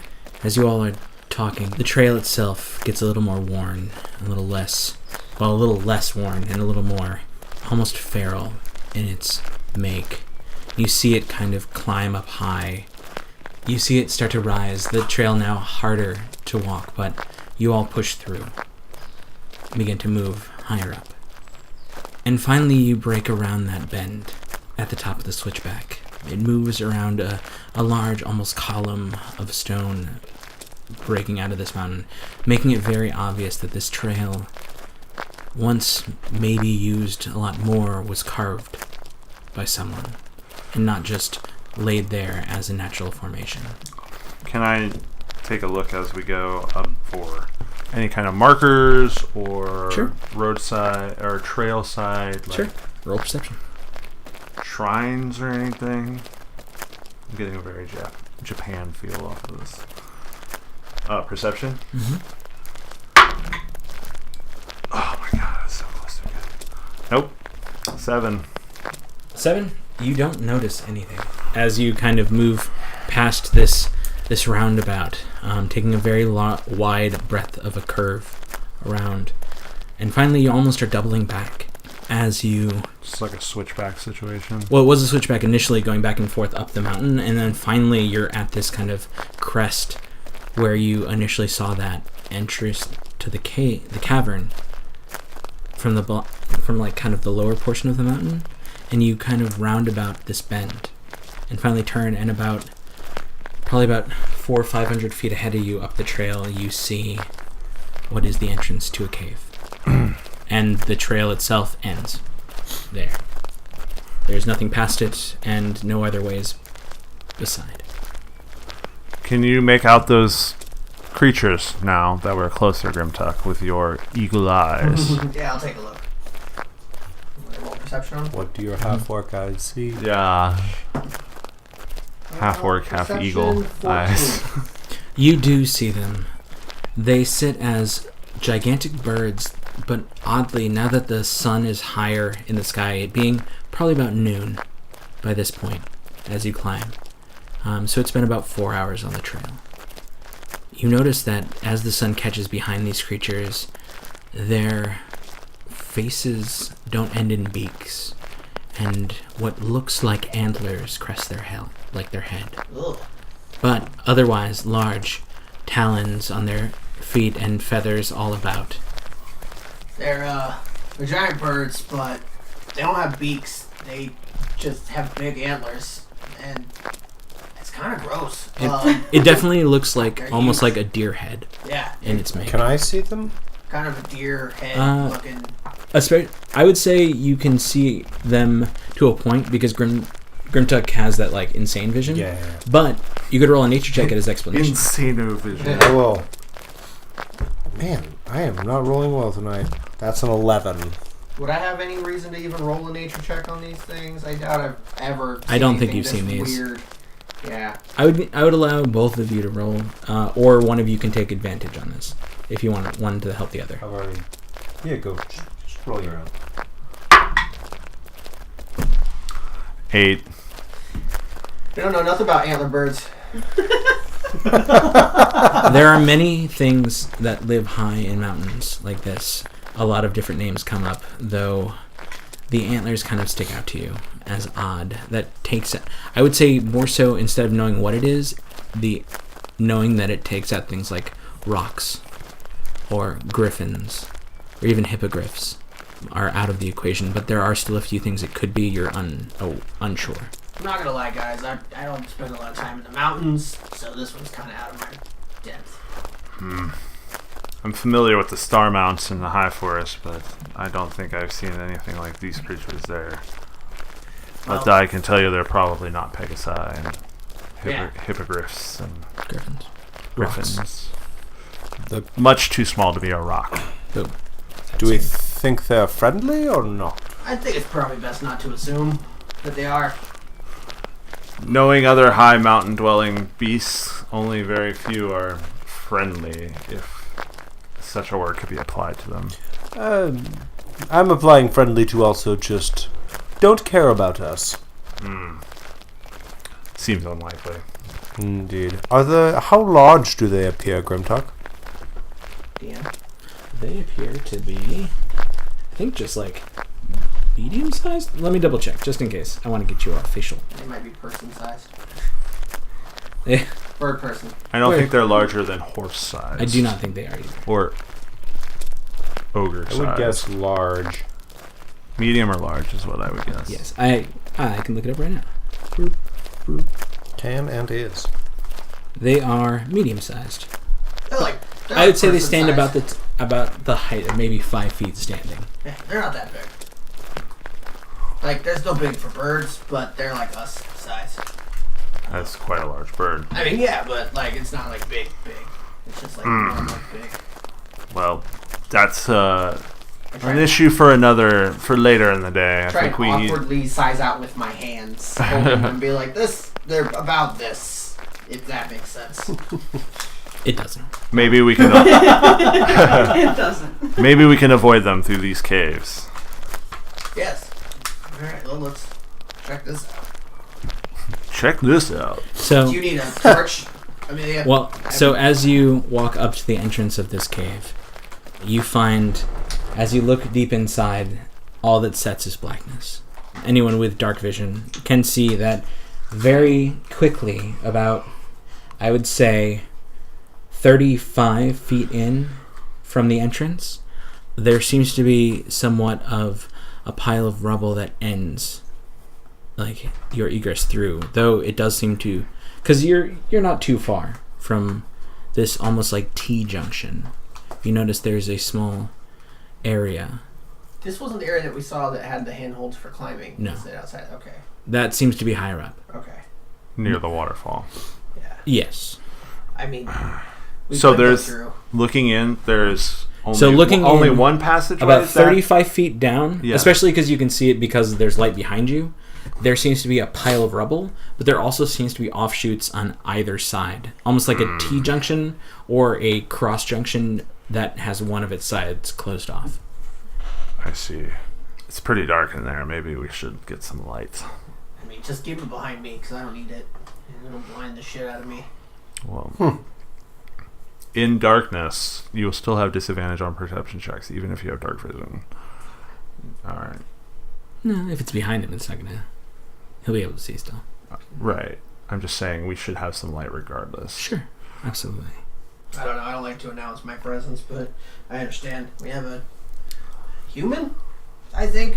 As you all are talking, the trail itself gets a little more worn, a little less worn, and a little more almost feral in its make. You see it kind of climb up high. You see it start to rise. The trail now harder to walk, but you all push through. Begin to move higher up. And finally you break around that bend at the top of the switchback. It moves around a large, almost column of stone breaking out of this mountain, making it very obvious that this trail, once maybe used a lot more, was carved by someone, and not just laid there as a natural formation. Can I take a look as we go up for any kind of markers or Sure. roadside or trail side? Sure. Roll perception. Shrines or anything? I'm getting a very Japan feel off of this. Perception? Mm-hmm. Oh my god, that's so close to good. Nope. 7. 7, you don't notice anything as you kind of move past this roundabout, taking a very wide breadth of a curve around, and finally you almost are doubling back as you... Just like a switchback situation. Well, it was a switchback initially going back and forth up the mountain, and then finally you're at this kind of crest where you initially saw that entrance to the cavern from like kind of the lower portion of the mountain, and you kind of round about this bend and finally turn, and probably about 400 or 500 feet ahead of you up the trail you see what is the entrance to a cave. And the trail itself ends there. There's nothing past it and no other ways beside. Can you make out those creatures now that we're closer, Grimtuck, with your eagle eyes? Yeah, I'll take a look. Roll perception on. What do your half-orc eyes see? Yeah. Half orc, half Perception, eagle 14. eyes. You do see them. They sit as gigantic birds, but oddly, now that the sun is higher in the sky, it being probably about noon by this point as you climb. So it's been about 4 hours on the trail. You notice that as the sun catches behind these creatures, their faces don't end in beaks, and what looks like antlers crest their head. Ugh. But otherwise large talons on their feet and feathers all about. They're giant birds, but they don't have beaks. They just have big antlers, and it's kind of gross. It definitely looks like They're almost huge. like a deer head Yeah, in its make. Can I see them? kind of a deer head looking. I would say you can see them to a point because Grimtuck has that like insane vision. Yeah. But you could roll a nature check at his explanation. Insano vision. I will. Man, I am not rolling well tonight. That's an 11. Would I have any reason to even roll a nature check on these things? I doubt I've ever. I don't think anything you've seen this these. Weird. Yeah. I would allow both of you to roll, or one of you can take advantage on this if you want one to help the other. I've already. Yeah, go. Just roll your own. 8. They don't know nothing about antler birds. There are many things that live high in mountains like this. A lot of different names come up, though the antlers kind of stick out to you as odd. That takes, I would say, more so instead of knowing what it is, the knowing that it takes out things like rocks or griffins or even hippogriffs are out of the equation. But there are still a few things it could be. You're unsure. I'm not gonna lie, guys. I don't spend a lot of time in the mountains, so this one's kind of out of my depth. I'm familiar with the Star Mounts in the High Forest, but I don't think I've seen anything like these creatures there. But I can tell you they're probably not Pegasi and hippogriffs and griffins. Much too small to be a rock. Boom. Do we think they're friendly or not? I think it's probably best not to assume that they are. Knowing other high mountain dwelling beasts, only very few are friendly, if such a word could be applied to them. I'm applying friendly to also just don't care about us. Seems unlikely. Indeed. How large do they appear, Grimtuck? Yeah. They appear to be, I think, just like medium sized. Let me double check just in case. I want to get you official. They might be person-sized. Yeah. Bird person. I don't think they're larger than horse size. I do not think they are either. Or ogre size. I would guess large. Medium or large is what I would guess. Yes, I can look it up right now. Boop, boop. Can and is. They are medium sized. They're I would say they stand person-sized. about the height of maybe 5 feet standing. Yeah, they're not that big. Like, they're still big for birds, but they're like us size. That's quite a large bird. I mean, yeah, but like it's not like big. It's just like normal big. Well, that's an issue for later in the day. I Try think and we need. awkwardly size out with my hands, hold them and be like, "This, they're about this." If that makes sense. It doesn't. Maybe we can. It doesn't. Maybe we can avoid them through these caves. Yes. All right. Well, let's check this out. Check this out. So, Do you need a torch? I mean, yeah. well, so as you walk up to the entrance of this cave, you find, as you look deep inside, all that sets is blackness. Anyone with dark vision can see that very quickly, about, I would say, 35 feet in from the entrance, there seems to be somewhat of a pile of rubble that ends like your egress through, though it does seem to, because you're not too far from this almost like T-junction. You notice there's a small area This wasn't the area that we saw that had the handholds for climbing. No. Is it outside? Okay. that seems to be higher up. Okay. Near the waterfall. Yeah. Yes. I mean, we So could go there's through. looking in. There's only So looking only in, one passage. About 35 feet down, Yeah. especially because you can see it because there's light behind you. There seems to be a pile of rubble, but there also seems to be offshoots on either side, almost like a T-junction or a cross-junction that has one of its sides closed off. I see. It's pretty dark in there. Maybe we should get some light. I mean, just keep it behind me because I don't need it. It'll blind the shit out of me. Well, in darkness, you will still have disadvantage on perception checks, even if you have dark vision. All right. No, if it's behind him, it's not gonna. He'll be able to see still. Right. I'm just saying we should have some light regardless. Sure, absolutely. I don't know. I don't like to announce my presence, but I understand. We have a human, I think.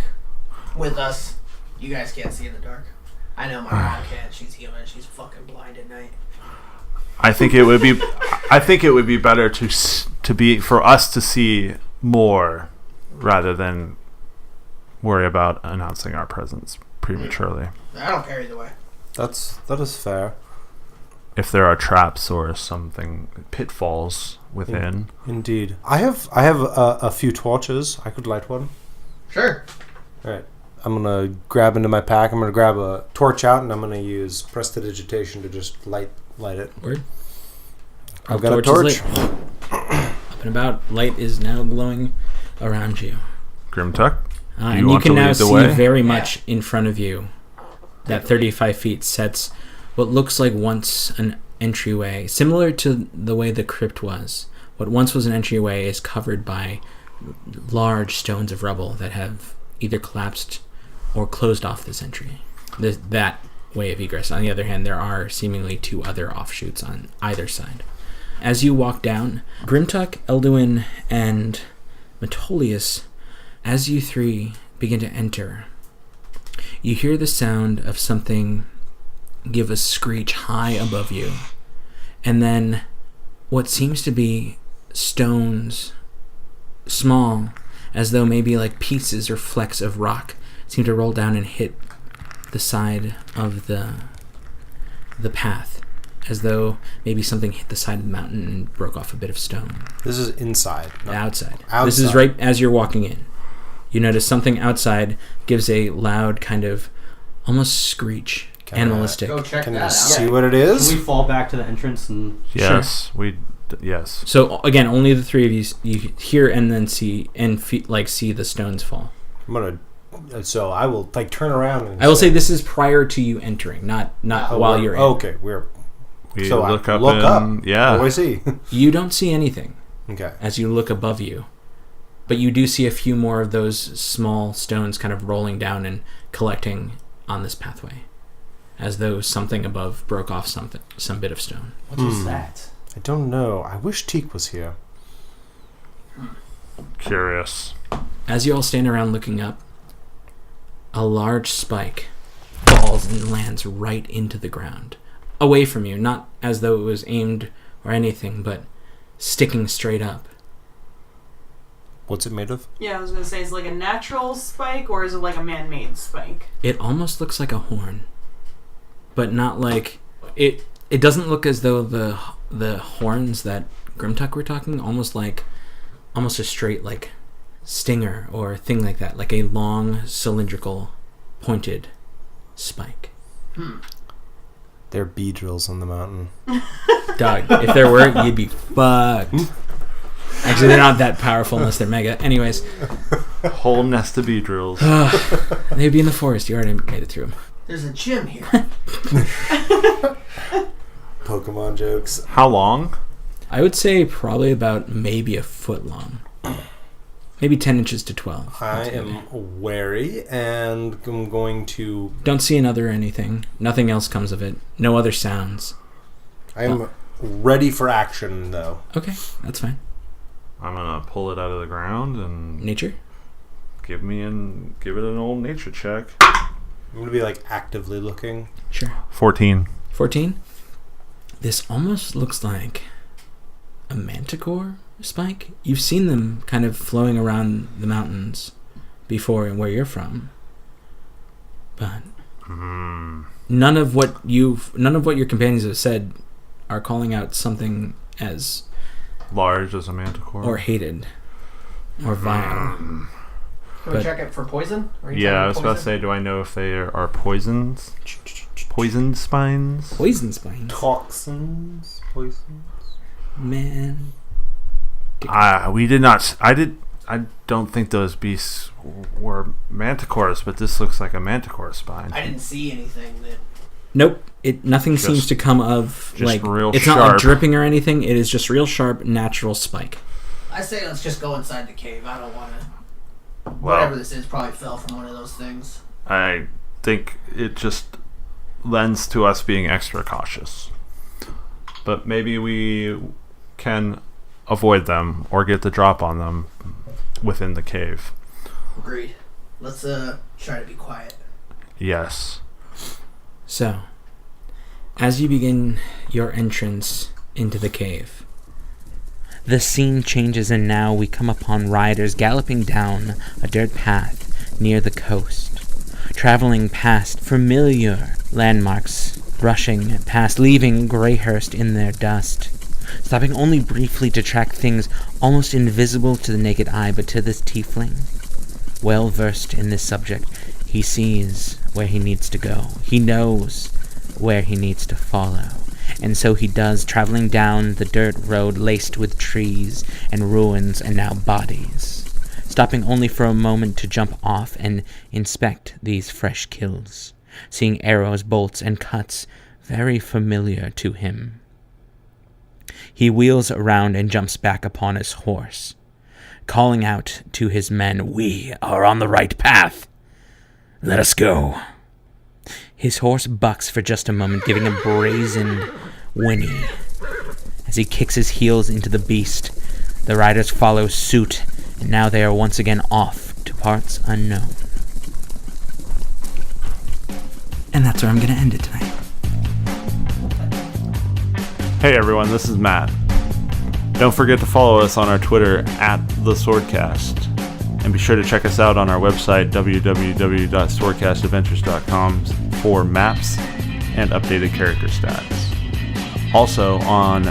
With us, you guys can't see in the dark. I know my mom can't. She's human. She's fucking blind at night. I think it would be. I think it would be better for us to see more, rather than worry about announcing our presence prematurely. I don't care either way. That is fair. If there are traps or something, pitfalls within. Indeed. I have a few torches. I could light one. Sure. All right. I'm going to grab into my pack. I'm going to grab a torch out, and I'm going to use prestidigitation to just light it. Word. I've got a torch. Up and about. Light is now glowing around you. Grimtuck, And you can now see very much in front of you. That 35 feet sets what looks like once an entryway, similar to the way the crypt was. What once was an entryway is covered by large stones of rubble that have either collapsed or closed off this entry. That way of egress. On the other hand, there are seemingly 2 other offshoots on either side. As you walk down, Grimtuck, Elduin, and Metolius, as you 3 begin to enter, you hear the sound of something give a screech high above you, and then what seems to be stones, small, as though maybe like pieces or flecks of rock, seem to roll down and hit the side of the path, as though maybe something hit the side of the mountain and broke off a bit of stone. This is inside. Outside. This is right as you're walking in. You notice something outside gives a loud kind of almost screech, animalistic. Go check Can that I out. see what it is? Can we fall back to the entrance and... Yes, yes. So again, only the 3 of you hear and then see and see the stones fall. So I will turn around and I will say this is prior to you entering, not while you're in. Okay, We so look I up. look up. Yeah. What do I see? You don't see anything Okay. as you look above you, but you do see a few more of those small stones kind of rolling down and collecting on this pathway, as though something above broke off some bit of stone. What is that? I don't know. I wish Teak was here. Curious. As you all stand around looking up, a large spike falls and lands right into the ground, away from you, not as though it was aimed or anything, but sticking straight up. What's it made of? Yeah, I was gonna say, is it like a natural spike or is it like a man-made spike? It almost looks like a horn, but not like it. It doesn't look as though the horns that Grimtuck were talking, almost a straight like stinger or thing like that, like a long cylindrical pointed spike. There are bee drills on the mountain. Dog, if there were, you'd be fucked. Actually, they're not that powerful unless they're mega. Anyways, Whole nest of bee drills. they'd be in the forest. You already made it through them. There's a gym here. Pokemon jokes. How long? I would say probably about maybe a foot long. Maybe 10 inches to 12. I am wary, and I'm going to... Don't see another or anything. Nothing else comes of it. No other sounds. I'm ready for action, though. Okay, that's fine. I'm gonna pull it out of the ground and Nature? give it an old nature check. I'm going to be, actively looking. Sure. 14. 14? This almost looks like a manticore spike. You've seen them kind of flowing around the mountains before and where you're from. But none of what your companions have said are calling out something as Large as a manticore. or hated or vile. Can we But- check it for poison? Are you Yeah, checking I was about to poison? say, do I know if they are poisons? Poisoned spines? Poison spines. Toxins? Poisons? Man. We did not. I don't think those beasts were manticores, but this looks like a manticore spine. I didn't see anything that... Nope. Nothing Just- seems to come of just real it's not like sharp. dripping or anything. It is just real sharp, natural spike. I say let's just go inside the cave. I don't want to... Well, Whatever this is probably fell from one of those things. I think it just lends to us being extra cautious. But maybe we can avoid them or get the drop on them within the cave. Agreed. Let's try to be quiet. Yes. So, as you begin your entrance into the cave, the scene changes, and now we come upon riders galloping down a dirt path near the coast, traveling past familiar landmarks, rushing past, leaving Greyhurst in their dust, stopping only briefly to track things almost invisible to the naked eye, but to this tiefling, well versed in this subject, he sees where he needs to go. He knows where he needs to follow. And so he does, traveling down the dirt road laced with trees and ruins and now bodies, stopping only for a moment to jump off and inspect these fresh kills, seeing arrows, bolts, and cuts very familiar to him. He wheels around and jumps back upon his horse, calling out to his men, "We are on the right path. Let us go." His horse bucks for just a moment, giving a brazen whinny. As he kicks his heels into the beast, the riders follow suit, and now they are once again off to parts unknown. And that's where I'm going to end it tonight. Hey everyone, this is Matt. Don't forget to follow us on our Twitter @TheSwordcast. And be sure to check us out on our website, www.swordcastadventures.com, for maps and updated character stats. Also, on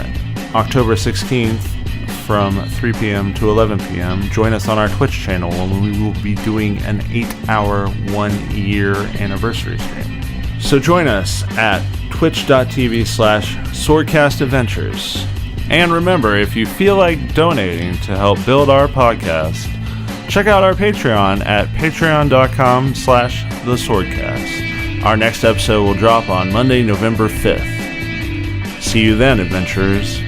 October 16th, from 3 p.m. to 11 p.m., join us on our Twitch channel when we will be doing an 8-hour 1-year anniversary stream. So join us at twitch.tv/swordcastadventures. And remember, if you feel like donating to help build our podcast, check out our Patreon at patreon.com/theswordcast. Our next episode will drop on Monday, November 5th. See you then, adventurers.